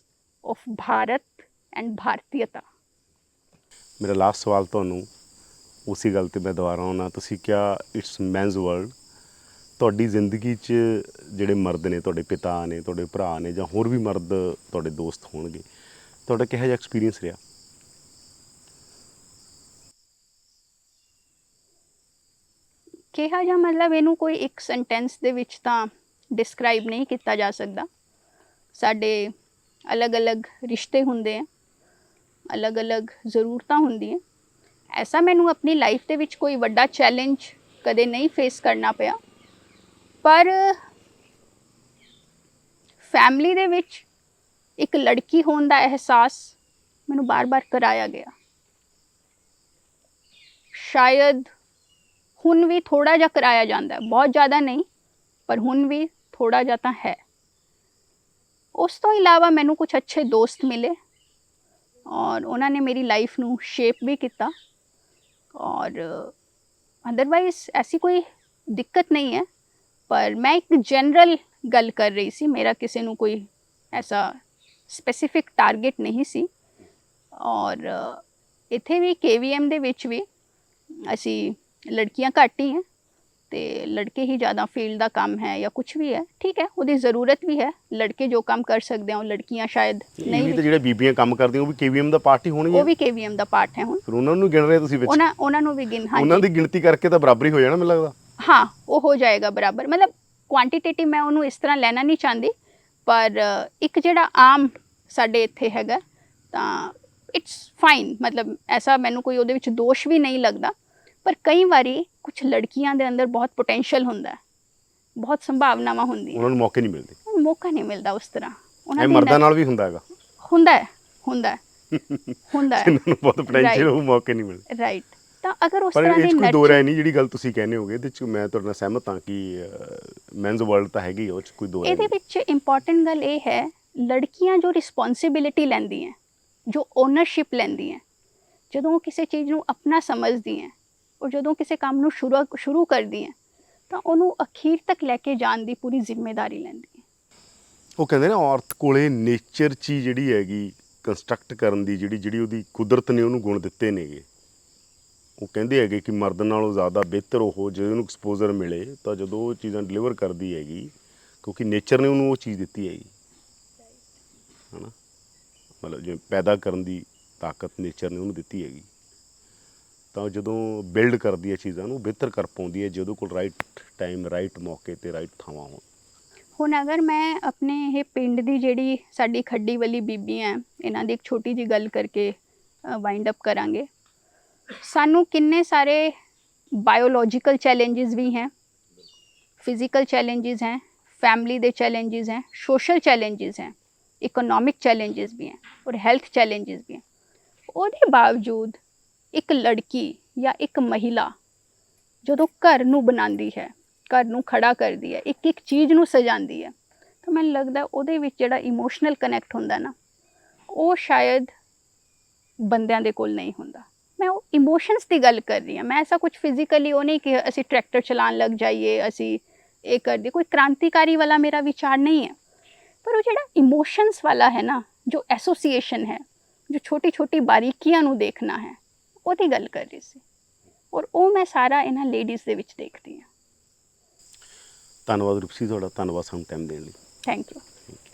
of Bharat and Bhartiyata। ਮੇਰਾ ਲਾਸਟ ਸਵਾਲ ਤੁਹਾਨੂੰ ਉਸੇ ਗੱਲ ਤੇ ਮੈਂ ਦੁਬਾਰਾ ਆਉਣਾ, ਤੁਸੀਂ ਕਿਹਾ ਇਟਸ ਮੈਨਸ ਵਰਲਡ। ਤੁਹਾਡੀ ਜ਼ਿੰਦਗੀ 'ਚ ਜਿਹੜੇ ਮਰਦ ਨੇ, ਤੁਹਾਡੇ ਪਿਤਾ ਨੇ, ਤੁਹਾਡੇ ਭਰਾ ਨੇ, ਜਾਂ ਹੋਰ ਵੀ ਮਰਦ ਤੁਹਾਡੇ ਦੋਸਤ ਹੋਣਗੇ, ਤੁਹਾਡਾ ਕਿਹੋ ਜਿਹਾ ਐਕਸਪੀਰੀਅੰਸ ਰਿਹਾ? ਕਿਹਾ ਜਾਂ ਮਤਲਬ ਇਹਨੂੰ ਕੋਈ ਇੱਕ ਸੈਂਟੈਂਸ ਦੇ ਵਿੱਚ ਤਾਂ ਡਿਸਕ੍ਰਾਈਬ ਨਹੀਂ ਕੀਤਾ ਜਾ ਸਕਦਾ। ਸਾਡੇ ਅਲੱਗ-ਅਲੱਗ ਰਿਸ਼ਤੇ ਹੁੰਦੇ ਆ, ਅਲੱਗ-ਅਲੱਗ ਜ਼ਰੂਰਤਾਂ ਹੁੰਦੀਆਂ। ਐਸਾ ਮੈਨੂੰ ਆਪਣੀ ਲਾਈਫ ਦੇ ਵਿੱਚ ਕੋਈ ਵੱਡਾ ਚੈਲੰਜ ਕਦੇ ਨਹੀਂ ਫੇਸ ਕਰਨਾ ਪਿਆ, ਪਰ ਫੈਮਿਲੀ ਦੇ ਵਿੱਚ ਇੱਕ ਲੜਕੀ ਹੋਣ ਦਾ ਅਹਿਸਾਸ ਮੈਨੂੰ ਬਾਰ-ਬਾਰ ਕਰਾਇਆ ਗਿਆ। ਸ਼ਾਇਦ ਹੁਣ ਵੀ ਥੋੜਾ ਜਿਹਾ ਕਰਾਇਆ ਜਾਂਦਾ ਹੈ, ਬਹੁਤ ਜ਼ਿਆਦਾ ਨਹੀਂ, ਪਰ ਹੁਣ ਵੀ ਥੋੜਾ ਜਿਹਾ ਤਾਂ ਹੈ। ਉਸ ਤੋਂ ਇਲਾਵਾ ਮੈਨੂੰ ਕੁਝ ਅੱਛੇ ਦੋਸਤ ਮਿਲੇ ਔਰ ਉਹਨਾਂ ਨੇ ਮੇਰੀ ਲਾਈਫ ਨੂੰ ਸ਼ੇਪ ਵੀ ਕੀਤਾ, ਔਰ ਅਦਰਵਾਈਜ਼ ਐਸੀ ਕੋਈ ਦਿੱਕਤ ਨਹੀਂ ਹੈ। ਪਰ ਮੈਂ ਇੱਕ ਜਨਰਲ ਗੱਲ ਕਰ ਰਹੀ ਸੀ, ਮੇਰਾ ਕਿਸੇ ਨੂੰ ਕੋਈ ਐਸਾ ਸਪੈਸੀਫਿਕ ਟਾਰਗੇਟ ਨਹੀਂ ਸੀ। ਔਰ ਇੱਥੇ ਵੀ KVM ਦੇ ਵਿੱਚ ਵੀ ਅਸੀਂ ਲੜਕੀਆਂ ਘੱਟ ਹੀ ਹੈ ਤੇ ਲੜਕੇ ਹੀ ਜ਼ਿਆਦਾ ਫੀਲਡ ਦਾ ਕੰਮ ਹੈ ਜਾਂ ਕੁਝ ਵੀ ਹੈ, ਠੀਕ ਹੈ, ਉਹਦੀ ਜ਼ਰੂਰਤ ਵੀ ਹੈ। ਲੜਕੇ ਜੋ ਕੰਮ ਕਰ ਸਕਦੇ ਆ ਉਹ ਲੜਕੀਆਂ ਸ਼ਾਇਦ ਇਹ ਨਹੀਂ ਵੀ ਤਾਂ ਜਿਹੜੇ ਬੀਬੀਆਂ ਕੰਮ ਕਰਦੀਆਂ ਉਹ ਵੀ KVM ਦਾ ਪਾਰਟ ਹੀ ਉਹ ਹੋਣਗੀਆਂ। ਵੀ KVM ਦਾ ਪਾਰਟ ਹੈ ਹੁਣ। ਫਿਰ ਉਹਨਾਂ ਨੂੰ ਗਿਣ ਰਹੇ ਤੁਸੀਂ ਵਿੱਚ? ਉਹਨਾਂ ਨੂੰ ਵੀ ਗਿਣ, ਉਹਨਾਂ ਹਾਂਜੀ ਦੀ ਗਿਣਤੀ ਕਰਕੇ ਤਾਂ ਬਰਾਬਰੀ ਹੋ ਜਾਣਾ ਮੈਨੂੰ ਲੱਗਦਾ। ਹਾਂ, ਉਹ ਹੋ ਜਾਏਗਾ ਬਰਾਬਰ। ਮਤਲਬ ਕੁਆਂਟੀਟੇਟਿਵ ਮੈਂ ਉਹਨੂੰ ਇਸ ਤਰ੍ਹਾਂ ਲੈਣਾ ਨਹੀਂ ਚਾਹੁੰਦੀ, ਪਰ ਇੱਕ ਜਿਹੜਾ ਆਮ ਸਾਡੇ ਇੱਥੇ ਹੈਗਾ ਤਾਂ ਇਟਸ ਫਾਈਨ। ਮਤਲਬ ਐਸਾ ਮੈਨੂੰ ਕੋਈ ਉਹਦੇ ਵਿੱਚ ਦੋਸ਼ ਵੀ ਨਹੀਂ ਲੱਗਦਾ। ਪਰ ਕਈ ਵਾਰੀ ਕੁਝ ਲੜਕੀਆਂ ਦੇ ਅੰਦਰ ਬਹੁਤ ਪੋਟੈਂਸ਼ੀਅਲ ਹੁੰਦਾ ਹੈ, ਬਹੁਤ ਸੰਭਾਵਨਾਵਾਂ ਹੁੰਦੀਆਂ, ਉਹਨਾਂ ਨੂੰ ਮੌਕੇ ਨਹੀਂ ਮਿਲਦੇ, ਮੌਕਾ ਨਹੀਂ ਮਿਲਦਾ ਉਸ ਤਰ੍ਹਾਂ। ਇਹ ਮਰਦਾਂ ਨਾਲ ਵੀ ਹੁੰਦਾ ਹੈਗਾ। ਹੁੰਦਾ ਹੈ, ਹੁੰਦਾ ਹੈ, ਹੁੰਦਾ ਹੈ, ਜਿਨ੍ਹਾਂ ਨੂੰ ਬਹੁਤ ਪੋਟੈਂਸ਼ੀਅਲ ਉਹ ਮੌਕੇ ਨਹੀਂ ਮਿਲਦੇ। ਰਾਈਟ। ਤਾਂ ਅਗਰ ਉਸ ਪਰ ਤਰ੍ਹਾਂ ਇਹ 'ਚ ਦੀ ਕੋਈ ਦੋ ਰਾਏ ਨਰਚਰ, ਨਹੀਂ ਜਿਹੜੀ ਗੱਲ ਤੁਸੀਂ ਕਹਿੰਦੇ ਹੋਗੇ, ਇਹਦੇ 'ਚ ਮੈਂ ਤੁਹਾਡੇ ਨਾਲ ਸਹਿਮਤ ਹਾਂ ਕਿ ਮੈਨਸ ਵਰਲਡ ਤਾਂ ਹੈਗੀ, ਉਹ 'ਚ ਕੋਈ ਦੋ ਰਾਏ ਇਹਦੇ ਨਹੀਂ। ਵਿੱਚ ਇੰਪੋਰਟੈਂਟ ਗੱਲ ਇਹ ਹੈ, ਲੜਕੀਆਂ ਜੋ ਰਿਸਪੌਂਸਿਬਿਲਿਟੀ ਲੈਂਦੀਆਂ, ਜੋ ਓਨਰਸ਼ਿਪ ਲੈਂਦੀਆਂ, ਜਦੋਂ ਉਹ ਕਿਸੇ ਚੀਜ਼ ਨੂੰ ਆਪਣਾ ਸਮਝਦੀਆਂ ਔਰ ਜਦੋਂ ਕਿਸੇ ਕੰਮ ਨੂੰ ਸ਼ੁਰੂ ਕਰਦੀਆਂ ਤਾਂ ਉਹਨੂੰ ਅਖੀਰ ਤੱਕ ਲੈ ਕੇ ਜਾਣ ਦੀ ਪੂਰੀ ਜ਼ਿੰਮੇਵਾਰੀ ਲੈਂਦੀਆਂ। ਉਹ ਕਹਿੰਦੇ ਨਾ ਔਰਤ ਕੋਲੇ ਨੇਚਰ 'ਚ ਹੀ ਜਿਹੜੀ ਹੈਗੀ ਕੰਸਟਰਕਟ ਕਰਨ ਦੀ ਜਿਹੜੀ ਉਹਦੀ ਕੁਦਰਤ ਨੇ ਉਹਨੂੰ ਗੁਣ ਦਿੱਤੇ ਨੇਗੇ। ਉਹ ਕਹਿੰਦੇ ਹੈਗੇ ਕਿ ਮਰਦ ਨਾਲੋਂ ਜ਼ਿਆਦਾ ਬਿਹਤਰ ਉਹ ਜੇ ਉਹਨੂੰ ਐਕਸਪੋਜ਼ਰ ਮਿਲੇ ਤਾਂ ਜਦੋਂ ਉਹ ਚੀਜ਼ਾਂ ਡਿਲੀਵਰ ਕਰਦੀ ਹੈਗੀ, ਕਿਉਂਕਿ ਨੇਚਰ ਨੇ ਉਹਨੂੰ ਉਹ ਚੀਜ਼ ਦਿੱਤੀ ਹੈਗੀ, ਹੈ ਨਾ। ਮਤਲਬ ਜਿਵੇਂ ਪੈਦਾ ਕਰਨ ਦੀ ਤਾਕਤ ਨੇਚਰ ਨੇ ਉਹਨੂੰ ਦਿੱਤੀ ਹੈਗੀ, ਤਾਂ ਜਦੋਂ ਬਿਲਡ ਕਰਦੀ ਹੈ ਚੀਜ਼ਾਂ ਨੂੰ ਬਿਹਤਰ ਕਰ ਪਾਉਂਦੀ ਹੈ ਜੇ ਉਹਦੇ ਕੋਲ ਰਾਈਟ ਟਾਈਮ, ਰਾਈਟ ਮੌਕੇ 'ਤੇ ਰਾਈਟ ਥਾਵਾਂ ਹੋਣ। ਹੁਣ ਅਗਰ ਮੈਂ ਆਪਣੇ ਇਹ ਪਿੰਡ ਦੀ ਜਿਹੜੀ ਸਾਡੀ ਖੱਡੀ ਵਾਲੀ ਬੀਬੀਆਂ, ਇਹਨਾਂ ਦੀ ਇੱਕ ਛੋਟੀ ਜਿਹੀ ਗੱਲ ਕਰਕੇ ਵਾਈਂਡ ਅਪ ਕਰਾਂਗੇ। ਸਾਨੂੰ ਕਿੰਨੇ ਸਾਰੇ ਬਾਇਓਲੋਜੀਕਲ ਚੈਲੰजेस भी हैं, फिज़िकल चैलेंजेस हैं, फैमिली ਦੇ चैलेंजेस हैं, सोशल चैलेंजेस हैं, इकोनॉमिक चैलेंजेस भी हैं और हेल्थ चैलेंजेस भी हैं। ਉਹਦੇ ਬਾਵਜੂਦ ਇੱਕ ਲੜਕੀ ਜਾਂ ਇੱਕ ਮਹਿਲਾ ਜਦੋਂ ਘਰ ਨੂੰ ਬਣਾਉਂਦੀ ਹੈ, ਘਰ ਨੂੰ ਖੜਾ ਕਰਦੀ ਹੈ, ਇੱਕ ਇੱਕ ਚੀਜ਼ ਨੂੰ ਸਜਾਉਂਦੀ ਹੈ, ਤਾਂ ਮੈਨੂੰ ਲੱਗਦਾ ਉਹਦੇ ਵਿੱਚ ਜਿਹੜਾ ਇਮੋਸ਼ਨਲ ਕਨੈਕਟ ਹੁੰਦਾ ਨਾ, ਉਹ ਸ਼ਾਇਦ ਬੰਦਿਆਂ ਦੇ ਕੋਲ ਨਹੀਂ ਹੁੰਦਾ। ਮੈਂ ਉਹ ਇਮੋਸ਼ਨਸ ਦੀ ਗੱਲ ਕਰ ਰਹੀ ਹਾਂ। ਮੈਂ ਐਸਾ ਕੁਝ ਫਿਜ਼ੀਕਲੀ ਉਹ ਨਹੀਂ ਕਿ ਅਸੀਂ ਟਰੈਕਟਰ ਚਲਾਉਣ ਲੱਗ ਜਾਈਏ, ਅਸੀਂ ਇਹ ਕਰ ਦਈਏ, ਕੋਈ ਕ੍ਰਾਂਤੀਕਾਰੀ ਵਾਲਾ ਮੇਰਾ ਵਿਚਾਰ ਨਹੀਂ ਹੈ। ਪਰ ਉਹ ਜਿਹੜਾ ਇਮੋਸ਼ਨਸ ਵਾਲਾ ਹੈ ਨਾ, ਜੋ ਐਸੋਸੀਏਸ਼ਨ ਹੈ, ਜੋ ਛੋਟੀ ਛੋਟੀ ਬਾਰੀਕੀਆਂ ਨੂੰ ਦੇਖਣਾ ਹੈ, ਉਹਦੀ ਗੱਲ ਕਰ ਰਹੀ ਸੀ। ਔਰ ਉਹ ਮੈਂ ਸਾਰਾ ਇਹਨਾਂ ਲੇਡੀਜ਼ ਦੇ ਵਿੱਚ ਦੇਖਦੀ ਹਾਂ। ਧੰਨਵਾਦ ਰੂਪਸੀ ਤੁਹਾਡਾ, ਧੰਨਵਾਦ ਸਾਨੂੰ ਟਾਈਮ ਦੇਣ ਲਈ। Thank you.